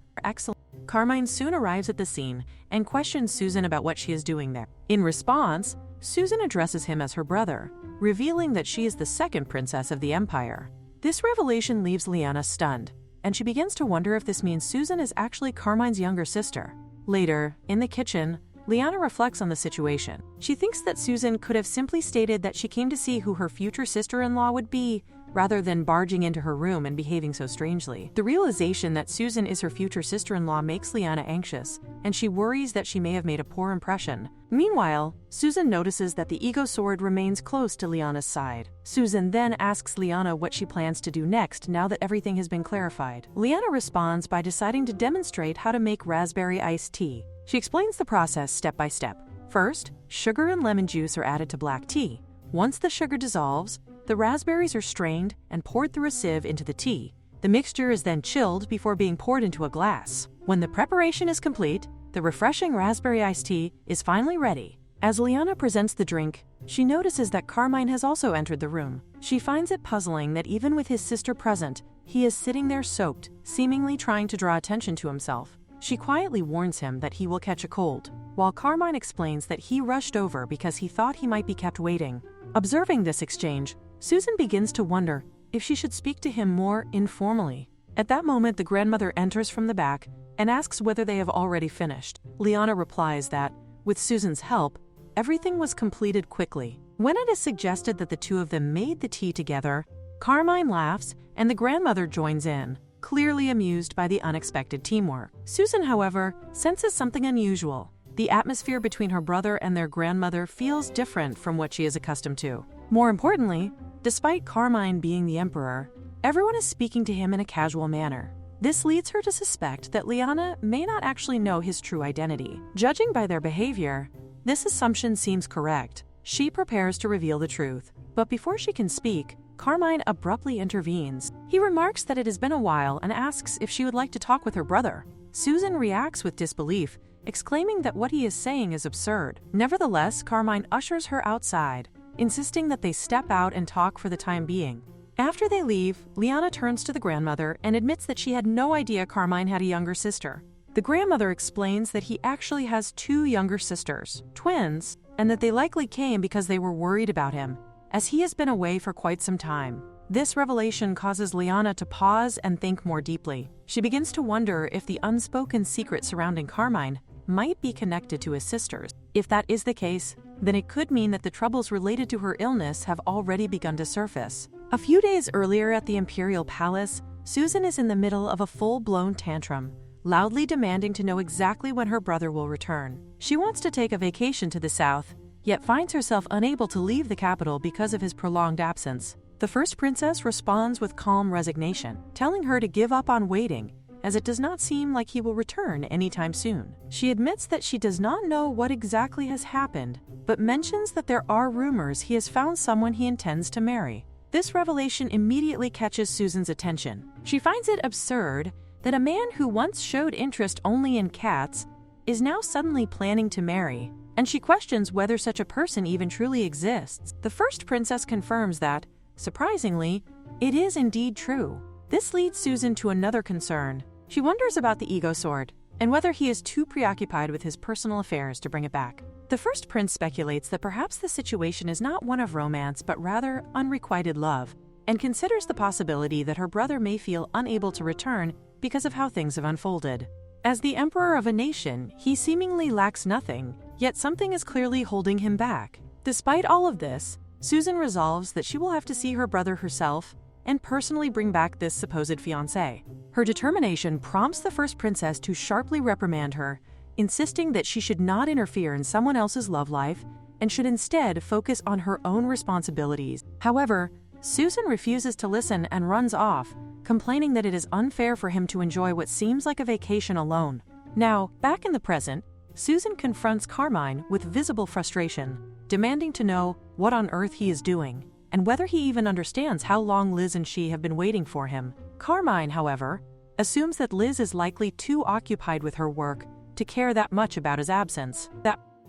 Speaker 1: Carmine soon arrives at the scene and questions Susan about what she is doing there. In response, Susan addresses him as her brother, revealing that she is the second princess of the Empire. This revelation leaves Lyanna stunned, and she begins to wonder if this means Susan is actually Carmine's younger sister. Later, in the kitchen, Lyanna reflects on the situation. She thinks that Susan could have simply stated that she came to see who her future sister-in-law would be, rather than barging into her room and behaving so strangely. The realization that Susan is her future sister-in-law makes Lyanna anxious, and she worries that she may have made a poor impression. Meanwhile, Susan notices that the ego sword remains close to Lyanna's side. Susan then asks Lyanna what she plans to do next now that everything has been clarified. Lyanna responds by deciding to demonstrate how to make raspberry iced tea. She explains the process step by step. First, sugar and lemon juice are added to black tea. Once the sugar dissolves, the raspberries are strained and poured through a sieve into the tea. The mixture is then chilled before being poured into a glass. When the preparation is complete, the refreshing raspberry iced tea is finally ready. As Lyanna presents the drink, she notices that Carmine has also entered the room. She finds it puzzling that even with his sister present, he is sitting there soaked, seemingly trying to draw attention to himself. She quietly warns him that he will catch a cold, while Carmine explains that he rushed over because he thought he might be kept waiting. Observing this exchange, Susan begins to wonder if she should speak to him more informally. At that moment, the grandmother enters from the back and asks whether they have already finished. Lyanna replies that, with Susan's help, everything was completed quickly. When it is suggested that the two of them made the tea together, Carmine laughs and the grandmother joins in, clearly amused by the unexpected teamwork. Susan, however, senses something unusual. The atmosphere between her brother and their grandmother feels different from what she is accustomed to. More importantly, despite Carmine being the emperor, everyone is speaking to him in a casual manner. This leads her to suspect that Lyanna may not actually know his true identity. Judging by their behavior, this assumption seems correct. She prepares to reveal the truth, but before she can speak, Carmine abruptly intervenes. He remarks that it has been a while and asks if she would like to talk with her brother. Susan reacts with disbelief, exclaiming that what he is saying is absurd. Nevertheless, Carmine ushers her outside, insisting that they step out and talk for the time being. After they leave, Lyanna turns to the grandmother and admits that she had no idea Carmine had a younger sister. The grandmother explains that he actually has two younger sisters, twins, and that they likely came because they were worried about him, as he has been away for quite some time. This revelation causes Lyanna to pause and think more deeply. She begins to wonder if the unspoken secret surrounding Carmine might be connected to his sisters. If that is the case, then it could mean that the troubles related to her illness have already begun to surface. A few days earlier at the Imperial Palace, Susan is in the middle of a full-blown tantrum, loudly demanding to know exactly when her brother will return. She wants to take a vacation to the south, yet finds herself unable to leave the capital because of his prolonged absence. The first princess responds with calm resignation, telling her to give up on waiting, as it does not seem like he will return anytime soon. She admits that she does not know what exactly has happened, but mentions that there are rumors he has found someone he intends to marry. This revelation immediately catches Susan's attention. She finds it absurd that a man who once showed interest only in cats is now suddenly planning to marry, and she questions whether such a person even truly exists. The first princess confirms that, surprisingly, it is indeed true. This leads Susan to another concern. She wonders about the ego sword, and whether he is too preoccupied with his personal affairs to bring it back. The first prince speculates that perhaps the situation is not one of romance but rather unrequited love, and considers the possibility that her brother may feel unable to return because of how things have unfolded. As the emperor of a nation, he seemingly lacks nothing, yet something is clearly holding him back. Despite all of this, Susan resolves that she will have to see her brother herself and personally bring back this supposed fiancé. Her determination prompts the first princess to sharply reprimand her, insisting that she should not interfere in someone else's love life and should instead focus on her own responsibilities. However, Susan refuses to listen and runs off, complaining that it is unfair for him to enjoy what seems like a vacation alone. Now, back in the present, Susan confronts Carmine with visible frustration, demanding to know what on earth he is doing, and whether he even understands how long Liz and she have been waiting for him. Carmine, however, assumes that Liz is likely too occupied with her work to care that much about his absence.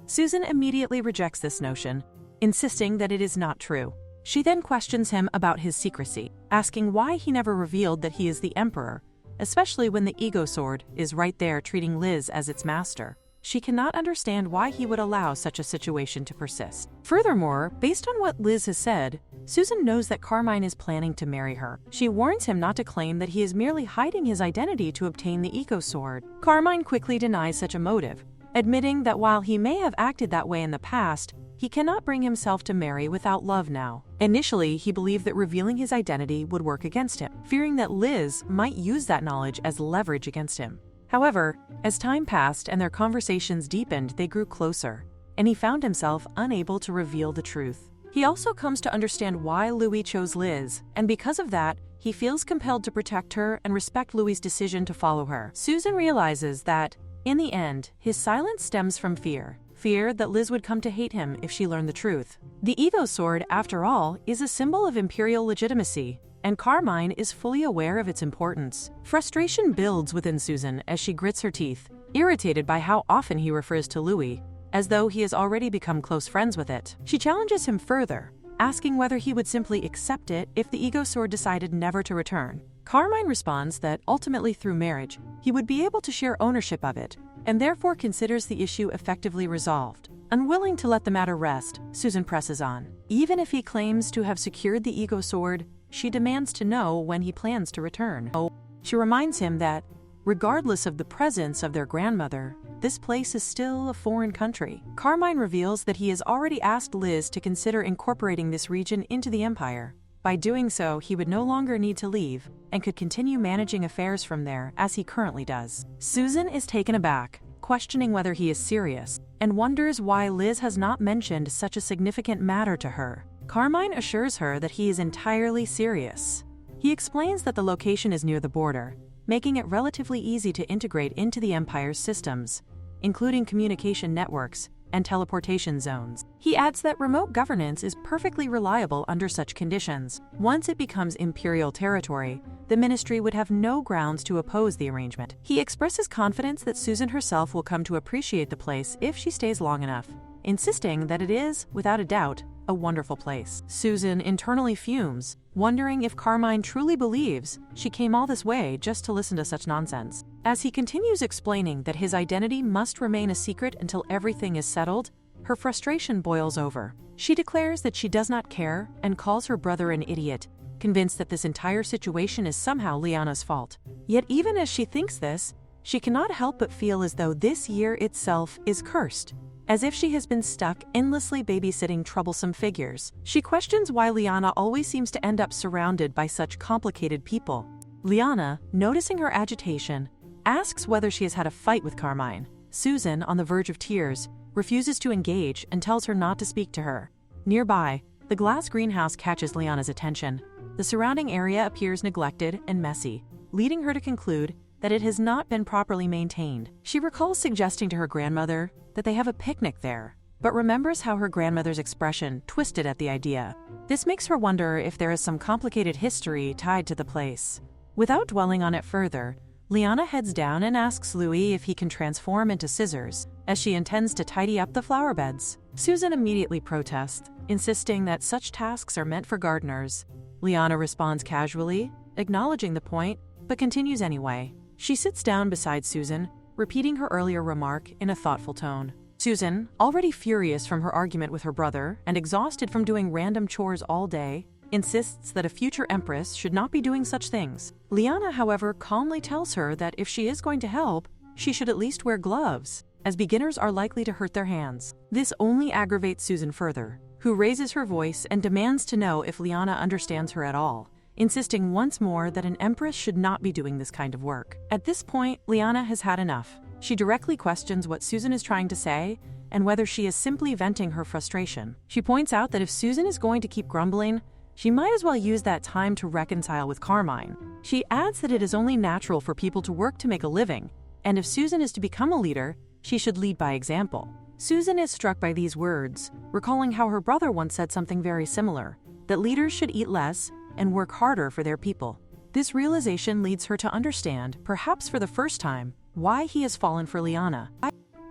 Speaker 1: Susan immediately rejects this notion, insisting that it is not true. She then questions him about his secrecy, asking why he never revealed that he is the emperor, especially when the ego sword is right there treating Liz as its master. She cannot understand why he would allow such a situation to persist. Furthermore, based on what Liz has said, Susan knows that Carmine is planning to marry her. She warns him not to claim that he is merely hiding his identity to obtain the ego sword. Carmine quickly denies such a motive, admitting that while he may have acted that way in the past, he He cannot bring himself to marry without love now. Initially, he believed that revealing his identity would work against him, fearing that Liz might use that knowledge as leverage against him. However, as time passed and their conversations deepened, they grew closer, and he found himself unable to reveal the truth. He also comes to understand why Louis chose Liz, and because of that, he feels compelled to protect her and respect Louis's decision to follow her. Susan realizes that, in the end, his silence stems from fear that Liz would come to hate him if she learned the truth. The ego sword, after all, is a symbol of Imperial legitimacy, and Carmine is fully aware of its importance. Frustration builds within Susan as she grits her teeth, irritated by how often he refers to Louis, as though he has already become close friends with it. She challenges him further, asking whether he would simply accept it if the ego sword decided never to return. Carmine responds that ultimately through marriage, he would be able to share ownership of it, and therefore considers the issue effectively resolved. Unwilling to let the matter rest, Susan presses on. Even if he claims to have secured the ego sword, she demands to know when he plans to return. She reminds him that, regardless of the presence of their grandmother, this place is still a foreign country. Carmine reveals that he has already asked Liz to consider incorporating this region into the Empire. By doing so, he would no longer need to leave and could continue managing affairs from there as he currently does. Susan is taken aback, questioning whether he is serious, and wonders why Liz has not mentioned such a significant matter to her. Carmine assures her that he is entirely serious. He explains that the location is near the border, making it relatively easy to integrate into the Empire's systems, including communication networks and teleportation zones. He adds that remote governance is perfectly reliable under such conditions. Once it becomes Imperial territory, the ministry would have no grounds to oppose the arrangement. He expresses confidence that Susan herself will come to appreciate the place if she stays long enough, insisting that it is, without a doubt, a wonderful place. Susan internally fumes, wondering if Carmine truly believes she came all this way just to listen to such nonsense. As he continues explaining that his identity must remain a secret until everything is settled, her frustration boils over. She declares that she does not care and calls her brother an idiot, convinced that this entire situation is somehow Lyanna's fault. Yet even as she thinks this, she cannot help but feel as though this year itself is cursed, as if she has been stuck endlessly babysitting troublesome figures. She questions why Lyanna always seems to end up surrounded by such complicated people. Lyanna, noticing her agitation, asks whether she has had a fight with Carmine. Susan, on the verge of tears, refuses to engage and tells her not to speak to her. Nearby, the glass greenhouse catches Lyanna's attention. The surrounding area appears neglected and messy, leading her to conclude that it has not been properly maintained. She recalls suggesting to her grandmother that they have a picnic there, but remembers how her grandmother's expression twisted at the idea. This makes her wonder if there is some complicated history tied to the place. Without dwelling on it further, Lyanna heads down and asks Louis if he can transform into scissors, as she intends to tidy up the flower beds. Susan immediately protests, insisting that such tasks are meant for gardeners. Lyanna responds casually, acknowledging the point, but continues anyway. She sits down beside Susan, repeating her earlier remark in a thoughtful tone. Susan, already furious from her argument with her brother and exhausted from doing random chores all day, insists that a future empress should not be doing such things. Lyanna, however, calmly tells her that if she is going to help, she should at least wear gloves, as beginners are likely to hurt their hands. This only aggravates Susan further, who raises her voice and demands to know if Lyanna understands her at all, insisting once more that an empress should not be doing this kind of work. At this point, Lyanna has had enough. She directly questions what Susan is trying to say and whether she is simply venting her frustration. She points out that if Susan is going to keep grumbling, she might as well use that time to reconcile with Carmine. She adds that it is only natural for people to work to make a living, and if Susan is to become a leader, she should lead by example. Susan is struck by these words, recalling how her brother once said something very similar, that leaders should eat less and work harder for their people. This realization leads her to understand, perhaps for the first time, why he has fallen for Lyanna.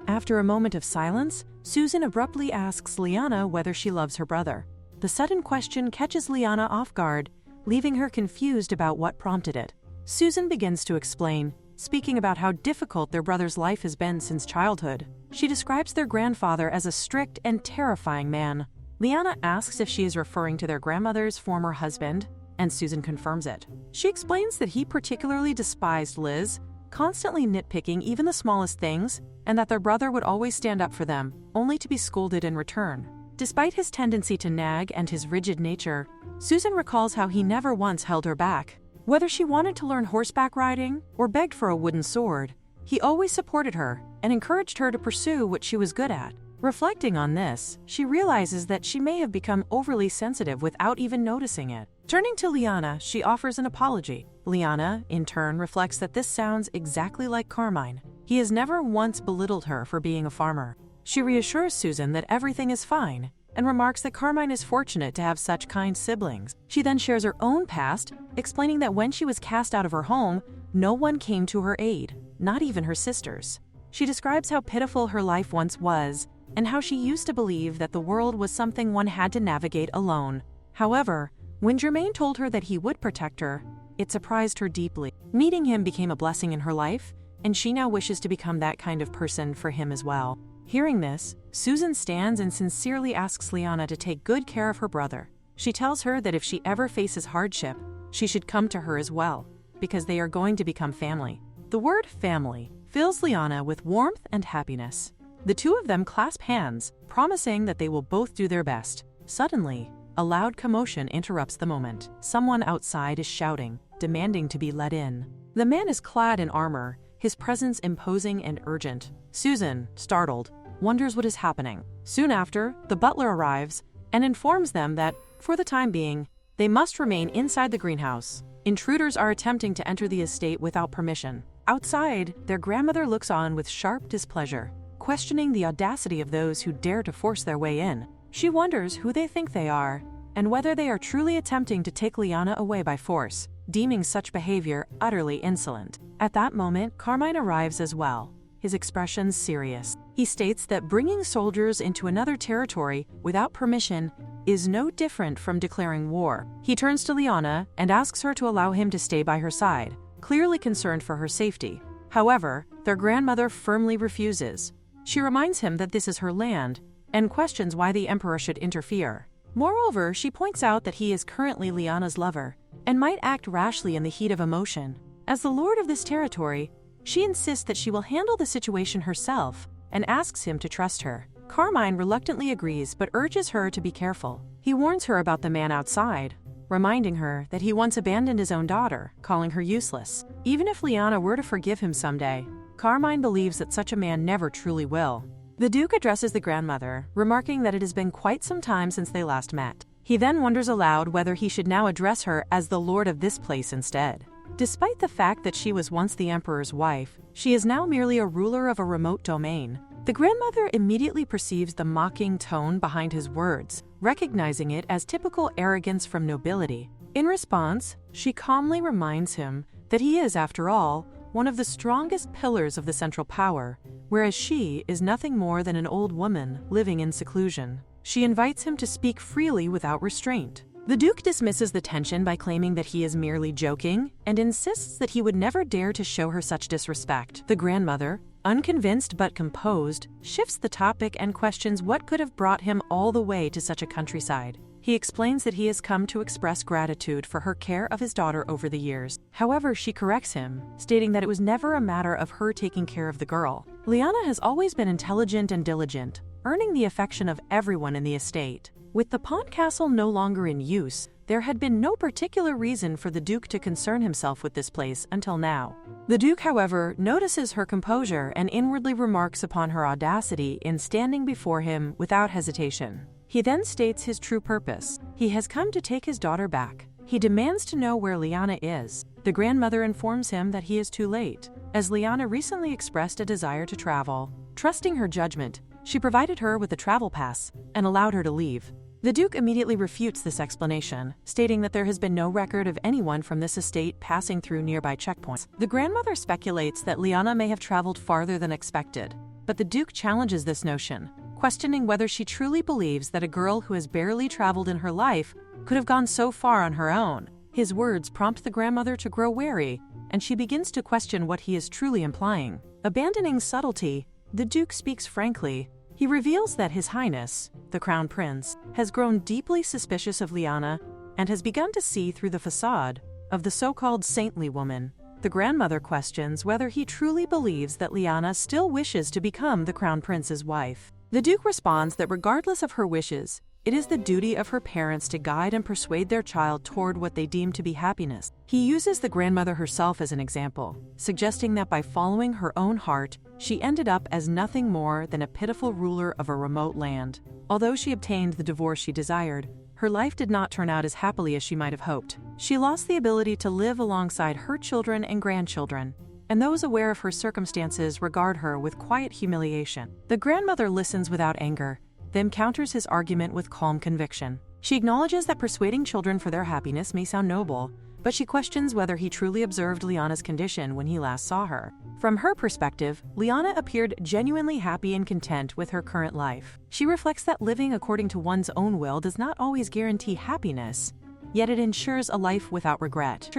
Speaker 1: After a moment of silence, Susan abruptly asks Lyanna whether she loves her brother. The sudden question catches Lyanna off guard, leaving her confused about what prompted it. Susan begins to explain, speaking about how difficult their brother's life has been since childhood. She describes their grandfather as a strict and terrifying man. Lyanna asks if she is referring to their grandmother's former husband, and Susan confirms it. She explains that he particularly despised Liz, constantly nitpicking even the smallest things, and that their brother would always stand up for them, only to be scolded in return. Despite his tendency to nag and his rigid nature, Susan recalls how he never once held her back. Whether she wanted to learn horseback riding or begged for a wooden sword, he always supported her and encouraged her to pursue what she was good at. Reflecting on this, she realizes that she may have become overly sensitive without even noticing it. Turning to Lyanna, she offers an apology. Lyanna, in turn, reflects that this sounds exactly like Carmine. He has never once belittled her for being a farmer. She reassures Susan that everything is fine and remarks that Carmine is fortunate to have such kind siblings. She then shares her own past, explaining that when she was cast out of her home, no one came to her aid, not even her sisters. She describes how pitiful her life once was and how she used to believe that the world was something one had to navigate alone. However, when Germain told her that he would protect her, it surprised her deeply. Meeting him became a blessing in her life, and she now wishes to become that kind of person for him as well. Hearing this, Susan stands and sincerely asks Lyanna to take good care of her brother. She tells her that if she ever faces hardship, she should come to her as well, because they are going to become family. The word family fills Lyanna with warmth and happiness. The two of them clasp hands, promising that they will both do their best. Suddenly, a loud commotion interrupts the moment. Someone outside is shouting, demanding to be let in. The man is clad in armor, his presence imposing and urgent. Susan, startled, wonders what is happening. Soon after, the butler arrives and informs them that, for the time being, they must remain inside the greenhouse. Intruders are attempting to enter the estate without permission. Outside, their grandmother looks on with sharp displeasure, questioning the audacity of those who dare to force their way in. She wonders who they think they are and whether they are truly attempting to take Lyanna away by force, deeming such behavior utterly insolent. At that moment, Carmine arrives as well, his expressions serious. He states that bringing soldiers into another territory without permission is no different from declaring war. He turns to Lyanna and asks her to allow him to stay by her side, clearly concerned for her safety. However, their grandmother firmly refuses. She reminds him that this is her land and questions why the emperor should interfere. Moreover, she points out that he is currently Lyanna's lover and might act rashly in the heat of emotion. As the lord of this territory, she insists that she will handle the situation herself and asks him to trust her. Carmine reluctantly agrees but urges her to be careful. He warns her about the man outside, reminding her that he once abandoned his own daughter, calling her useless. Even if Lyanna were to forgive him someday, Carmine believes that such a man never truly will. The Duke addresses the grandmother, remarking that it has been quite some time since they last met. He then wonders aloud whether he should now address her as the lord of this place instead. Despite the fact that she was once the emperor's wife, she is now merely a ruler of a remote domain. The grandmother immediately perceives the mocking tone behind his words, recognizing it as typical arrogance from nobility. In response, she calmly reminds him that he is, after all, one of the strongest pillars of the central power, whereas she is nothing more than an old woman living in seclusion. She invites him to speak freely without restraint. The Duke dismisses the tension by claiming that he is merely joking and insists that he would never dare to show her such disrespect. The grandmother, unconvinced but composed, shifts the topic and questions what could have brought him all the way to such a countryside. He explains that he has come to express gratitude for her care of his daughter over the years. However, she corrects him, stating that it was never a matter of her taking care of the girl. Lyanna has always been intelligent and diligent, earning the affection of everyone in the estate. With the pawn castle no longer in use, there had been no particular reason for the Duke to concern himself with this place until now. The Duke, however, notices her composure and inwardly remarks upon her audacity in standing before him without hesitation. He then states his true purpose. He has come to take his daughter back. He demands to know where Lyanna is. The grandmother informs him that he is too late, as Lyanna recently expressed a desire to travel. Trusting her judgment, she provided her with a travel pass and allowed her to leave. The Duke immediately refutes this explanation, stating that there has been no record of anyone from this estate passing through nearby checkpoints. The grandmother speculates that Lyanna may have traveled farther than expected, but the Duke challenges this notion, questioning whether she truly believes that a girl who has barely traveled in her life could have gone so far on her own. His words prompt the grandmother to grow wary, and she begins to question what he is truly implying. Abandoning subtlety, the Duke speaks frankly. He reveals that His Highness, the Crown Prince, has grown deeply suspicious of Lyanna and has begun to see through the facade of the so-called saintly woman. The grandmother questions whether he truly believes that Lyanna still wishes to become the Crown Prince's wife. The Duke responds that regardless of her wishes, it is the duty of her parents to guide and persuade their child toward what they deem to be happiness. He uses the grandmother herself as an example, suggesting that by following her own heart, she ended up as nothing more than a pitiful ruler of a remote land. Although she obtained the divorce she desired, her life did not turn out as happily as she might have hoped. She lost the ability to live alongside her children and grandchildren, and those aware of her circumstances regard her with quiet humiliation. The grandmother listens without anger, then counters his argument with calm conviction. She acknowledges that persuading children for their happiness may sound noble, but she questions whether he truly observed Lyanna's condition when he last saw her. From her perspective, Lyanna appeared genuinely happy and content with her current life. She reflects that living according to one's own will does not always guarantee happiness, yet it ensures a life without regret.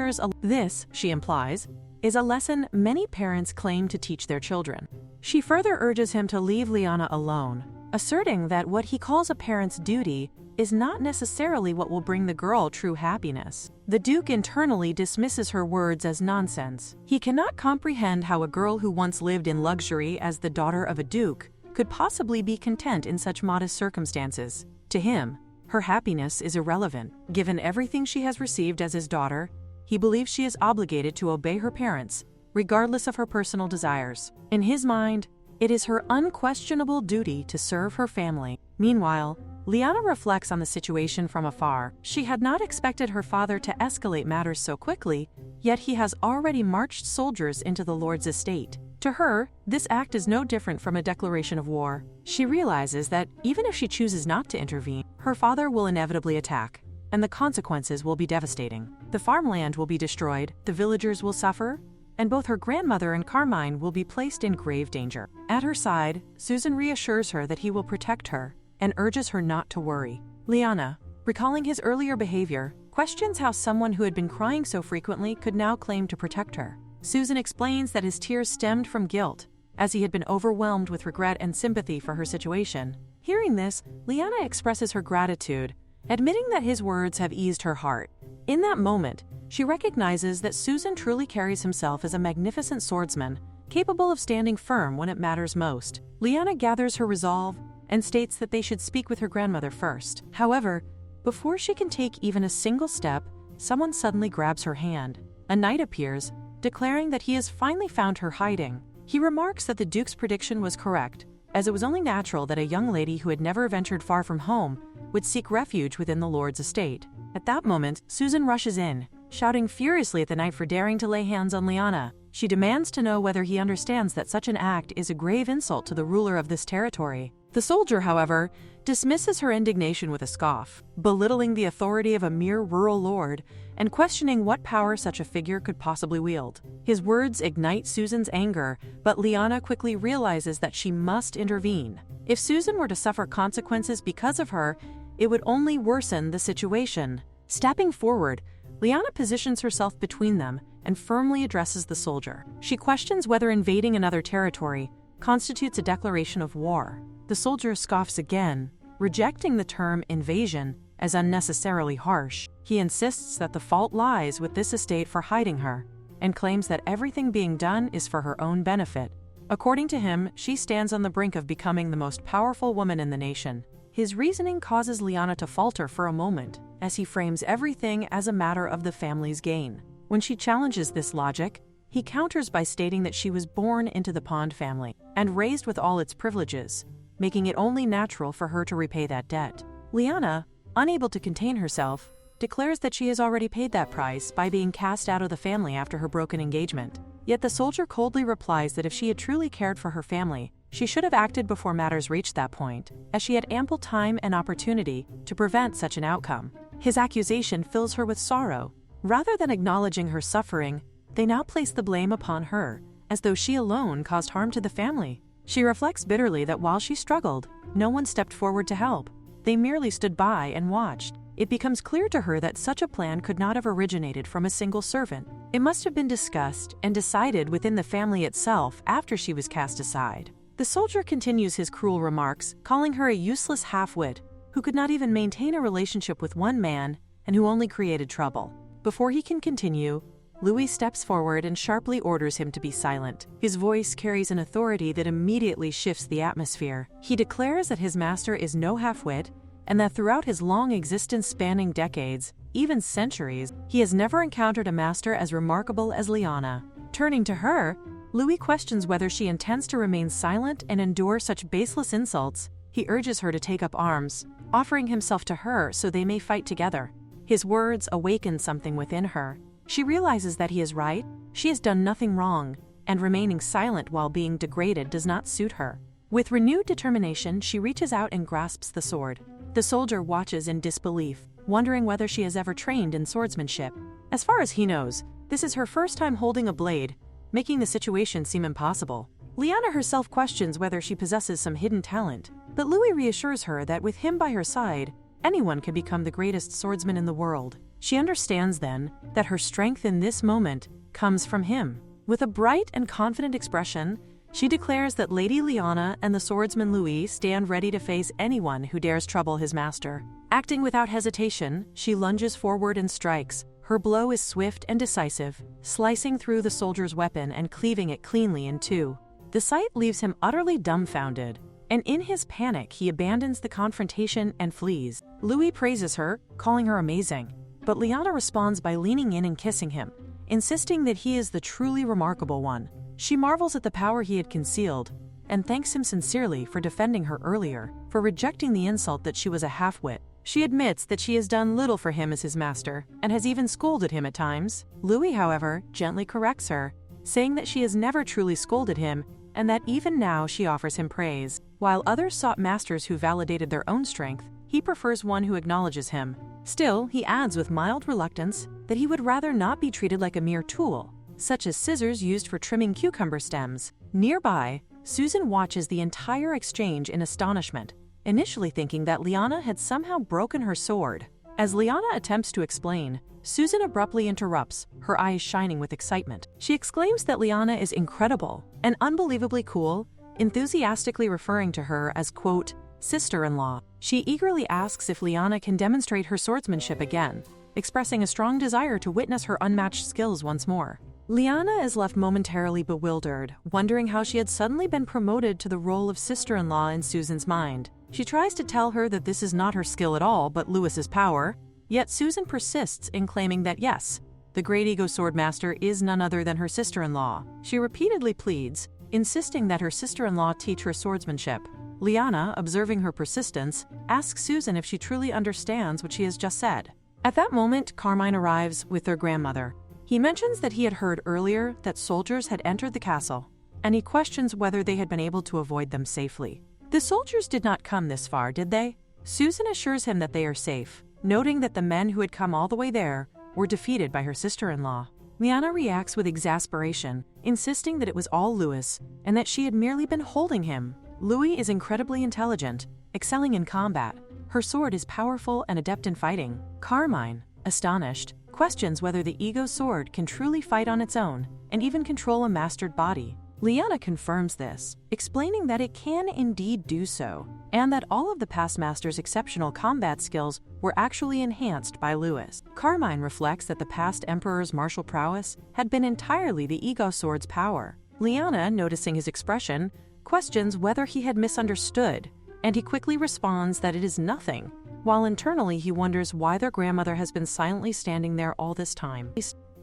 Speaker 1: This, she implies, is a lesson many parents claim to teach their children. She further urges him to leave Lyanna alone, asserting that what he calls a parent's duty is not necessarily what will bring the girl true happiness. The Duke internally dismisses her words as nonsense. He cannot comprehend how a girl who once lived in luxury as the daughter of a duke could possibly be content in such modest circumstances. To him, her happiness is irrelevant. Given everything she has received as his daughter, he believes she is obligated to obey her parents, regardless of her personal desires. In his mind, it is her unquestionable duty to serve her family. Meanwhile, Lyanna reflects on the situation from afar. She had not expected her father to escalate matters so quickly, yet he has already marched soldiers into the Lord's estate. To her, this act is no different from a declaration of war. She realizes that even if she chooses not to intervene, her father will inevitably attack, and the consequences will be devastating. The farmland will be destroyed, the villagers will suffer, and both her grandmother and Carmine will be placed in grave danger. At her side, Susan reassures her that he will protect her and urges her not to worry. Lyanna, recalling his earlier behavior, questions how someone who had been crying so frequently could now claim to protect her. Susan explains that his tears stemmed from guilt, as he had been overwhelmed with regret and sympathy for her situation. Hearing this, Lyanna expresses her gratitude, admitting that his words have eased her heart. In that moment, she recognizes that Susan truly carries himself as a magnificent swordsman, capable of standing firm when it matters most. Lyanna gathers her resolve and states that they should speak with her grandmother first. However, before she can take even a single step, someone suddenly grabs her hand. A knight appears, declaring that he has finally found her hiding. He remarks that the Duke's prediction was correct, as it was only natural that a young lady who had never ventured far from home would seek refuge within the Lord's estate. At that moment, Susan rushes in, shouting furiously at the knight for daring to lay hands on Lyanna. She demands to know whether he understands that such an act is a grave insult to the ruler of this territory. The soldier, however, dismisses her indignation with a scoff, belittling the authority of a mere rural lord and questioning what power such a figure could possibly wield. His words ignite Susan's anger, but Lyanna quickly realizes that she must intervene. If Susan were to suffer consequences because of her, it would only worsen the situation. Stepping forward, Lyanna positions herself between them and firmly addresses the soldier. She questions whether invading another territory constitutes a declaration of war. The soldier scoffs again, rejecting the term invasion as unnecessarily harsh. He insists that the fault lies with this estate for hiding her, and claims that everything being done is for her own benefit. According to him, she stands on the brink of becoming the most powerful woman in the nation. His reasoning causes Lyanna to falter for a moment, as he frames everything as a matter of the family's gain. When she challenges this logic, he counters by stating that she was born into the Pond family and raised with all its privileges, making it only natural for her to repay that debt. Lyanna, unable to contain herself, declares that she has already paid that price by being cast out of the family after her broken engagement. Yet the soldier coldly replies that if she had truly cared for her family, she should have acted before matters reached that point, as she had ample time and opportunity to prevent such an outcome. His accusation fills her with sorrow. Rather than acknowledging her suffering, they now place the blame upon her, as though she alone caused harm to the family. She reflects bitterly that while she struggled, no one stepped forward to help. They merely stood by and watched. It becomes clear to her that such a plan could not have originated from a single servant. It must have been discussed and decided within the family itself after she was cast aside. The soldier continues his cruel remarks, calling her a useless half-wit who could not even maintain a relationship with one man and who only created trouble. Before he can continue, Louis steps forward and sharply orders him to be silent. His voice carries an authority that immediately shifts the atmosphere. He declares that his master is no half-wit, and that throughout his long existence spanning decades, even centuries, he has never encountered a master as remarkable as Lyanna. Turning to her, Louis questions whether she intends to remain silent and endure such baseless insults. He urges her to take up arms, offering himself to her so they may fight together. His words awaken something within her. She realizes that he is right, she has done nothing wrong, and remaining silent while being degraded does not suit her. With renewed determination, she reaches out and grasps the sword. The soldier watches in disbelief, wondering whether she has ever trained in swordsmanship. As far as he knows, this is her first time holding a blade, making the situation seem impossible. Lyanna herself questions whether she possesses some hidden talent, but Louis reassures her that with him by her side, anyone can become the greatest swordsman in the world. She understands then that her strength in this moment comes from him. With a bright and confident expression, she declares that Lady Lyanna and the swordsman Louis stand ready to face anyone who dares trouble his master. Acting without hesitation, she lunges forward and strikes. Her blow is swift and decisive, slicing through the soldier's weapon and cleaving it cleanly in two. The sight leaves him utterly dumbfounded, and in his panic he abandons the confrontation and flees. Louis praises her, calling her amazing, but Lyanna responds by leaning in and kissing him, insisting that he is the truly remarkable one. She marvels at the power he had concealed, and thanks him sincerely for defending her earlier, for rejecting the insult that she was a half-wit. She admits that she has done little for him as his master, and has even scolded him at times. Louis, however, gently corrects her, saying that she has never truly scolded him, and that even now she offers him praise. While others sought masters who validated their own strength, he prefers one who acknowledges him. Still, he adds with mild reluctance that he would rather not be treated like a mere tool, such as scissors used for trimming cucumber stems. Nearby, Susan watches the entire exchange in astonishment, initially thinking that Lyanna had somehow broken her sword. As Lyanna attempts to explain, Susan abruptly interrupts, her eyes shining with excitement. She exclaims that Lyanna is incredible and unbelievably cool, enthusiastically referring to her as, quote, sister-in-law. She eagerly asks if Lyanna can demonstrate her swordsmanship again, expressing a strong desire to witness her unmatched skills once more. Lyanna is left momentarily bewildered, wondering how she had suddenly been promoted to the role of sister-in-law in Susan's mind. She tries to tell her that this is not her skill at all, but Louis's power, yet Susan persists in claiming that yes, the great ego swordmaster is none other than her sister-in-law. She repeatedly pleads, insisting that her sister-in-law teach her swordsmanship. Lyanna, observing her persistence, asks Susan if she truly understands what she has just said. At that moment, Carmine arrives with their grandmother. He mentions that he had heard earlier that soldiers had entered the castle, and he questions whether they had been able to avoid them safely. The soldiers did not come this far, did they? Susan assures him that they are safe, noting that the men who had come all the way there were defeated by her sister-in-law. Lyanna reacts with exasperation, insisting that it was all Louis, and that she had merely been holding him. Louis is incredibly intelligent, excelling in combat. Her sword is powerful and adept in fighting. Carmine, astonished, questions whether the ego sword can truly fight on its own and even control a mastered body. Lyanna confirms this, explaining that it can indeed do so, and that all of the past master's exceptional combat skills were actually enhanced by Louis. Carmine reflects that the past emperor's martial prowess had been entirely the ego sword's power. Lyanna, noticing his expression, questions whether he had misunderstood, and he quickly responds that it is nothing, while internally he wonders why their grandmother has been silently standing there all this time.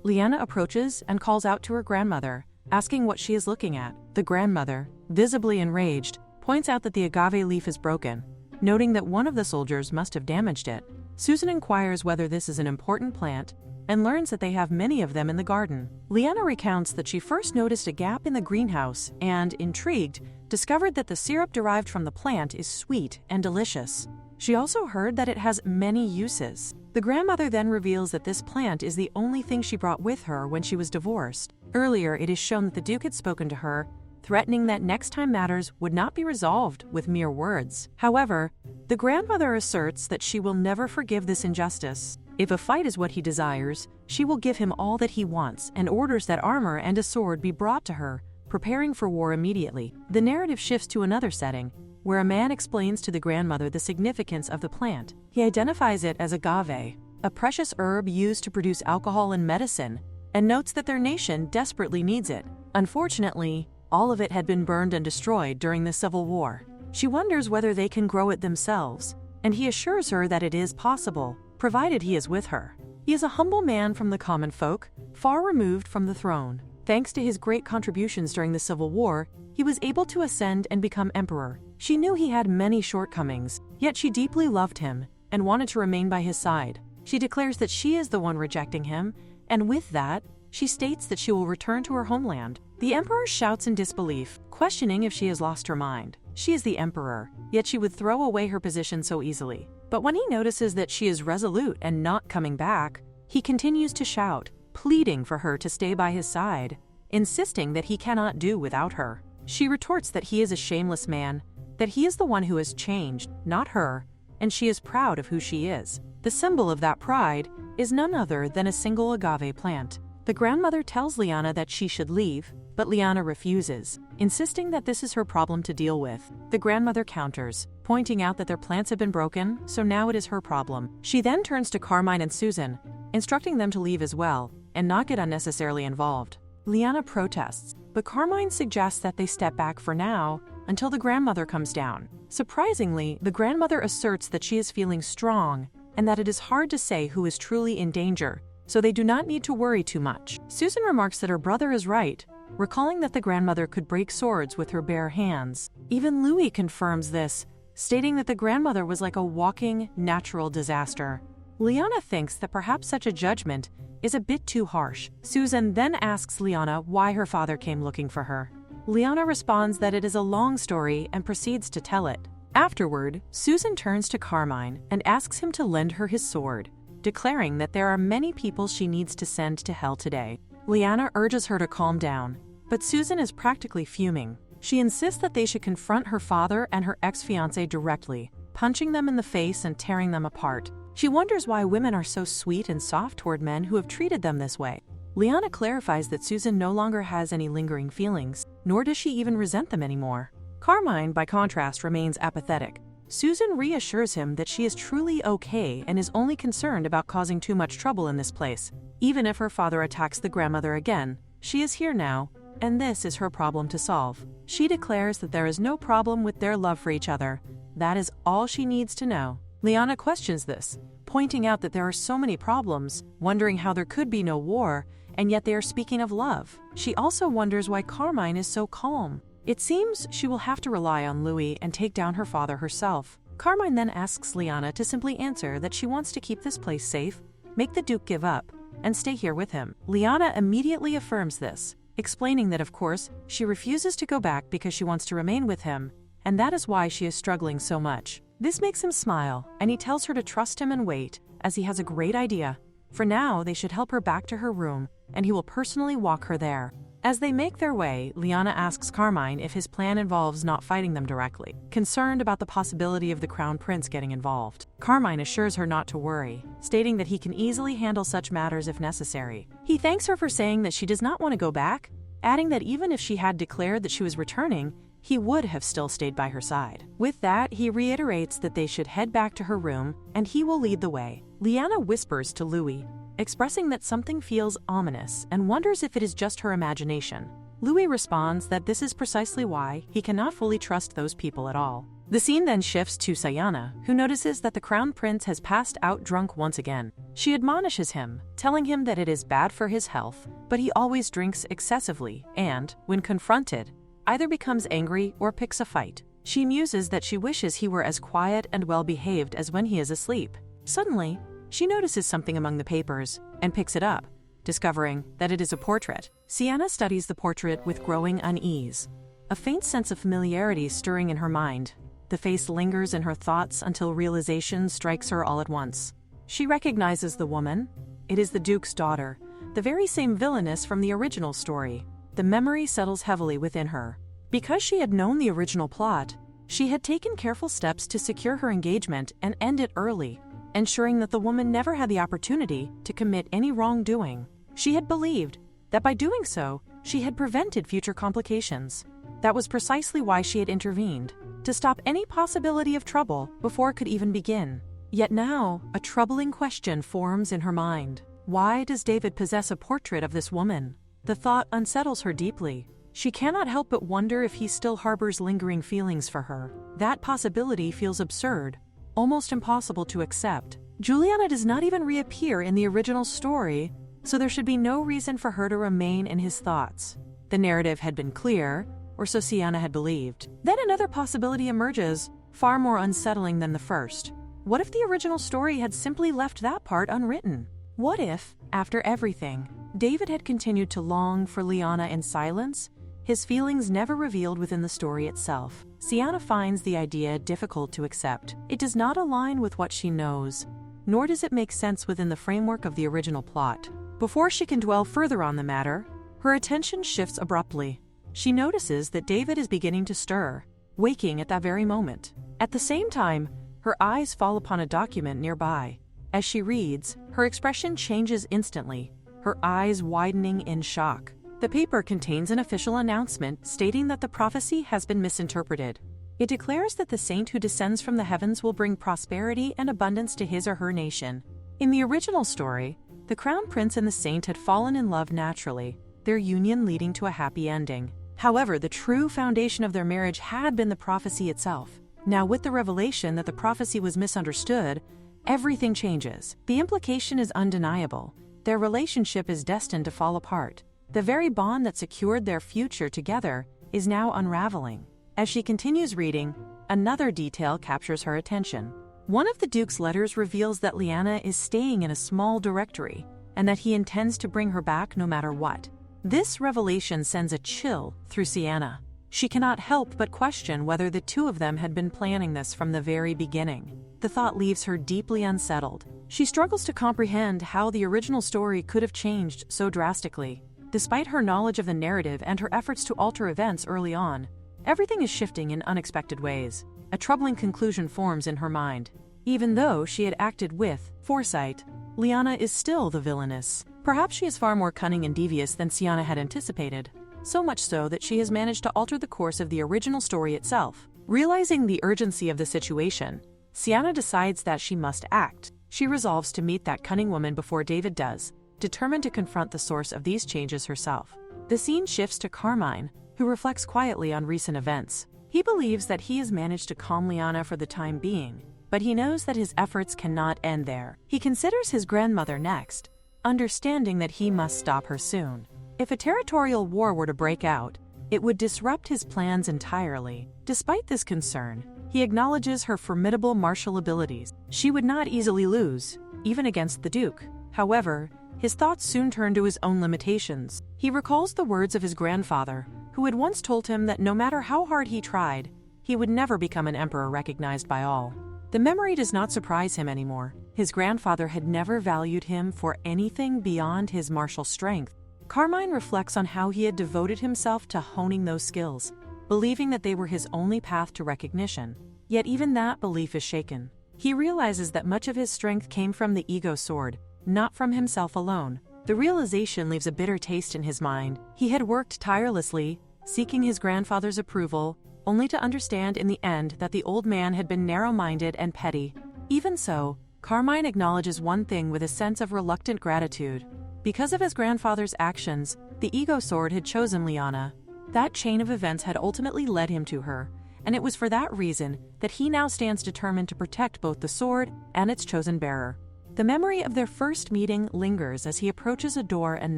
Speaker 1: Lyanna approaches and calls out to her grandmother, asking what she is looking at. The grandmother, visibly enraged, points out that the agave leaf is broken, noting that one of the soldiers must have damaged it. Susan inquires whether this is an important plant and learns that they have many of them in the garden. Lyanna recounts that she first noticed a gap in the greenhouse and, intrigued, discovered that the syrup derived from the plant is sweet and delicious. She also heard that it has many uses. The grandmother then reveals that this plant is the only thing she brought with her when she was divorced. Earlier, it is shown that the Duke had spoken to her, threatening that next time matters would not be resolved with mere words. However, the grandmother asserts that she will never forgive this injustice. If a fight is what he desires, she will give him all that he wants and orders that armor and a sword be brought to her, preparing for war immediately. The narrative shifts to another setting, where a man explains to the grandmother the significance of the plant. He identifies it as agave, a precious herb used to produce alcohol and medicine, and notes that their nation desperately needs it. Unfortunately, all of it had been burned and destroyed during the Civil War. She wonders whether they can grow it themselves, and he assures her that it is possible, provided he is with her. He is a humble man from the common folk, far removed from the throne. Thanks to his great contributions during the Civil War, he was able to ascend and become emperor. She knew he had many shortcomings, yet she deeply loved him and wanted to remain by his side. She declares that she is the one rejecting him, and with that, she states that she will return to her homeland. The emperor shouts in disbelief, questioning if she has lost her mind. She is the emperor, yet she would throw away her position so easily. But when he notices that she is resolute and not coming back, he continues to shout, pleading for her to stay by his side, insisting that he cannot do without her. She retorts that he is a shameless man, that he is the one who has changed, not her, and she is proud of who she is. The symbol of that pride is none other than a single agave plant. The grandmother tells Lyanna that she should leave, but Lyanna refuses, insisting that this is her problem to deal with. The grandmother counters, pointing out that their plants have been broken, so now it is her problem. She then turns to Carmine and Susan, instructing them to leave as well, and not get unnecessarily involved. Lyanna protests, but Carmine suggests that they step back for now, until the grandmother comes down. Surprisingly, the grandmother asserts that she is feeling strong, and that it is hard to say who is truly in danger, so they do not need to worry too much. Susan remarks that her brother is right, recalling that the grandmother could break swords with her bare hands. Even Louis confirms this, stating that the grandmother was like a walking, natural disaster. Lyanna thinks that perhaps such a judgment is a bit too harsh. Susan then asks Lyanna why her father came looking for her. Lyanna responds that it is a long story and proceeds to tell it. Afterward, Susan turns to Carmine and asks him to lend her his sword, declaring that there are many people she needs to send to hell today. Lyanna urges her to calm down, but Susan is practically fuming. She insists that they should confront her father and her ex-fiancé directly, punching them in the face and tearing them apart. She wonders why women are so sweet and soft toward men who have treated them this way. Lyanna clarifies that Susan no longer has any lingering feelings, nor does she even resent them anymore. Carmine, by contrast, remains apathetic. Susan reassures him that she is truly okay and is only concerned about causing too much trouble in this place. Even if her father attacks the grandmother again, she is here now, and this is her problem to solve. She declares that there is no problem with their love for each other. That is all she needs to know. Lyanna questions this, pointing out that there are so many problems, wondering how there could be no war, and yet they are speaking of love. She also wonders why Carmine is so calm. It seems she will have to rely on Louis and take down her father herself. Carmine then asks Lyanna to simply answer that she wants to keep this place safe, make the Duke give up, and stay here with him. Lyanna immediately affirms this, explaining that of course she refuses to go back because she wants to remain with him, and that is why she is struggling so much. This makes him smile, and he tells her to trust him and wait, as he has a great idea. For now, they should help her back to her room, and he will personally walk her there. As they make their way, Lyanna asks Carmine if his plan involves not fighting them directly, concerned about the possibility of the Crown Prince getting involved. Carmine assures her not to worry, stating that he can easily handle such matters if necessary. He thanks her for saying that she does not want to go back, adding that even if she had declared that she was returning, he would have still stayed by her side. With that, he reiterates that they should head back to her room, and he will lead the way. Lyanna whispers to Louis, expressing that something feels ominous and wonders if it is just her imagination. Louis responds that this is precisely why he cannot fully trust those people at all. The scene then shifts to Siana, who notices that the Crown Prince has passed out drunk once again. She admonishes him, telling him that it is bad for his health, but he always drinks excessively and, when confronted, either becomes angry or picks a fight. She muses that she wishes he were as quiet and well-behaved as when he is asleep. Suddenly, she notices something among the papers and picks it up, discovering that it is a portrait. Siana studies the portrait with growing unease, a faint sense of familiarity stirring in her mind. The face lingers in her thoughts until realization strikes her all at once. She recognizes the woman. It is the Duke's daughter, the very same Villainess from the original story. The memory settles heavily within her. Because she had known the original plot, she had taken careful steps to secure her engagement and end it early, ensuring that the woman never had the opportunity to commit any wrongdoing. She had believed that by doing so, she had prevented future complications. That was precisely why she had intervened, to stop any possibility of trouble before it could even begin. Yet now, a troubling question forms in her mind. Why does David possess a portrait of this woman? The thought unsettles her deeply. She cannot help but wonder if he still harbors lingering feelings for her. That possibility feels absurd, almost impossible to accept. Juliana does not even reappear in the original story, so there should be no reason for her to remain in his thoughts. The narrative had been clear, or so Siana had believed. Then another possibility emerges, far more unsettling than the first. What if the original story had simply left that part unwritten? What if, after everything, David had continued to long for Lyanna in silence, his feelings never revealed within the story itself? Siana finds the idea difficult to accept. It does not align with what she knows, nor does it make sense within the framework of the original plot. Before she can dwell further on the matter, her attention shifts abruptly. She notices that David is beginning to stir, waking at that very moment. At the same time, her eyes fall upon a document nearby. As she reads, her expression changes instantly, her eyes widening in shock. The paper contains an official announcement stating that the prophecy has been misinterpreted. It declares that the saint who descends from the heavens will bring prosperity and abundance to his or her nation. In the original story, the crown prince and the saint had fallen in love naturally, their union leading to a happy ending. However, the true foundation of their marriage had been the prophecy itself. Now, with the revelation that the prophecy was misunderstood, everything changes. The implication is undeniable. Their relationship is destined to fall apart. The very bond that secured their future together is now unraveling. As she continues reading, another detail captures her attention. One of the Duke's letters reveals that Lyanna is staying in a small directory, and that he intends to bring her back no matter what. This revelation sends a chill through Siana. She cannot help but question whether the two of them had been planning this from the very beginning. The thought leaves her deeply unsettled. She struggles to comprehend how the original story could have changed so drastically. Despite her knowledge of the narrative and her efforts to alter events early on, everything is shifting in unexpected ways. A troubling conclusion forms in her mind. Even though she had acted with foresight, Lyanna is still the villainess. Perhaps she is far more cunning and devious than Siana had anticipated. So much so that she has managed to alter the course of the original story itself. Realizing the urgency of the situation, Siana decides that she must act. She resolves to meet that cunning woman before David does, determined to confront the source of these changes herself. The scene shifts to Carmine, who reflects quietly on recent events. He believes that he has managed to calm Lyanna for the time being, but he knows that his efforts cannot end there. He considers his grandmother next, understanding that he must stop her soon. If a territorial war were to break out, it would disrupt his plans entirely. Despite this concern, he acknowledges her formidable martial abilities. She would not easily lose, even against the Duke. However, his thoughts soon turn to his own limitations. He recalls the words of his grandfather, who had once told him that no matter how hard he tried, he would never become an emperor recognized by all. The memory does not surprise him anymore. His grandfather had never valued him for anything beyond his martial strength. Carmine reflects on how he had devoted himself to honing those skills, believing that they were his only path to recognition. Yet even that belief is shaken. He realizes that much of his strength came from the ego sword, not from himself alone. The realization leaves a bitter taste in his mind. He had worked tirelessly, seeking his grandfather's approval, only to understand in the end that the old man had been narrow-minded and petty. Even so, Carmine acknowledges one thing with a sense of reluctant gratitude. Because of his grandfather's actions, the ego sword had chosen Lyanna. That chain of events had ultimately led him to her, and it was for that reason that he now stands determined to protect both the sword and its chosen bearer. The memory of their first meeting lingers as he approaches a door and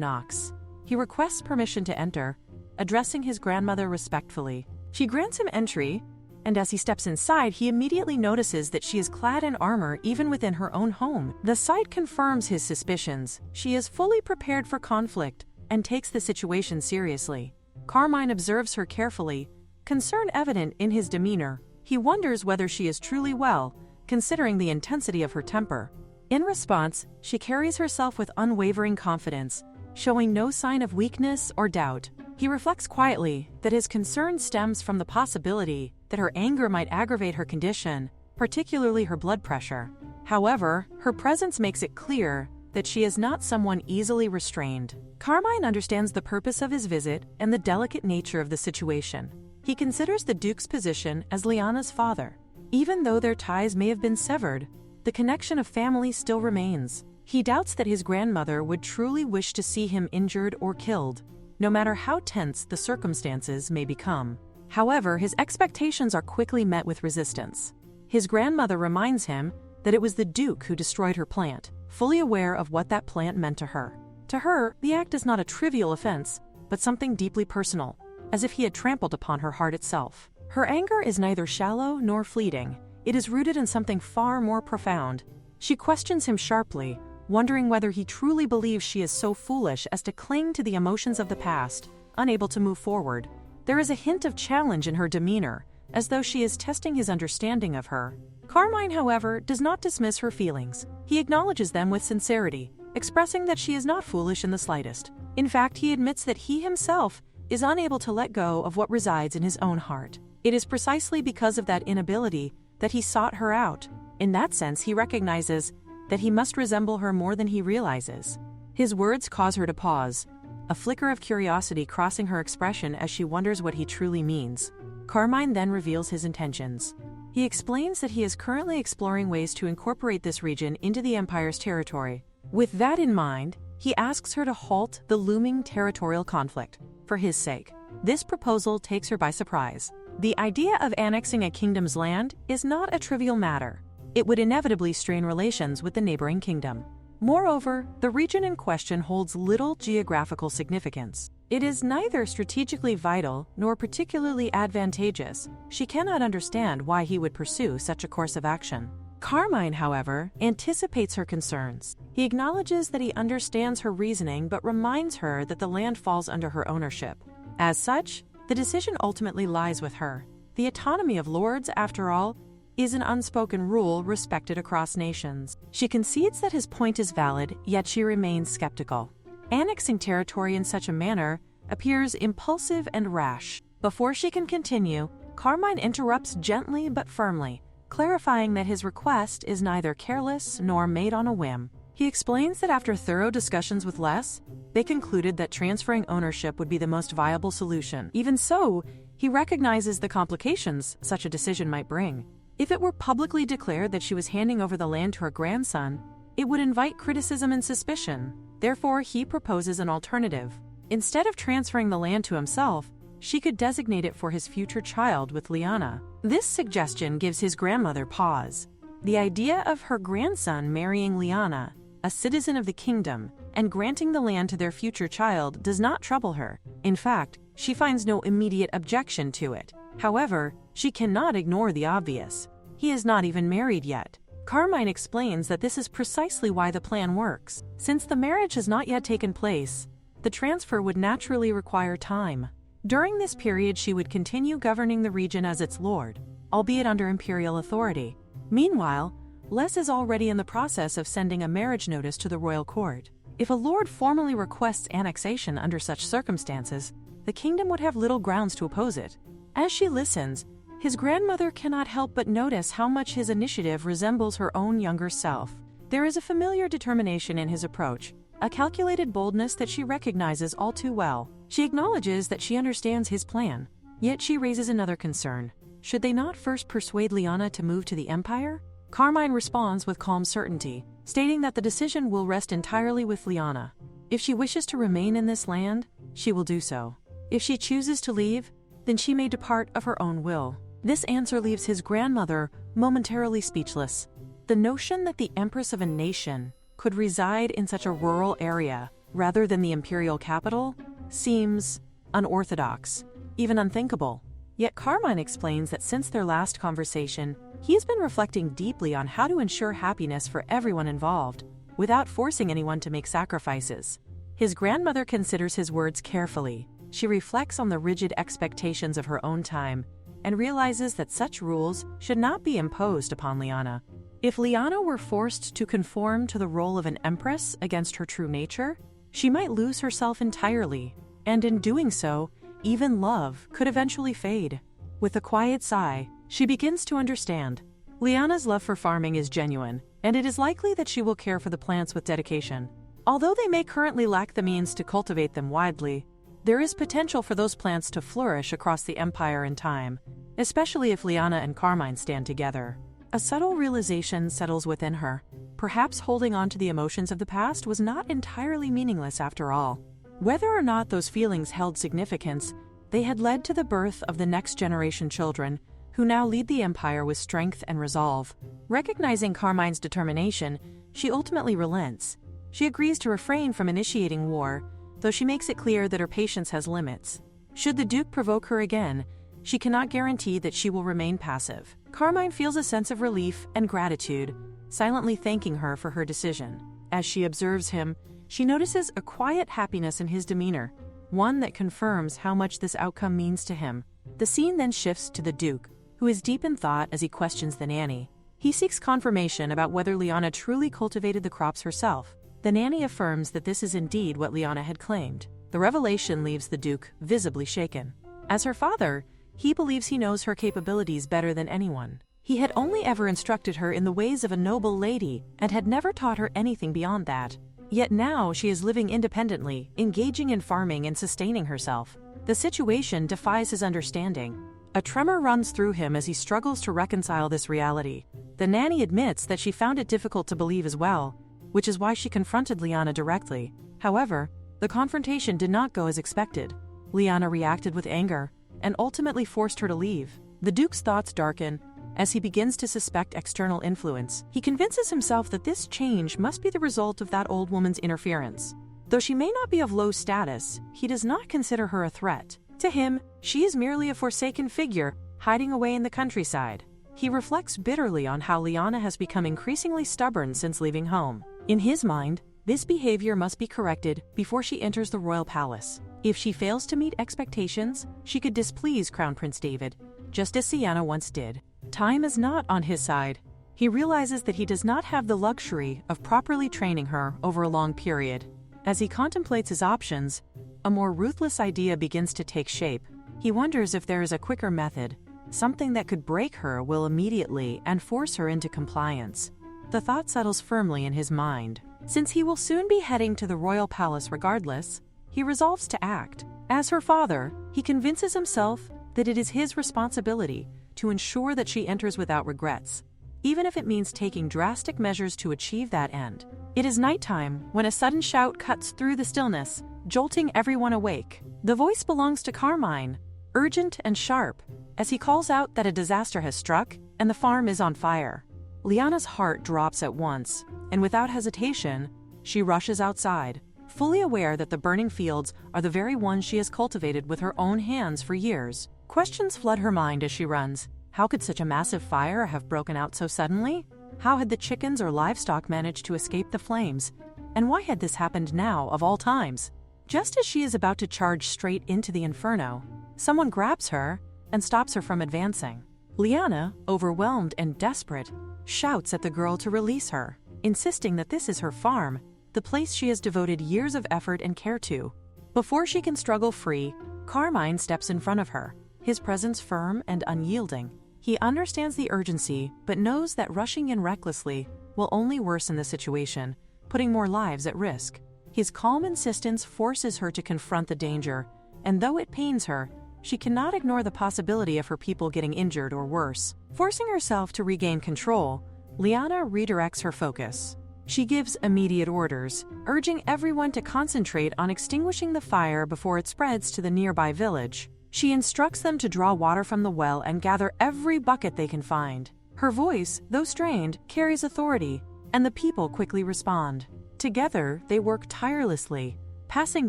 Speaker 1: knocks. He requests permission to enter, addressing his grandmother respectfully. She grants him entry, and as he steps inside, he immediately notices that she is clad in armor even within her own home. The sight confirms his suspicions. She is fully prepared for conflict and takes the situation seriously. Carmine observes her carefully, concern evident in his demeanor. He wonders whether she is truly well, considering the intensity of her temper. In response, she carries herself with unwavering confidence, showing no sign of weakness or doubt. He reflects quietly that his concern stems from the possibility that her anger might aggravate her condition, particularly her blood pressure. However, her presence makes it clear that she is not someone easily restrained. Carmine understands the purpose of his visit and the delicate nature of the situation. He considers the Duke's position as Lyanna's father. Even though their ties may have been severed, the connection of family still remains. He doubts that his grandmother would truly wish to see him injured or killed, no matter how tense the circumstances may become. However, his expectations are quickly met with resistance. His grandmother reminds him that it was the Duke who destroyed her plant, fully aware of what that plant meant to her. To her, the act is not a trivial offense, but something deeply personal, as if he had trampled upon her heart itself. Her anger is neither shallow nor fleeting. It is rooted in something far more profound. She questions him sharply, wondering whether he truly believes she is so foolish as to cling to the emotions of the past, unable to move forward. There is a hint of challenge in her demeanor, as though she is testing his understanding of her. Carmine, however, does not dismiss her feelings. He acknowledges them with sincerity, expressing that she is not foolish in the slightest. In fact, he admits that he himself is unable to let go of what resides in his own heart. It is precisely because of that inability that he sought her out. In that sense, he recognizes that he must resemble her more than he realizes. His words cause her to pause, a flicker of curiosity crossing her expression as she wonders what he truly means. Carmine then reveals his intentions. He explains that he is currently exploring ways to incorporate this region into the Empire's territory. With that in mind, he asks her to halt the looming territorial conflict, for his sake. This proposal takes her by surprise. The idea of annexing a kingdom's land is not a trivial matter. It would inevitably strain relations with the neighboring kingdom. Moreover, the region in question holds little geographical significance. It is neither strategically vital nor particularly advantageous. She cannot understand why he would pursue such a course of action. Carmine, however, anticipates her concerns. He acknowledges that he understands her reasoning but reminds her that the land falls under her ownership. As such, the decision ultimately lies with her. The autonomy of lords, after all, is an unspoken rule respected across nations. She concedes that his point is valid, yet she remains skeptical. Annexing territory in such a manner appears impulsive and rash. Before she can continue, Carmine interrupts gently but firmly, clarifying that his request is neither careless nor made on a whim. He explains that after thorough discussions with Les, they concluded that transferring ownership would be the most viable solution. Even so, he recognizes the complications such a decision might bring. If it were publicly declared that she was handing over the land to her grandson, it would invite criticism and suspicion. Therefore, he proposes an alternative. Instead of transferring the land to himself, she could designate it for his future child with Lyanna. This suggestion gives his grandmother pause. The idea of her grandson marrying Lyanna, a citizen of the kingdom, and granting the land to their future child does not trouble her. In fact, she finds no immediate objection to it. However, she cannot ignore the obvious. He is not even married yet. Carmine explains that this is precisely why the plan works. Since the marriage has not yet taken place, the transfer would naturally require time. During this period, she would continue governing the region as its lord, albeit under Imperial authority. Meanwhile, Les is already in the process of sending a marriage notice to the royal court. If a lord formally requests annexation under such circumstances, the kingdom would have little grounds to oppose it. As she listens, his grandmother cannot help but notice how much his initiative resembles her own younger self. There is a familiar determination in his approach, a calculated boldness that she recognizes all too well. She acknowledges that she understands his plan, yet she raises another concern. Should they not first persuade Lyanna to move to the Empire? Carmine responds with calm certainty, stating that the decision will rest entirely with Lyanna. If she wishes to remain in this land, she will do so. If she chooses to leave, then she may depart of her own will. This answer leaves his grandmother momentarily speechless. The notion that the empress of a nation could reside in such a rural area rather than the imperial capital seems unorthodox, even unthinkable. Yet Carmine explains that since their last conversation, he has been reflecting deeply on how to ensure happiness for everyone involved, without forcing anyone to make sacrifices. His grandmother considers his words carefully. She reflects on the rigid expectations of her own time and realizes that such rules should not be imposed upon Lyanna. If Lyanna were forced to conform to the role of an empress against her true nature, she might lose herself entirely, and in doing so, even love could eventually fade. With a quiet sigh, she begins to understand. Lyanna's love for farming is genuine, and it is likely that she will care for the plants with dedication. Although they may currently lack the means to cultivate them widely, there is potential for those plants to flourish across the empire in time, especially if Lyanna and Carmine stand together. A subtle realization settles within her. Perhaps holding on to the emotions of the past was not entirely meaningless after all. Whether or not those feelings held significance, they had led to the birth of the next generation children, who now lead the Empire with strength and resolve. Recognizing Carmine's determination, she ultimately relents. She agrees to refrain from initiating war, though she makes it clear that her patience has limits. Should the Duke provoke her again, she cannot guarantee that she will remain passive. Carmine feels a sense of relief and gratitude, silently thanking her for her decision. As she observes him, she notices a quiet happiness in his demeanor, one that confirms how much this outcome means to him. The scene then shifts to the Duke, who is deep in thought as he questions the nanny. He seeks confirmation about whether Lyanna truly cultivated the crops herself. The nanny affirms that this is indeed what Lyanna had claimed. The revelation leaves the Duke visibly shaken. As her father, he believes he knows her capabilities better than anyone. He had only ever instructed her in the ways of a noble lady and had never taught her anything beyond that. Yet now she is living independently, engaging in farming and sustaining herself. The situation defies his understanding. A tremor runs through him as he struggles to reconcile this reality. The nanny admits that she found it difficult to believe as well, which is why she confronted Lyanna directly. However, the confrontation did not go as expected. Lyanna reacted with anger and ultimately forced her to leave. The Duke's thoughts darken as he begins to suspect external influence. He convinces himself that this change must be the result of that old woman's interference. Though she may not be of low status, he does not consider her a threat. To him, she is merely a forsaken figure hiding away in the countryside. He reflects bitterly on how Lyanna has become increasingly stubborn since leaving home. In his mind, this behavior must be corrected before she enters the royal palace. If she fails to meet expectations, she could displease Crown Prince David, just as Siana once did. Time is not on his side. He realizes that he does not have the luxury of properly training her over a long period. As he contemplates his options, a more ruthless idea begins to take shape. He wonders if there is a quicker method, something that could break her will immediately and force her into compliance. The thought settles firmly in his mind. Since he will soon be heading to the royal palace regardless, he resolves to act. As her father, he convinces himself that it is his responsibility to ensure that she enters without regrets, even if it means taking drastic measures to achieve that end. It is nighttime when a sudden shout cuts through the stillness, jolting everyone awake. The voice belongs to Carmine, urgent and sharp, as he calls out that a disaster has struck and the farm is on fire. Lyanna's heart drops at once, and without hesitation, she rushes outside, fully aware that the burning fields are the very ones she has cultivated with her own hands for years. Questions flood her mind as she runs. How could such a massive fire have broken out so suddenly? How had the chickens or livestock managed to escape the flames? And why had this happened now, of all times? Just as she is about to charge straight into the inferno, someone grabs her and stops her from advancing. Lyanna, overwhelmed and desperate, shouts at the girl to release her, insisting that this is her farm, the place she has devoted years of effort and care to. Before she can struggle free, Carmine steps in front of her, his presence firm and unyielding. He understands the urgency, but knows that rushing in recklessly will only worsen the situation, putting more lives at risk. His calm insistence forces her to confront the danger, and though it pains her, she cannot ignore the possibility of her people getting injured or worse. Forcing herself to regain control, Lyanna redirects her focus. She gives immediate orders, urging everyone to concentrate on extinguishing the fire before it spreads to the nearby village. She instructs them to draw water from the well and gather every bucket they can find. Her voice, though strained, carries authority, and the people quickly respond. Together, they work tirelessly, passing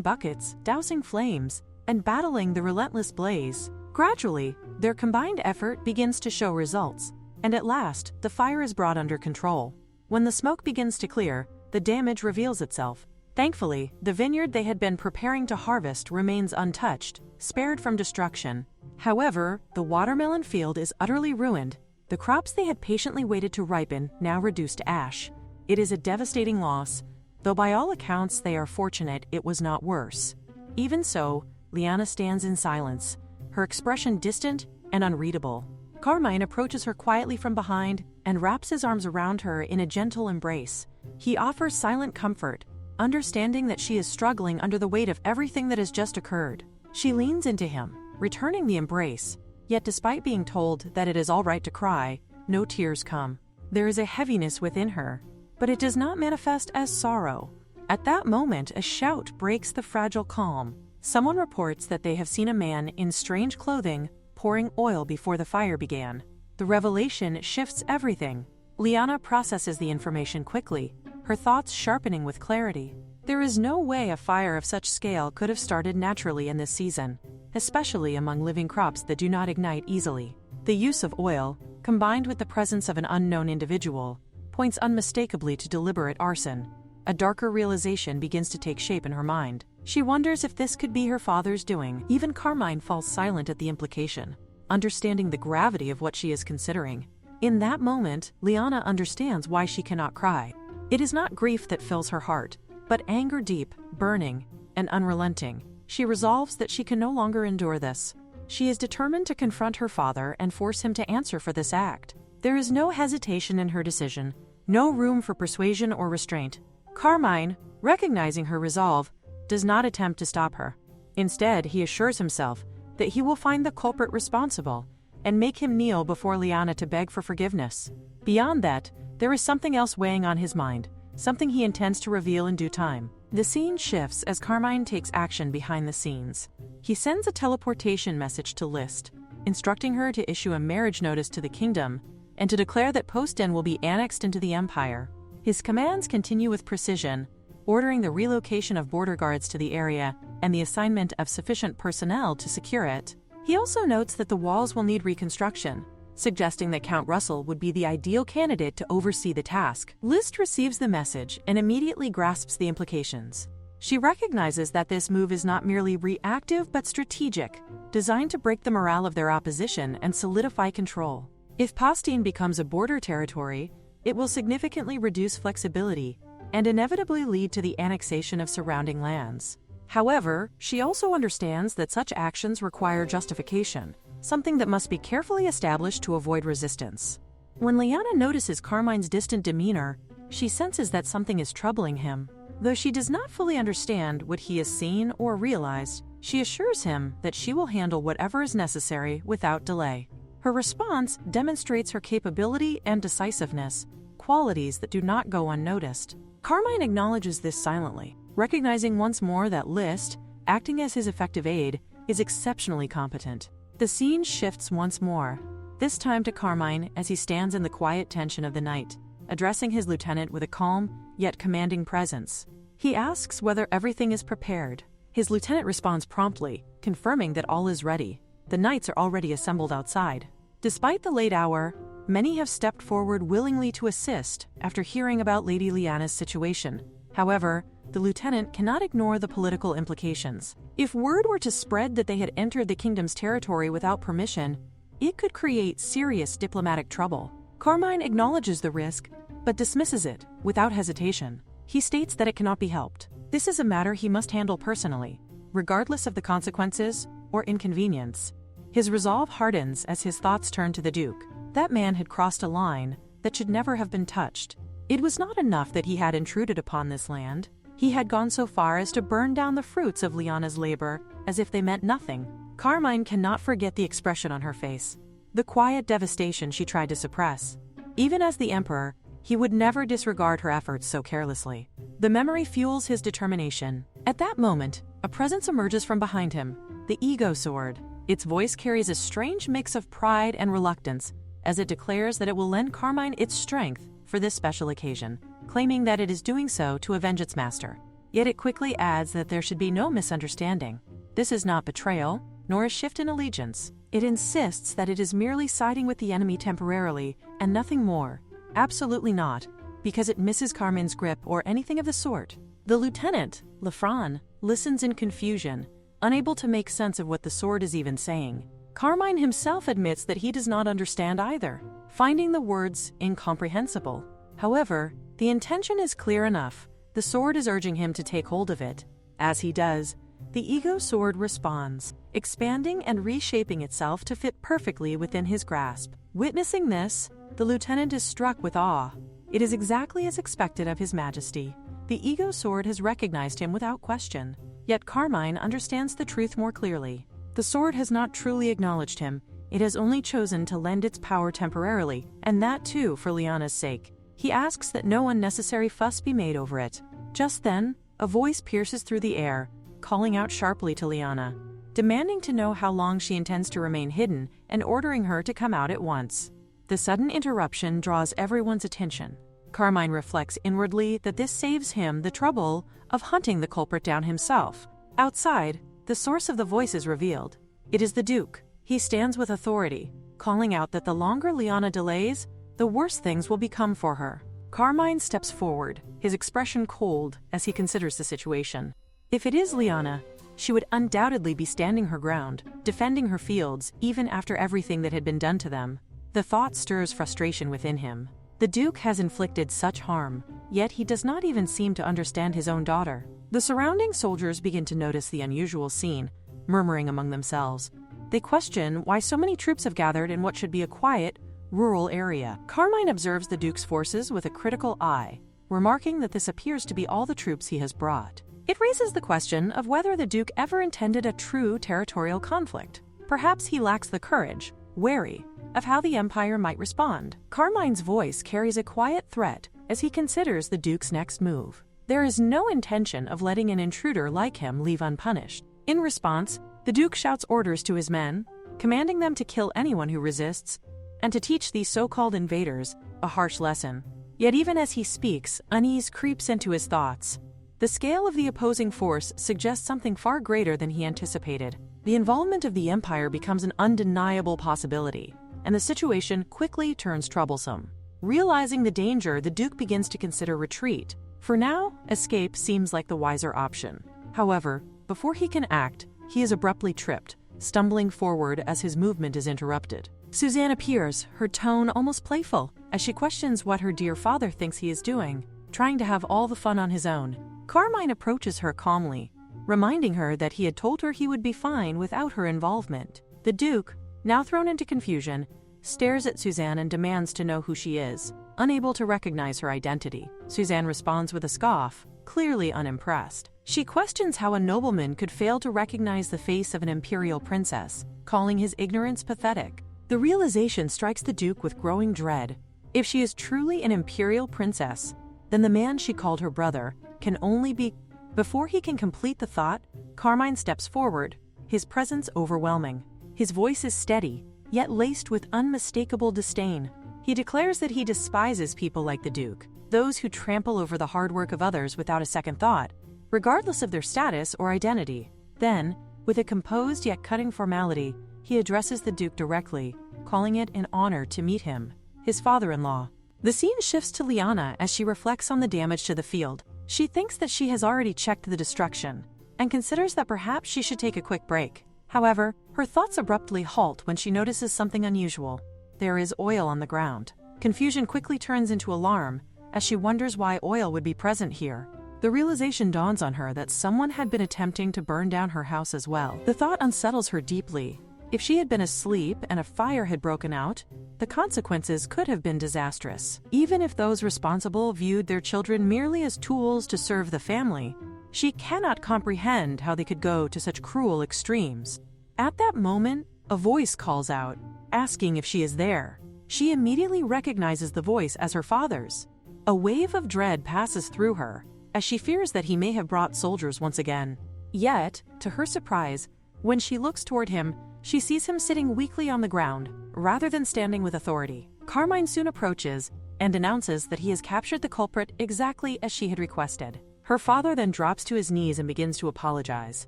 Speaker 1: buckets, dousing flames, and battling the relentless blaze. Gradually, their combined effort begins to show results, and at last, the fire is brought under control. When the smoke begins to clear, the damage reveals itself. Thankfully, the vineyard they had been preparing to harvest remains untouched, spared from destruction. However, the watermelon field is utterly ruined. The crops they had patiently waited to ripen now reduced to ash. It is a devastating loss, though by all accounts they are fortunate it was not worse. Even so, Lyanna stands in silence, her expression distant and unreadable. Carmine approaches her quietly from behind and wraps his arms around her in a gentle embrace. He offers silent comfort, understanding that she is struggling under the weight of everything that has just occurred. She leans into him, returning the embrace, yet despite being told that it is all right to cry, no tears come. There is a heaviness within her, but it does not manifest as sorrow. At that moment, a shout breaks the fragile calm. Someone reports that they have seen a man in strange clothing pouring oil before the fire began. The revelation shifts everything. Lyanna processes the information quickly, her thoughts sharpening with clarity. There is no way a fire of such scale could have started naturally in this season, especially among living crops that do not ignite easily. The use of oil, combined with the presence of an unknown individual, points unmistakably to deliberate arson. A darker realization begins to take shape in her mind. She wonders if this could be her father's doing. Even Carmine falls silent at the implication, understanding the gravity of what she is considering. In that moment, Lyanna understands why she cannot cry. It is not grief that fills her heart, but anger deep, burning, and unrelenting. She resolves that she can no longer endure this. She is determined to confront her father and force him to answer for this act. There is no hesitation in her decision, no room for persuasion or restraint. Carmine, recognizing her resolve, does not attempt to stop her. Instead, he assures himself that he will find the culprit responsible and make him kneel before Lyanna to beg for forgiveness. Beyond that, there is something else weighing on his mind, something he intends to reveal in due time. The scene shifts as Carmine takes action behind the scenes. He sends a teleportation message to List, instructing her to issue a marriage notice to the kingdom and to declare that Poston will be annexed into the empire. His commands continue with precision, ordering the relocation of border guards to the area and the assignment of sufficient personnel to secure it. He also notes that the walls will need reconstruction, suggesting that Count Russell would be the ideal candidate to oversee the task. List receives the message and immediately grasps the implications. She recognizes that this move is not merely reactive but strategic, designed to break the morale of their opposition and solidify control. If Poston becomes a border territory, it will significantly reduce flexibility and inevitably lead to the annexation of surrounding lands. However, she also understands that such actions require justification, something that must be carefully established to avoid resistance. When Lyanna notices Carmine's distant demeanor, she senses that something is troubling him. Though she does not fully understand what he has seen or realized, she assures him that she will handle whatever is necessary without delay. Her response demonstrates her capability and decisiveness, qualities that do not go unnoticed. Carmine acknowledges this silently, recognizing once more that List, acting as his effective aide, is exceptionally competent. The scene shifts once more, this time to Carmine as he stands in the quiet tension of the night, addressing his lieutenant with a calm yet commanding presence. He asks whether everything is prepared. His lieutenant responds promptly, confirming that all is ready. The knights are already assembled outside. Despite the late hour, many have stepped forward willingly to assist after hearing about Lady Lyanna's situation. However, the lieutenant cannot ignore the political implications. If word were to spread that they had entered the kingdom's territory without permission, it could create serious diplomatic trouble. Carmine acknowledges the risk, but dismisses it without hesitation. He states that it cannot be helped. This is a matter he must handle personally, regardless of the consequences or inconvenience. His resolve hardens as his thoughts turn to the Duke. That man had crossed a line that should never have been touched. It was not enough that he had intruded upon this land. He had gone so far as to burn down the fruits of Lyanna's labor as if they meant nothing. Carmine cannot forget the expression on her face, the quiet devastation she tried to suppress. Even as the Emperor, he would never disregard her efforts so carelessly. The memory fuels his determination. At that moment, a presence emerges from behind him, the ego sword. Its voice carries a strange mix of pride and reluctance as it declares that it will lend Carmine its strength for this special occasion, claiming that it is doing so to avenge its master. Yet it quickly adds that there should be no misunderstanding. This is not betrayal, nor a shift in allegiance. It insists that it is merely siding with the enemy temporarily and nothing more. Absolutely not, because it misses Carmine's grip or anything of the sort. The lieutenant, Lafran, listens in confusion, unable to make sense of what the sword is even saying. Carmine himself admits that he does not understand either, finding the words incomprehensible. However, the intention is clear enough. The sword is urging him to take hold of it. As he does, the ego sword responds, expanding and reshaping itself to fit perfectly within his grasp. Witnessing this, the lieutenant is struck with awe. It is exactly as expected of His Majesty. The ego sword has recognized him without question. Yet Carmine understands the truth more clearly. The sword has not truly acknowledged him. it has only chosen to lend its power temporarily, and that too for Lyanna's sake. He asks that no unnecessary fuss be made over it. Just then, a voice pierces through the air, calling out sharply to Lyanna, demanding to know how long she intends to remain hidden and ordering her to come out at once. The sudden interruption draws everyone's attention. Carmine reflects inwardly that this saves him the trouble of hunting the culprit down himself. Outside, the source of the voice is revealed. It is the Duke. He stands with authority, calling out that the longer Lyanna delays, the worse things will become for her. Carmine steps forward, his expression cold as he considers the situation. If it is Lyanna, she would undoubtedly be standing her ground, defending her fields even after everything that had been done to them. The thought stirs frustration within him. The Duke has inflicted such harm, yet he does not even seem to understand his own daughter. The surrounding soldiers begin to notice the unusual scene, murmuring among themselves. They question why so many troops have gathered in what should be a quiet, rural area. Carmine observes the Duke's forces with a critical eye, remarking that this appears to be all the troops he has brought. It raises the question of whether the Duke ever intended a true territorial conflict. Perhaps he lacks the courage, wary of how the Empire might respond. Carmine's voice carries a quiet threat as he considers the Duke's next move. There is no intention of letting an intruder like him leave unpunished. In response, the Duke shouts orders to his men, commanding them to kill anyone who resists, and to teach these so-called invaders a harsh lesson. Yet even as he speaks, unease creeps into his thoughts. The scale of the opposing force suggests something far greater than he anticipated. The involvement of the Empire becomes an undeniable possibility, and the situation quickly turns troublesome. Realizing the danger, the Duke begins to consider retreat. For now, escape seems like the wiser option. However, before he can act, he is abruptly tripped, stumbling forward as his movement is interrupted. Suzanne appears, her tone almost playful, as she questions what her dear father thinks he is doing, trying to have all the fun on his own. Carmine approaches her calmly, reminding her that he had told her he would be fine without her involvement. The Duke, now thrown into confusion, stares at Suzanne and demands to know who she is. Unable to recognize her identity, Suzanne responds with a scoff, clearly unimpressed. She questions how a nobleman could fail to recognize the face of an imperial princess, calling his ignorance pathetic. The realization strikes the Duke with growing dread. If she is truly an imperial princess, then the man she called her brother can only be... Before he can complete the thought, Carmine steps forward, his presence overwhelming. His voice is steady, yet laced with unmistakable disdain. He declares that he despises people like the Duke, those who trample over the hard work of others without a second thought, regardless of their status or identity. Then, with a composed yet cutting formality, he addresses the Duke directly, calling it an honor to meet him, his father-in-law. The scene shifts to Lyanna as she reflects on the damage to the field. She thinks that she has already checked the destruction, and considers that perhaps she should take a quick break. However, her thoughts abruptly halt when she notices something unusual. There is oil on the ground. Confusion quickly turns into alarm as she wonders why oil would be present here. The realization dawns on her that someone had been attempting to burn down her house as well. The thought unsettles her deeply. If she had been asleep and a fire had broken out, the consequences could have been disastrous. Even if those responsible viewed their children merely as tools to serve the family, she cannot comprehend how they could go to such cruel extremes. At that moment, a voice calls out, asking if she is there. She immediately recognizes the voice as her father's. A wave of dread passes through her, as she fears that he may have brought soldiers once again. Yet, to her surprise, when she looks toward him, she sees him sitting weakly on the ground, rather than standing with authority. Carmine soon approaches and announces that he has captured the culprit exactly as she had requested. Her father then drops to his knees and begins to apologize.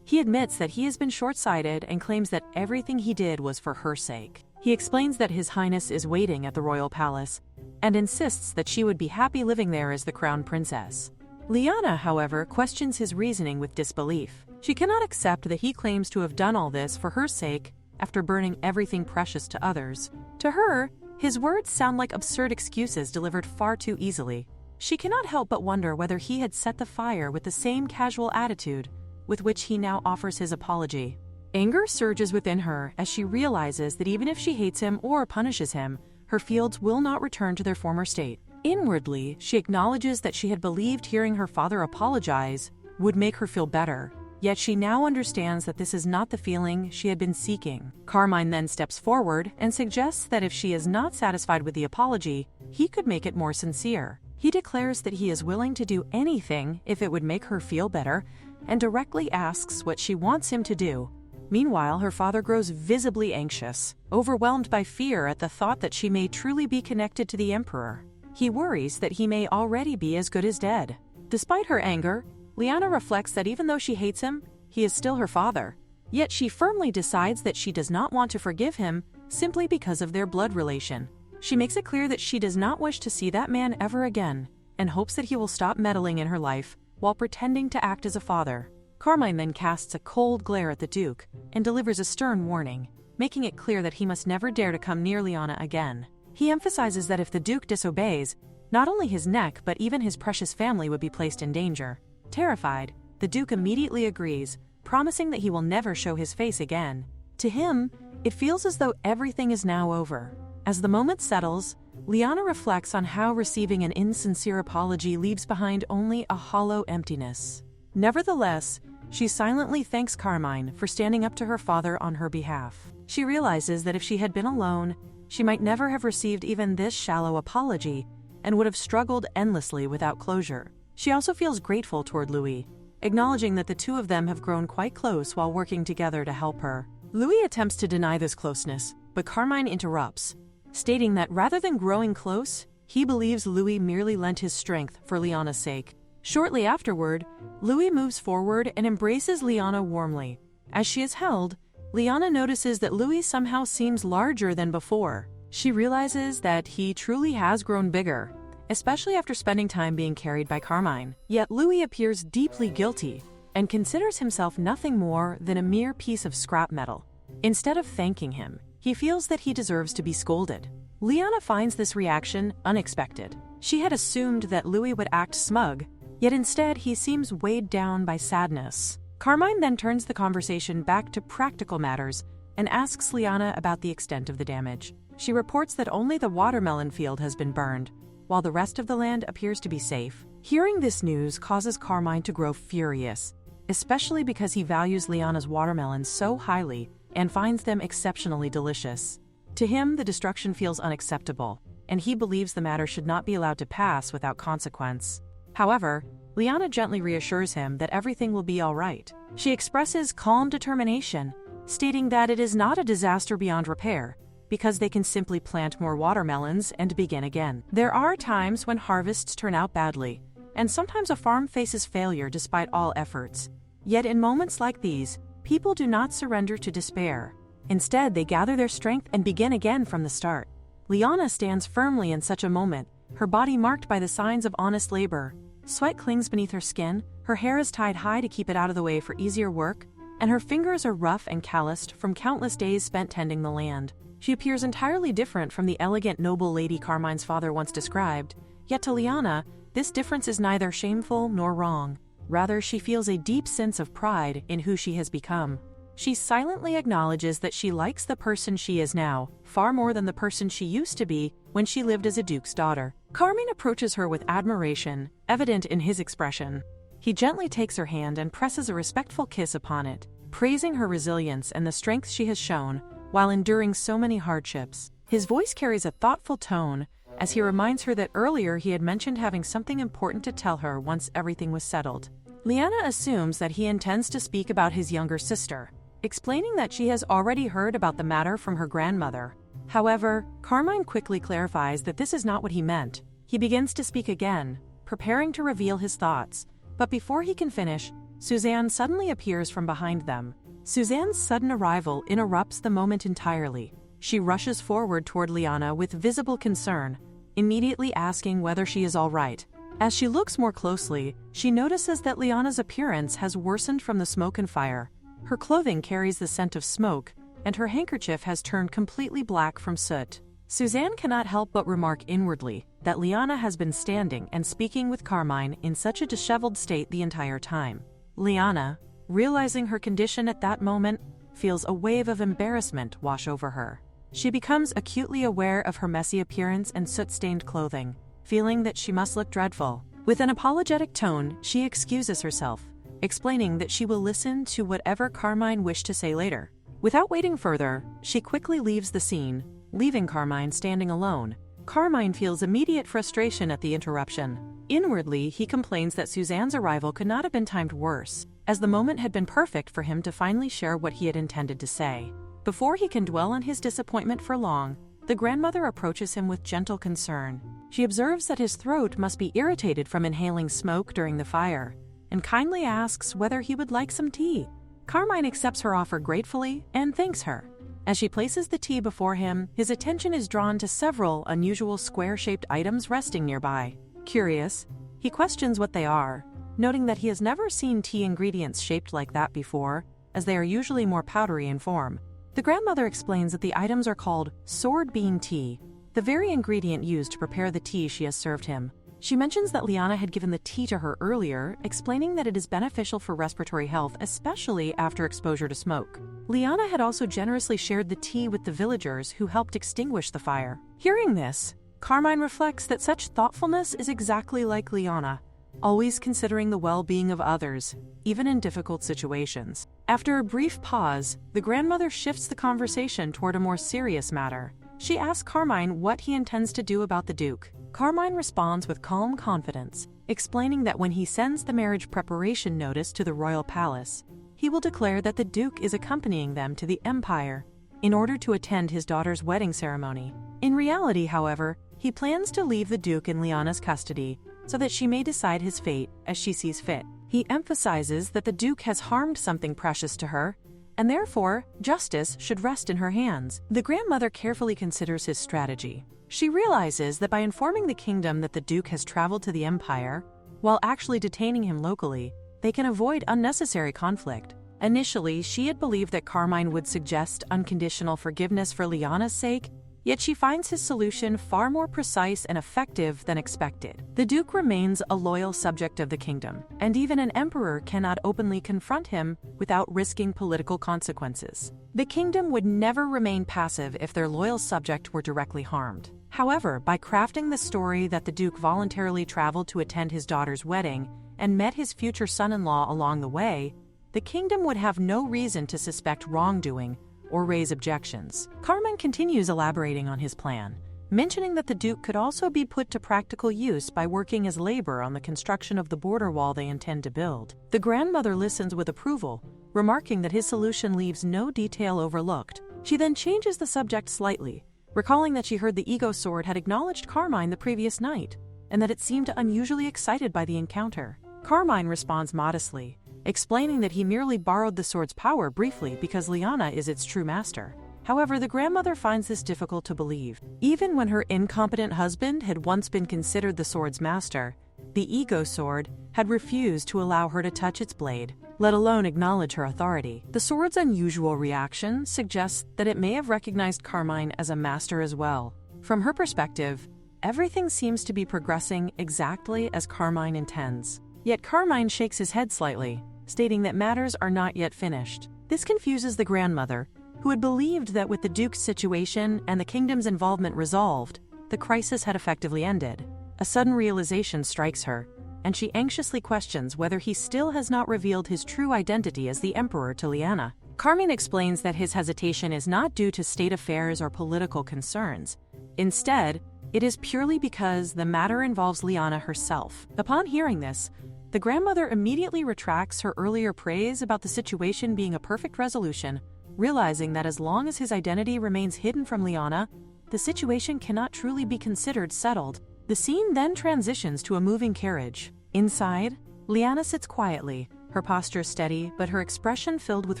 Speaker 1: He admits that he has been short-sighted and claims that everything he did was for her sake. He explains that His Highness is waiting at the royal palace and insists that she would be happy living there as the crown princess. Lyanna, however, questions his reasoning with disbelief. She cannot accept that he claims to have done all this for her sake after burning everything precious to others. To her, his words sound like absurd excuses delivered far too easily. She cannot help but wonder whether he had set the fire with the same casual attitude with which he now offers his apology. Anger surges within her as she realizes that even if she hates him or punishes him, her fields will not return to their former state. Inwardly, she acknowledges that she had believed hearing her father apologize would make her feel better. Yet she now understands that this is not the feeling she had been seeking. Carmine then steps forward and suggests that if she is not satisfied with the apology, he could make it more sincere. He declares that he is willing to do anything if it would make her feel better, and directly asks what she wants him to do. Meanwhile, her father grows visibly anxious, overwhelmed by fear at the thought that she may truly be connected to the Emperor. He worries that he may already be as good as dead. Despite her anger, Lyanna reflects that even though she hates him, he is still her father. Yet she firmly decides that she does not want to forgive him simply because of their blood relation. She makes it clear that she does not wish to see that man ever again, and hopes that he will stop meddling in her life while pretending to act as a father. Carmine then casts a cold glare at the Duke and delivers a stern warning, making it clear that he must never dare to come near Lyanna again. He emphasizes that if the Duke disobeys, not only his neck but even his precious family would be placed in danger. Terrified, the Duke immediately agrees, promising that he will never show his face again. To him, it feels as though everything is now over. As the moment settles, Lyanna reflects on how receiving an insincere apology leaves behind only a hollow emptiness. Nevertheless, she silently thanks Carmine for standing up to her father on her behalf. She realizes that if she had been alone, she might never have received even this shallow apology and would have struggled endlessly without closure. She also feels grateful toward Louis, acknowledging that the two of them have grown quite close while working together to help her. Louis attempts to deny this closeness, but Carmine interrupts, stating that rather than growing close, he believes Louis merely lent his strength for Lyanna's sake. Shortly afterward, Louis moves forward and embraces Lyanna warmly. As she is held, Lyanna notices that Louis somehow seems larger than before. She realizes that he truly has grown bigger, especially after spending time being carried by Carmine. Yet Louis appears deeply guilty and considers himself nothing more than a mere piece of scrap metal. Instead of thanking him, he feels that he deserves to be scolded. Lyanna finds this reaction unexpected. She had assumed that Louis would act smug, yet instead he seems weighed down by sadness. Carmine then turns the conversation back to practical matters and asks Lyanna about the extent of the damage. She reports that only the watermelon field has been burned, while the rest of the land appears to be safe. Hearing this news causes Carmine to grow furious, especially because he values Lyanna's watermelons so highly and finds them exceptionally delicious. To him, the destruction feels unacceptable, and he believes the matter should not be allowed to pass without consequence. However, Lyanna gently reassures him that everything will be all right. She expresses calm determination, stating that it is not a disaster beyond repair, because they can simply plant more watermelons and begin again. There are times when harvests turn out badly, and sometimes a farm faces failure despite all efforts. Yet in moments like these, people do not surrender to despair. Instead, they gather their strength and begin again from the start. Lyanna stands firmly in such a moment, her body marked by the signs of honest labor. Sweat clings beneath her skin, her hair is tied high to keep it out of the way for easier work, and her fingers are rough and calloused from countless days spent tending the land. She appears entirely different from the elegant noble lady Carmine's father once described, yet to Lyanna, this difference is neither shameful nor wrong. Rather, she feels a deep sense of pride in who she has become. She silently acknowledges that she likes the person she is now, far more than the person she used to be when she lived as a duke's daughter. Carmine approaches her with admiration, evident in his expression. He gently takes her hand and presses a respectful kiss upon it, praising her resilience and the strength she has shown while enduring so many hardships. His voice carries a thoughtful tone as he reminds her that earlier he had mentioned having something important to tell her once everything was settled. Lyanna assumes that he intends to speak about his younger sister, explaining that she has already heard about the matter from her grandmother. However, Carmine quickly clarifies that this is not what he meant. He begins to speak again, preparing to reveal his thoughts, but before he can finish, Suzanne suddenly appears from behind them. Suzanne's sudden arrival interrupts the moment entirely. She rushes forward toward Lyanna with visible concern, immediately asking whether she is all right. As she looks more closely, she notices that Lyanna's appearance has worsened from the smoke and fire. Her clothing carries the scent of smoke, and her handkerchief has turned completely black from soot. Suzanne cannot help but remark inwardly that Lyanna has been standing and speaking with Carmine in such a disheveled state the entire time. Lyanna, realizing her condition at that moment, feels a wave of embarrassment wash over her. She becomes acutely aware of her messy appearance and soot-stained clothing, feeling that she must look dreadful. With an apologetic tone, she excuses herself, explaining that she will listen to whatever Carmine wished to say later. Without waiting further, she quickly leaves the scene, leaving Carmine standing alone. Carmine feels immediate frustration at the interruption. Inwardly, he complains that Suzanne's arrival could not have been timed worse, as the moment had been perfect for him to finally share what he had intended to say. Before he can dwell on his disappointment for long, the grandmother approaches him with gentle concern. She observes that his throat must be irritated from inhaling smoke during the fire, and kindly asks whether he would like some tea. Carmine accepts her offer gratefully and thanks her. As she places the tea before him, his attention is drawn to several unusual square-shaped items resting nearby. Curious, he questions what they are, noting that he has never seen tea ingredients shaped like that before, as they are usually more powdery in form. The grandmother explains that the items are called sword bean tea, the very ingredient used to prepare the tea she has served him. She mentions that Lyanna had given the tea to her earlier, explaining that it is beneficial for respiratory health, especially after exposure to smoke. Lyanna had also generously shared the tea with the villagers who helped extinguish the fire. Hearing this, Carmine reflects that such thoughtfulness is exactly like Lyanna, always considering the well-being of others, even in difficult situations. After a brief pause, the grandmother shifts the conversation toward a more serious matter. She asks Carmine what he intends to do about the Duke. Carmine responds with calm confidence, explaining that when he sends the marriage preparation notice to the royal palace, he will declare that the Duke is accompanying them to the Empire in order to attend his daughter's wedding ceremony. In reality, however, he plans to leave the Duke in Lyanna's custody so that she may decide his fate as she sees fit. He emphasizes that the Duke has harmed something precious to her, and therefore, justice should rest in her hands. The grandmother carefully considers his strategy. She realizes that by informing the kingdom that the Duke has traveled to the Empire, while actually detaining him locally, they can avoid unnecessary conflict. Initially, she had believed that Carmine would suggest unconditional forgiveness for Lyanna's sake, yet she finds his solution far more precise and effective than expected. The Duke remains a loyal subject of the kingdom, and even an emperor cannot openly confront him without risking political consequences. The kingdom would never remain passive if their loyal subject were directly harmed. However, by crafting the story that the Duke voluntarily traveled to attend his daughter's wedding and met his future son-in-law along the way, the kingdom would have no reason to suspect wrongdoing or raise objections. Carmine continues elaborating on his plan, mentioning that the Duke could also be put to practical use by working as labor on the construction of the border wall they intend to build. The grandmother listens with approval, remarking that his solution leaves no detail overlooked. She then changes the subject slightly, recalling that she heard the ego sword had acknowledged Carmine the previous night, and that it seemed unusually excited by the encounter. Carmine responds modestly, explaining that he merely borrowed the sword's power briefly because Lyanna is its true master. However, the grandmother finds this difficult to believe. Even when her incompetent husband had once been considered the sword's master, the ego sword had refused to allow her to touch its blade, let alone acknowledge her authority. The sword's unusual reaction suggests that it may have recognized Carmine as a master as well. From her perspective, everything seems to be progressing exactly as Carmine intends. Yet Carmine shakes his head slightly, stating that matters are not yet finished. This confuses the grandmother, who had believed that with the Duke's situation and the kingdom's involvement resolved, the crisis had effectively ended. A sudden realization strikes her, and she anxiously questions whether he still has not revealed his true identity as the Emperor to Lyanna. Carmine explains that his hesitation is not due to state affairs or political concerns. Instead, it is purely because the matter involves Lyanna herself. Upon hearing this, the grandmother immediately retracts her earlier praise about the situation being a perfect resolution, realizing that as long as his identity remains hidden from Lyanna, the situation cannot truly be considered settled. The scene then transitions to a moving carriage. Inside, Lyanna sits quietly, her posture steady but her expression filled with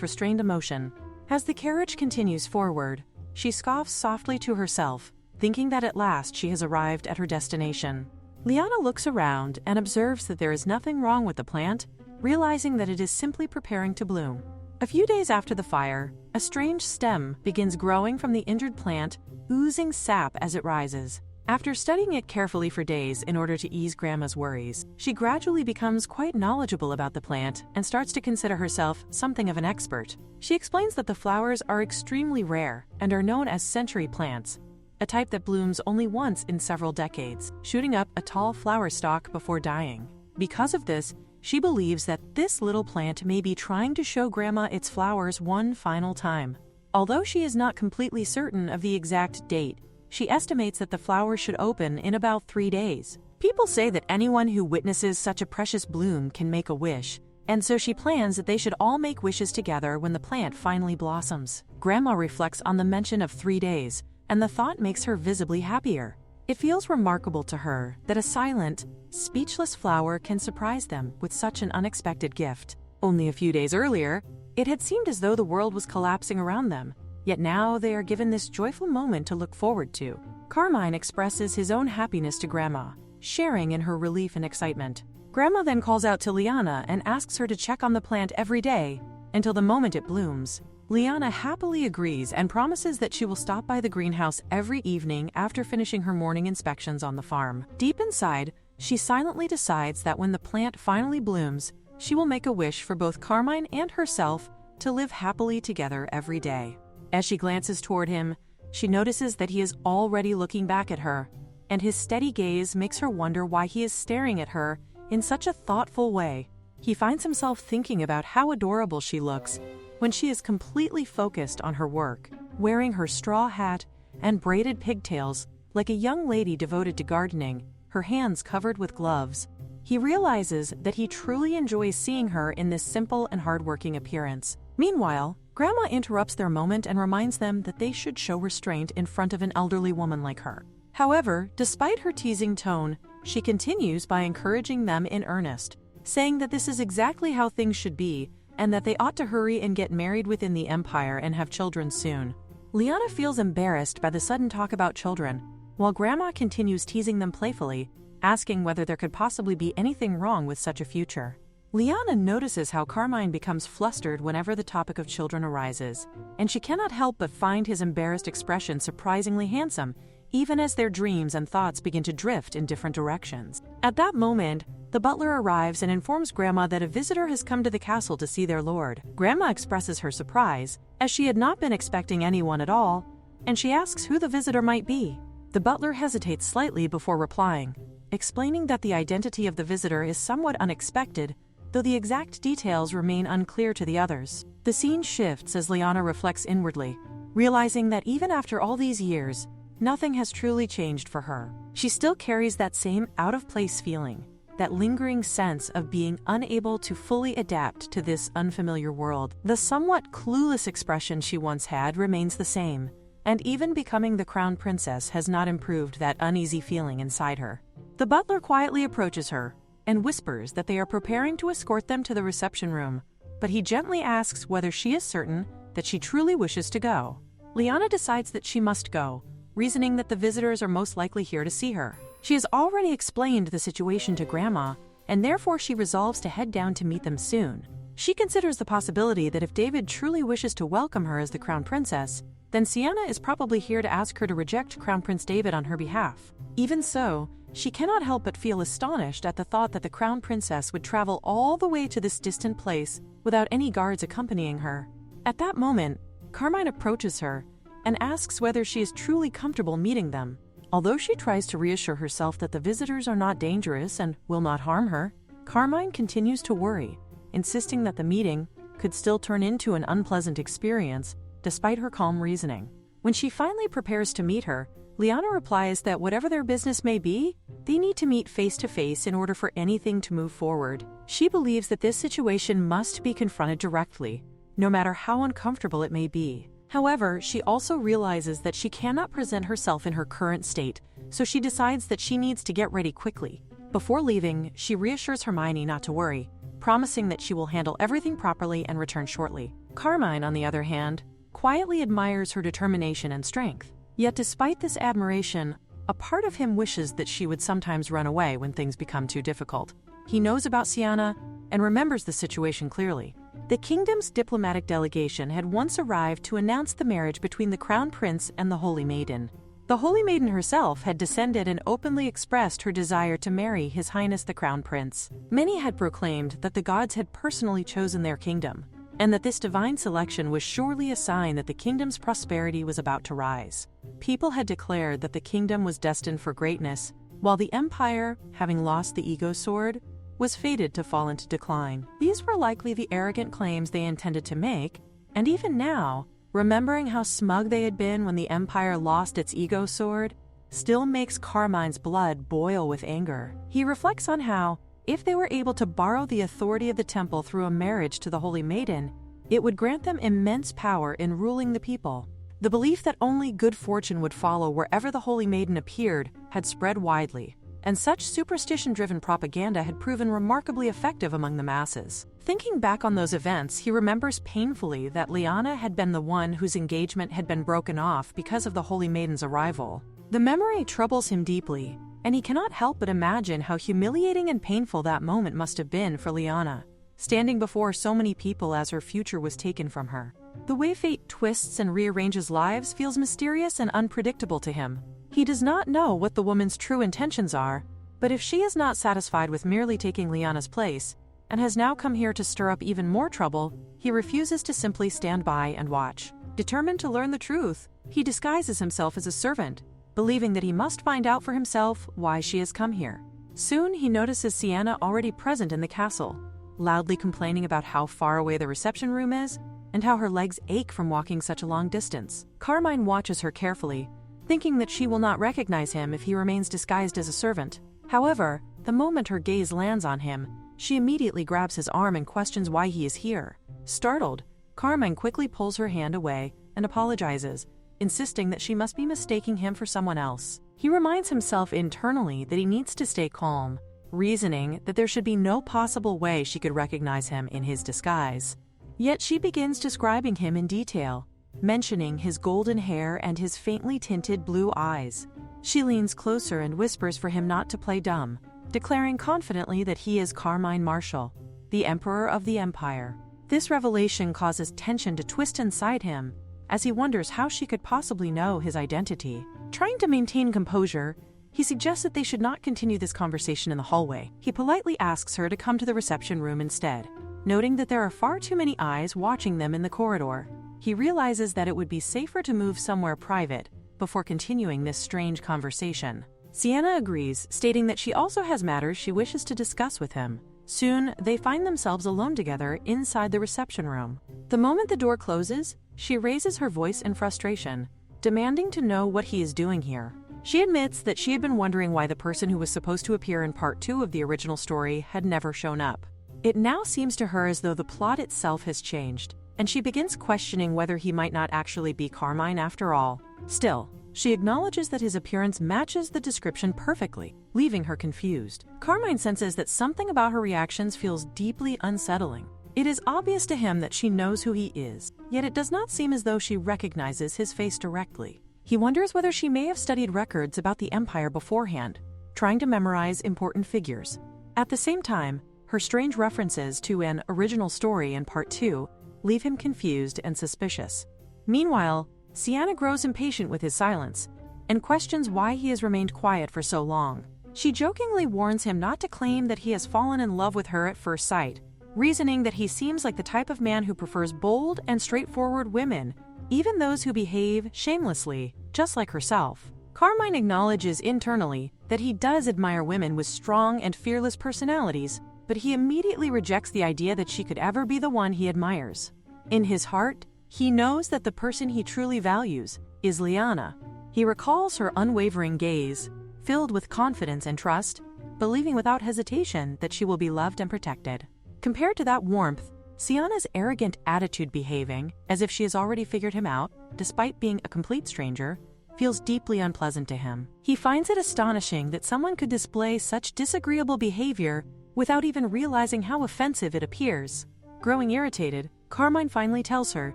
Speaker 1: restrained emotion. As the carriage continues forward, she scoffs softly to herself, thinking that at last she has arrived at her destination. Lyanna looks around and observes that there is nothing wrong with the plant, realizing that it is simply preparing to bloom. A few days after the fire, a strange stem begins growing from the injured plant, oozing sap as it rises. After studying it carefully for days in order to ease Grandma's worries, she gradually becomes quite knowledgeable about the plant and starts to consider herself something of an expert. She explains that the flowers are extremely rare and are known as century plants, a type that blooms only once in several decades, shooting up a tall flower stalk before dying. Because of this, She believes that this little plant may be trying to show Grandma its flowers one final time. Although she is not completely certain of the exact date, she estimates that the flowers should open in about 3 days. People say that anyone who witnesses such a precious bloom can make a wish, and so she plans that they should all make wishes together when the plant finally blossoms. Grandma reflects on the mention of 3 days, and the thought makes her visibly happier. It feels remarkable to her that a silent, speechless flower can surprise them with such an unexpected gift. Only a few days earlier, it had seemed as though the world was collapsing around them, yet now they are given this joyful moment to look forward to. Carmine expresses his own happiness to Grandma, sharing in her relief and excitement. Grandma then calls out to Lyanna and asks her to check on the plant every day until the moment it blooms. Lyanna happily agrees and promises that she will stop by the greenhouse every evening after finishing her morning inspections on the farm. Deep inside, she silently decides that when the plant finally blooms, she will make a wish for both Carmine and herself to live happily together every day. As she glances toward him, she notices that he is already looking back at her, and his steady gaze makes her wonder why he is staring at her in such a thoughtful way. He finds himself thinking about how adorable she looks when she is completely focused on her work, wearing her straw hat and braided pigtails like a young lady devoted to gardening, her hands covered with gloves. He realizes that he truly enjoys seeing her in this simple and hardworking appearance. Meanwhile, Grandma interrupts their moment and reminds them that they should show restraint in front of an elderly woman like her. However, despite her teasing tone, she continues by encouraging them in earnest, saying that this is exactly how things should be and that they ought to hurry and get married within the empire and have children soon. Lyanna feels embarrassed by the sudden talk about children, while Grandma continues teasing them playfully, asking whether there could possibly be anything wrong with such a future. Lyanna notices how Carmine becomes flustered whenever the topic of children arises, and she cannot help but find his embarrassed expression surprisingly handsome, even as their dreams and thoughts begin to drift in different directions. At that moment, the butler arrives and informs Grandma that a visitor has come to the castle to see their lord. Grandma expresses her surprise, as she had not been expecting anyone at all, and she asks who the visitor might be. The butler hesitates slightly before replying, explaining that the identity of the visitor is somewhat unexpected, though the exact details remain unclear to the others. The scene shifts as Lyanna reflects inwardly, realizing that even after all these years, nothing has truly changed for her. She still carries that same out-of-place feeling, that lingering sense of being unable to fully adapt to this unfamiliar world. The somewhat clueless expression she once had remains the same, and even becoming the crown princess has not improved that uneasy feeling inside her. The butler quietly approaches her and whispers that they are preparing to escort them to the reception room, but he gently asks whether she is certain that she truly wishes to go. Lyanna decides that she must go, reasoning that the visitors are most likely here to see her. She has already explained the situation to Grandma, and therefore she resolves to head down to meet them soon. She considers the possibility that if David truly wishes to welcome her as the Crown Princess, then Siana is probably here to ask her to reject Crown Prince David on her behalf. Even so, she cannot help but feel astonished at the thought that the Crown Princess would travel all the way to this distant place without any guards accompanying her. At that moment, Carmine approaches her and asks whether she is truly comfortable meeting them. Although she tries to reassure herself that the visitors are not dangerous and will not harm her, Carmine continues to worry, insisting that the meeting could still turn into an unpleasant experience despite her calm reasoning. When she finally prepares to meet her, Lyanna replies that whatever their business may be, they need to meet face to face in order for anything to move forward. She believes that this situation must be confronted directly, no matter how uncomfortable it may be. However, she also realizes that she cannot present herself in her current state, so she decides that she needs to get ready quickly. Before leaving, she reassures Hermione not to worry, promising that she will handle everything properly and return shortly. Carmine, on the other hand, quietly admires her determination and strength. Yet despite this admiration, a part of him wishes that she would sometimes run away when things become too difficult. He knows about Siana and remembers the situation clearly. The kingdom's diplomatic delegation had once arrived to announce the marriage between the Crown Prince and the Holy Maiden. The Holy Maiden herself had descended and openly expressed her desire to marry His Highness the Crown Prince. Many had proclaimed that the gods had personally chosen their kingdom, and that this divine selection was surely a sign that the kingdom's prosperity was about to rise. People had declared that the kingdom was destined for greatness, while the empire, having lost the ego sword, was fated to fall into decline. These were likely the arrogant claims they intended to make, and even now, remembering how smug they had been when the Empire lost its ego sword, still makes Carmine's blood boil with anger. He reflects on how, if they were able to borrow the authority of the temple through a marriage to the Holy Maiden, it would grant them immense power in ruling the people. The belief that only good fortune would follow wherever the Holy Maiden appeared had spread widely, and such superstition-driven propaganda had proven remarkably effective among the masses. Thinking back on those events, he remembers painfully that Lyanna had been the one whose engagement had been broken off because of the Holy Maiden's arrival. The memory troubles him deeply, and he cannot help but imagine how humiliating and painful that moment must have been for Lyanna, standing before so many people as her future was taken from her. The way fate twists and rearranges lives feels mysterious and unpredictable to him. He does not know what the woman's true intentions are, but if she is not satisfied with merely taking Lyanna's place, and has now come here to stir up even more trouble, he refuses to simply stand by and watch. Determined to learn the truth, he disguises himself as a servant, believing that he must find out for himself why she has come here. Soon he notices Siana already present in the castle, loudly complaining about how far away the reception room is, and how her legs ache from walking such a long distance. Carmine watches her carefully, thinking that she will not recognize him if he remains disguised as a servant. However, the moment her gaze lands on him, she immediately grabs his arm and questions why he is here. Startled, Carmine quickly pulls her hand away and apologizes, insisting that she must be mistaking him for someone else. He reminds himself internally that he needs to stay calm, reasoning that there should be no possible way she could recognize him in his disguise. Yet she begins describing him in detail, mentioning his golden hair and his faintly tinted blue eyes. She leans closer and whispers for him not to play dumb, declaring confidently that he is Carmine Marshall, the Emperor of the Empire. This revelation causes tension to twist inside him, as he wonders how she could possibly know his identity. Trying to maintain composure, he suggests that they should not continue this conversation in the hallway. He politely asks her to come to the reception room instead, noting that there are far too many eyes watching them in the corridor. He realizes that it would be safer to move somewhere private before continuing this strange conversation. Siana agrees, stating that she also has matters she wishes to discuss with him. Soon, they find themselves alone together inside the reception room. The moment the door closes, she raises her voice in frustration, demanding to know what he is doing here. She admits that she had been wondering why the person who was supposed to appear in part 2 of the original story had never shown up. It now seems to her as though the plot itself has changed, and she begins questioning whether he might not actually be Carmine after all. Still, she acknowledges that his appearance matches the description perfectly, leaving her confused. Carmine senses that something about her reactions feels deeply unsettling. It is obvious to him that she knows who he is, yet it does not seem as though she recognizes his face directly. He wonders whether she may have studied records about the Empire beforehand, trying to memorize important figures. At the same time, her strange references to an original story in part 2 leave him confused and suspicious. Meanwhile, Siana grows impatient with his silence and questions why he has remained quiet for so long. She jokingly warns him not to claim that he has fallen in love with her at first sight, reasoning that he seems like the type of man who prefers bold and straightforward women, even those who behave shamelessly, just like herself. Carmine acknowledges internally that he does admire women with strong and fearless personalities, but he immediately rejects the idea that she could ever be the one he admires. In his heart, he knows that the person he truly values is Lyanna. He recalls her unwavering gaze, filled with confidence and trust, believing without hesitation that she will be loved and protected. Compared to that warmth, Siana's arrogant attitude, behaving as if she has already figured him out, despite being a complete stranger, feels deeply unpleasant to him. He finds it astonishing that someone could display such disagreeable behavior without even realizing how offensive it appears. Growing irritated, Carmine finally tells her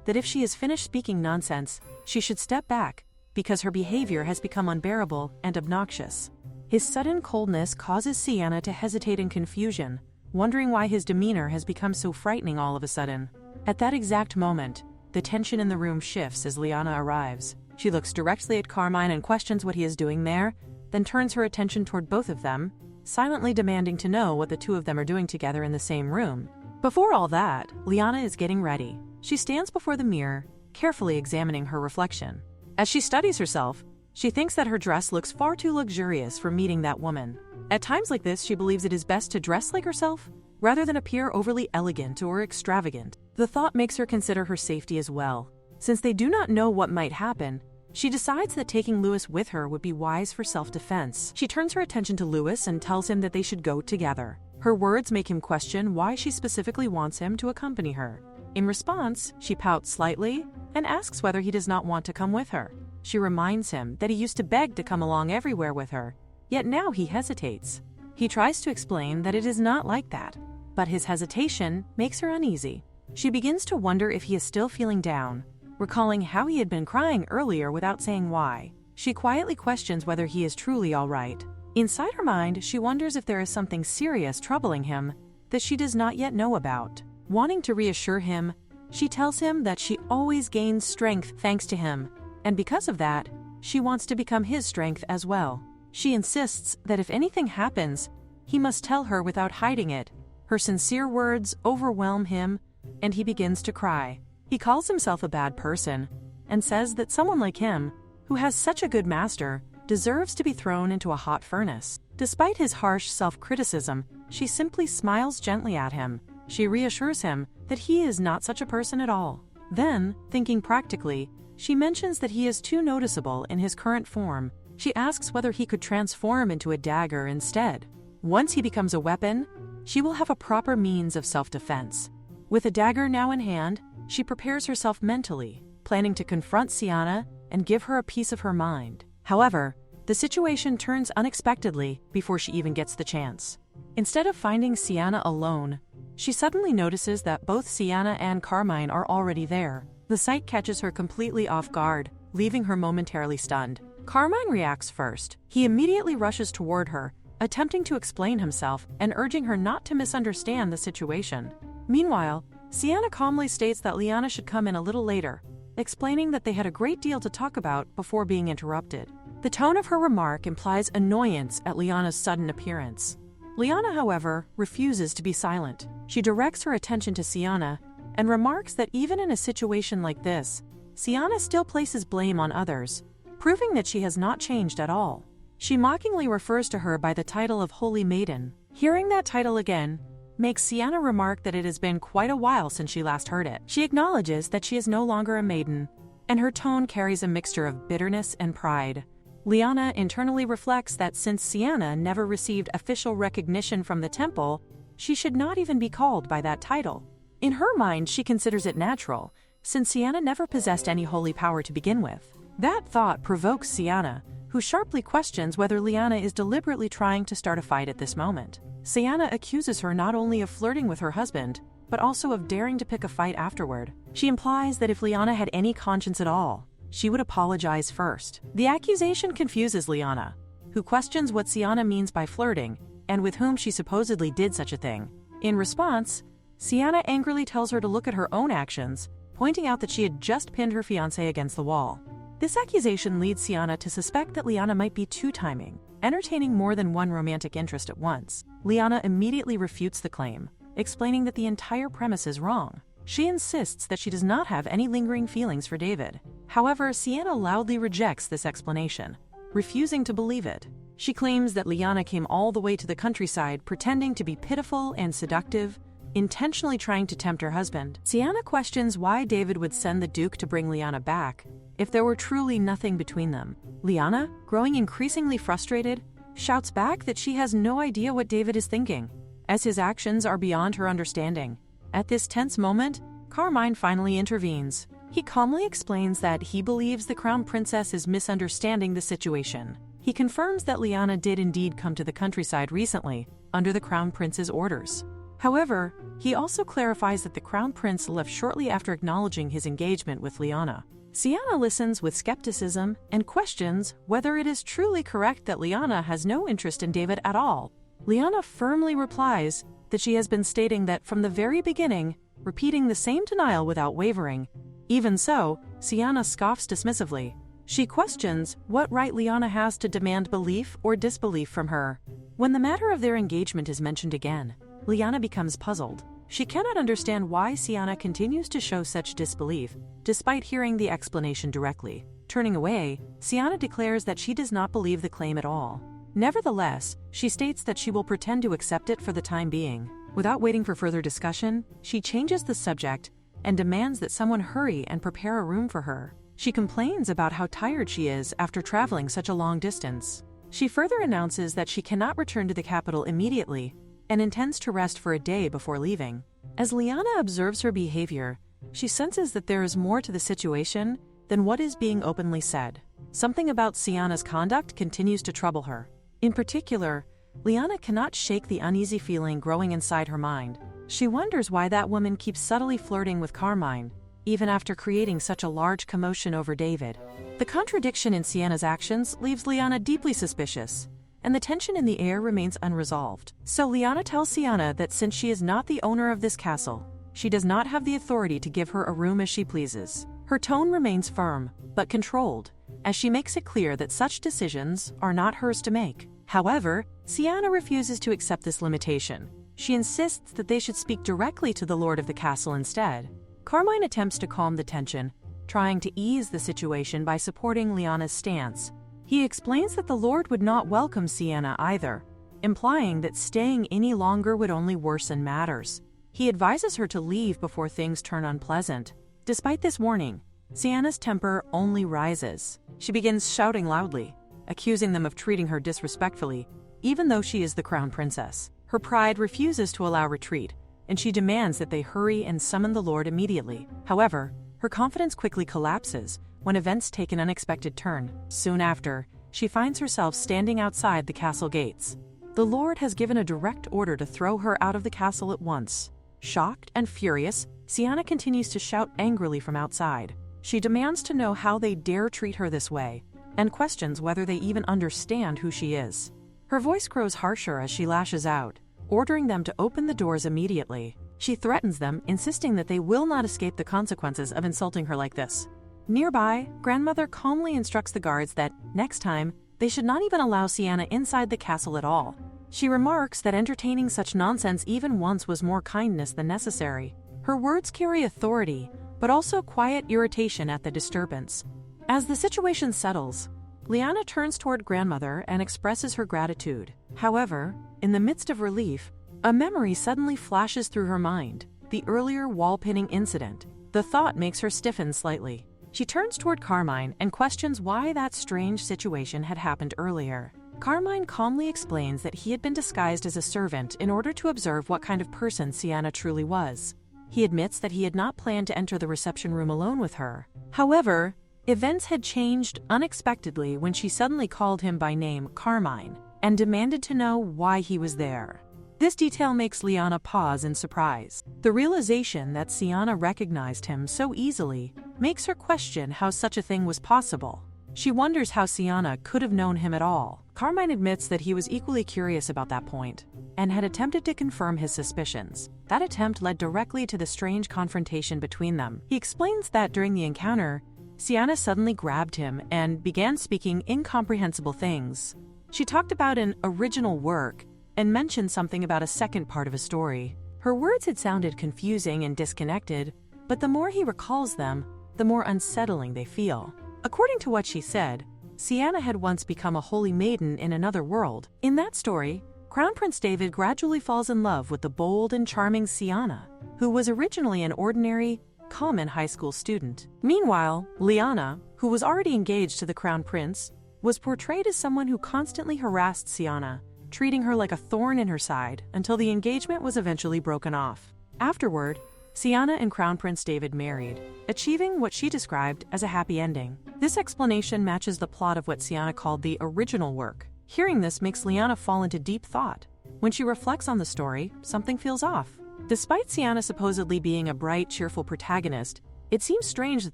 Speaker 1: that if she has finished speaking nonsense, she should step back, because her behavior has become unbearable and obnoxious. His sudden coldness causes Siana to hesitate in confusion, wondering why his demeanor has become so frightening all of a sudden. At that exact moment, the tension in the room shifts as Lyanna arrives. She looks directly at Carmine and questions what he is doing there, then turns her attention toward both of them, silently demanding to know what the two of them are doing together in the same room. Before all that, Lyanna is getting ready. She stands before the mirror, carefully examining her reflection. As she studies herself, she thinks that her dress looks far too luxurious for meeting that woman. At times like this, she believes it is best to dress like herself rather than appear overly elegant or extravagant. The thought makes her consider her safety as well. Since they do not know what might happen, she decides that taking Louis with her would be wise for self-defense. She turns her attention to Louis and tells him that they should go together. Her words make him question why she specifically wants him to accompany her. In response, she pouts slightly and asks whether he does not want to come with her. She reminds him that he used to beg to come along everywhere with her, yet now he hesitates. He tries to explain that it is not like that, but his hesitation makes her uneasy. She begins to wonder if he is still feeling down, recalling how he had been crying earlier without saying why. She quietly questions whether he is truly all right. Inside her mind, she wonders if there is something serious troubling him that she does not yet know about. Wanting to reassure him, she tells him that she always gains strength thanks to him, and because of that, she wants to become his strength as well. She insists that if anything happens, he must tell her without hiding it. Her sincere words overwhelm him, and he begins to cry. He calls himself a bad person and says that someone like him, who has such a good master, deserves to be thrown into a hot furnace. Despite his harsh self-criticism, she simply smiles gently at him. She reassures him that he is not such a person at all. Then, thinking practically, she mentions that he is too noticeable in his current form. She asks whether he could transform into a dagger instead. Once he becomes a weapon, she will have a proper means of self-defense. With a dagger now in hand, she prepares herself mentally, planning to confront Siana and give her a piece of her mind. However, the situation turns unexpectedly before she even gets the chance. Instead of finding Siana alone, she suddenly notices that both Siana and Carmine are already there. The sight catches her completely off guard, leaving her momentarily stunned. Carmine reacts first. He immediately rushes toward her, attempting to explain himself and urging her not to misunderstand the situation. Meanwhile, Siana calmly states that Lyanna should come in a little later, explaining that they had a great deal to talk about before being interrupted. The tone of her remark implies annoyance at Lyanna's sudden appearance. Lyanna, however, refuses to be silent. She directs her attention to Siana and remarks that even in a situation like this, Siana still places blame on others, proving that she has not changed at all. She mockingly refers to her by the title of Holy Maiden. Hearing that title again makes Siana remark that it has been quite a while since she last heard it. She acknowledges that she is no longer a maiden, and her tone carries a mixture of bitterness and pride. Lyanna internally reflects that since Siana never received official recognition from the temple, she should not even be called by that title. In her mind, she considers it natural, since Siana never possessed any holy power to begin with. That thought provokes Siana, who sharply questions whether Lyanna is deliberately trying to start a fight at this moment. Siana accuses her not only of flirting with her husband, but also of daring to pick a fight afterward. She implies that if Lyanna had any conscience at all, she would apologize first. The accusation confuses Lyanna, who questions what Siana means by flirting and with whom she supposedly did such a thing. In response, Siana angrily tells her to look at her own actions, pointing out that she had just pinned her fiancé against the wall. This accusation leads Siana to suspect that Lyanna might be two-timing, entertaining more than one romantic interest at once. Lyanna immediately refutes the claim, explaining that the entire premise is wrong. She insists that she does not have any lingering feelings for David. However, Siana loudly rejects this explanation, refusing to believe it. She claims that Lyanna came all the way to the countryside pretending to be pitiful and seductive, intentionally trying to tempt her husband. Siana questions why David would send the Duke to bring Lyanna back if there were truly nothing between them. Lyanna, growing increasingly frustrated, shouts back that she has no idea what David is thinking, as his actions are beyond her understanding. At this tense moment, Carmine finally intervenes. He calmly explains that he believes the Crown Princess is misunderstanding the situation. He confirms that Lyanna did indeed come to the countryside recently, under the Crown Prince's orders. However, he also clarifies that the Crown Prince left shortly after acknowledging his engagement with Lyanna. Siana listens with skepticism and questions whether it is truly correct that Lyanna has no interest in David at all. Lyanna firmly replies that she has been stating that from the very beginning, repeating the same denial without wavering. Even so, Siana scoffs dismissively. She questions what right Lyanna has to demand belief or disbelief from her. When the matter of their engagement is mentioned again, Lyanna becomes puzzled. She cannot understand why Siana continues to show such disbelief, despite hearing the explanation directly. Turning away, Siana declares that she does not believe the claim at all. Nevertheless, she states that she will pretend to accept it for the time being. Without waiting for further discussion, she changes the subject and demands that someone hurry and prepare a room for her. She complains about how tired she is after traveling such a long distance. She further announces that she cannot return to the capital immediately and intends to rest for a day before leaving. As Lyanna observes her behavior, she senses that there is more to the situation than what is being openly said. Something about Siana's conduct continues to trouble her. In particular, Lyanna cannot shake the uneasy feeling growing inside her mind. She wonders why that woman keeps subtly flirting with Carmine, even after creating such a large commotion over David. The contradiction in Siana's actions leaves Lyanna deeply suspicious, and the tension in the air remains unresolved. So Lyanna tells Siana that since she is not the owner of this castle, she does not have the authority to give her a room as she pleases. Her tone remains firm, but controlled, as she makes it clear that such decisions are not hers to make. However, Siana refuses to accept this limitation. She insists that they should speak directly to the lord of the castle instead. Carmine attempts to calm the tension, trying to ease the situation by supporting Lyanna's stance. He explains that the lord would not welcome Siana either, implying that staying any longer would only worsen matters. He advises her to leave before things turn unpleasant. Despite this warning, Siana's temper only rises. She begins shouting loudly, accusing them of treating her disrespectfully, even though she is the crown princess. Her pride refuses to allow retreat, and she demands that they hurry and summon the lord immediately. However, her confidence quickly collapses when events take an unexpected turn. Soon after, she finds herself standing outside the castle gates. The lord has given a direct order to throw her out of the castle at once. Shocked and furious, Siana continues to shout angrily from outside. She demands to know how they dare treat her this way, and questions whether they even understand who she is. Her voice grows harsher as she lashes out, ordering them to open the doors immediately. She threatens them, insisting that they will not escape the consequences of insulting her like this. Nearby, Grandmother calmly instructs the guards that, next time, they should not even allow Siana inside the castle at all. She remarks that entertaining such nonsense even once was more kindness than necessary. Her words carry authority, but also quiet irritation at the disturbance. As the situation settles, Lyanna turns toward Grandmother and expresses her gratitude. However, in the midst of relief, a memory suddenly flashes through her mind, the earlier wall-pinning incident. The thought makes her stiffen slightly. She turns toward Carmine and questions why that strange situation had happened earlier. Carmine calmly explains that he had been disguised as a servant in order to observe what kind of person Siana truly was. He admits that he had not planned to enter the reception room alone with her. However, events had changed unexpectedly when she suddenly called him by name Carmine and demanded to know why he was there. This detail makes Lyanna pause in surprise. The realization that Siana recognized him so easily makes her question how such a thing was possible. She wonders how Siana could have known him at all. Carmine admits that he was equally curious about that point and had attempted to confirm his suspicions. That attempt led directly to the strange confrontation between them. He explains that during the encounter, Siana suddenly grabbed him and began speaking incomprehensible things. She talked about an original work and mentioned something about a second part of a story. Her words had sounded confusing and disconnected, but the more he recalls them, the more unsettling they feel. According to what she said, Siana had once become a holy maiden in another world. In that story, Crown Prince David gradually falls in love with the bold and charming Siana, who was originally an ordinary, common high school student. Meanwhile, Lyanna, who was already engaged to the Crown Prince, was portrayed as someone who constantly harassed Siana, treating her like a thorn in her side until the engagement was eventually broken off. Afterward, Siana and Crown Prince David married, achieving what she described as a happy ending. This explanation matches the plot of what Siana called the original work. Hearing this makes Lyanna fall into deep thought. When she reflects on the story, something feels off. Despite Siana supposedly being a bright, cheerful protagonist, it seems strange that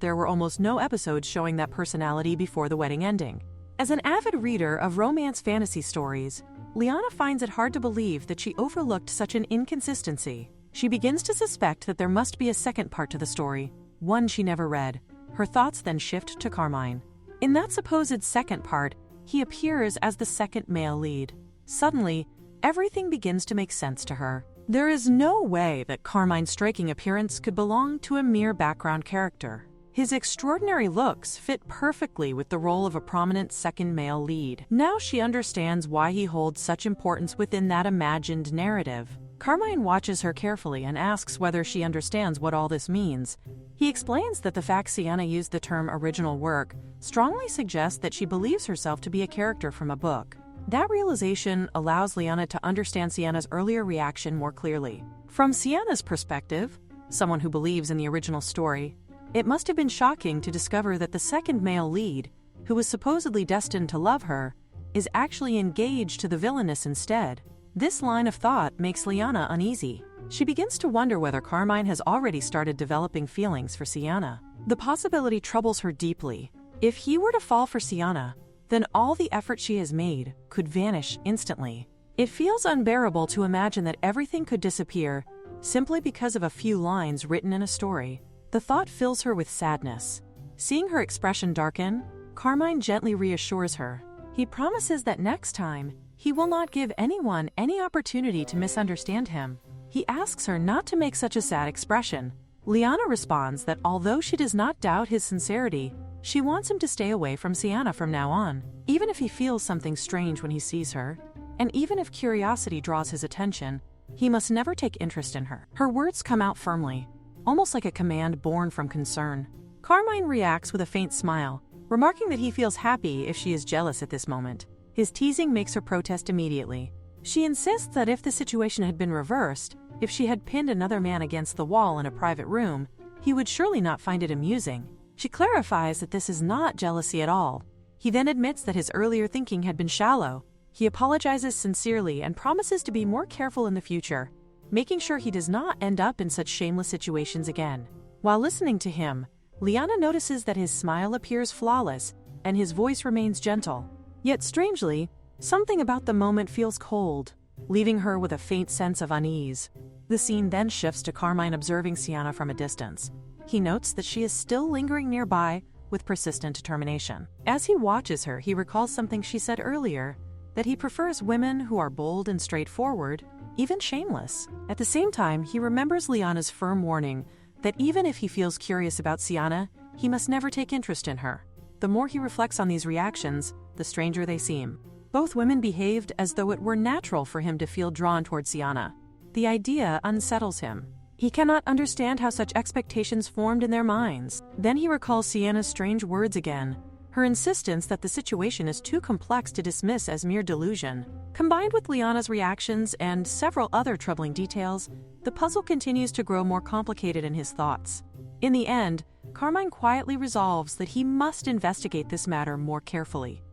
Speaker 1: there were almost no episodes showing that personality before the wedding ending. As an avid reader of romance fantasy stories, Lyanna finds it hard to believe that she overlooked such an inconsistency. She begins to suspect that there must be a second part to the story, one she never read. Her thoughts then shift to Carmine. In that supposed second part, he appears as the second male lead. Suddenly, everything begins to make sense to her. There is no way that Carmine's striking appearance could belong to a mere background character. His extraordinary looks fit perfectly with the role of a prominent second male lead. Now she understands why he holds such importance within that imagined narrative. Carmine watches her carefully and asks whether she understands what all this means. He explains that the fact Siana used the term original work strongly suggests that she believes herself to be a character from a book. That realization allows Lyanna to understand Siana's earlier reaction more clearly. From Siana's perspective, someone who believes in the original story, it must have been shocking to discover that the second male lead, who was supposedly destined to love her, is actually engaged to the villainess instead. This line of thought makes Lyanna uneasy. She begins to wonder whether Carmine has already started developing feelings for Siana. The possibility troubles her deeply. If he were to fall for Siana, then all the effort she has made could vanish instantly. It feels unbearable to imagine that everything could disappear simply because of a few lines written in a story. The thought fills her with sadness. Seeing her expression darken, Carmine gently reassures her. He promises that next time, he will not give anyone any opportunity to misunderstand him. He asks her not to make such a sad expression. Lyanna responds that although she does not doubt his sincerity, she wants him to stay away from Siana from now on, even if he feels something strange when he sees her, and even if curiosity draws his attention, he must never take interest in her. Her words come out firmly, almost like a command born from concern. Carmine reacts with a faint smile, remarking that he feels happy if she is jealous at this moment. His teasing makes her protest immediately. She insists that if the situation had been reversed, if she had pinned another man against the wall in a private room, he would surely not find it amusing. She clarifies that this is not jealousy at all. He then admits that his earlier thinking had been shallow. He apologizes sincerely and promises to be more careful in the future, making sure he does not end up in such shameless situations again. While listening to him, Lyanna notices that his smile appears flawless and his voice remains gentle. Yet strangely, something about the moment feels cold, leaving her with a faint sense of unease. The scene then shifts to Carmine observing Siana from a distance. He notes that she is still lingering nearby with persistent determination. As he watches her, he recalls something she said earlier, that he prefers women who are bold and straightforward, even shameless. At the same time, he remembers Lyanna's firm warning that even if he feels curious about Siana, he must never take interest in her. The more he reflects on these reactions, the stranger they seem. Both women behaved as though it were natural for him to feel drawn toward Siana. The idea unsettles him. He cannot understand how such expectations formed in their minds. Then he recalls Siana's strange words again, her insistence that the situation is too complex to dismiss as mere delusion. Combined with Lyanna's reactions and several other troubling details, the puzzle continues to grow more complicated in his thoughts. In the end, Carmine quietly resolves that he must investigate this matter more carefully.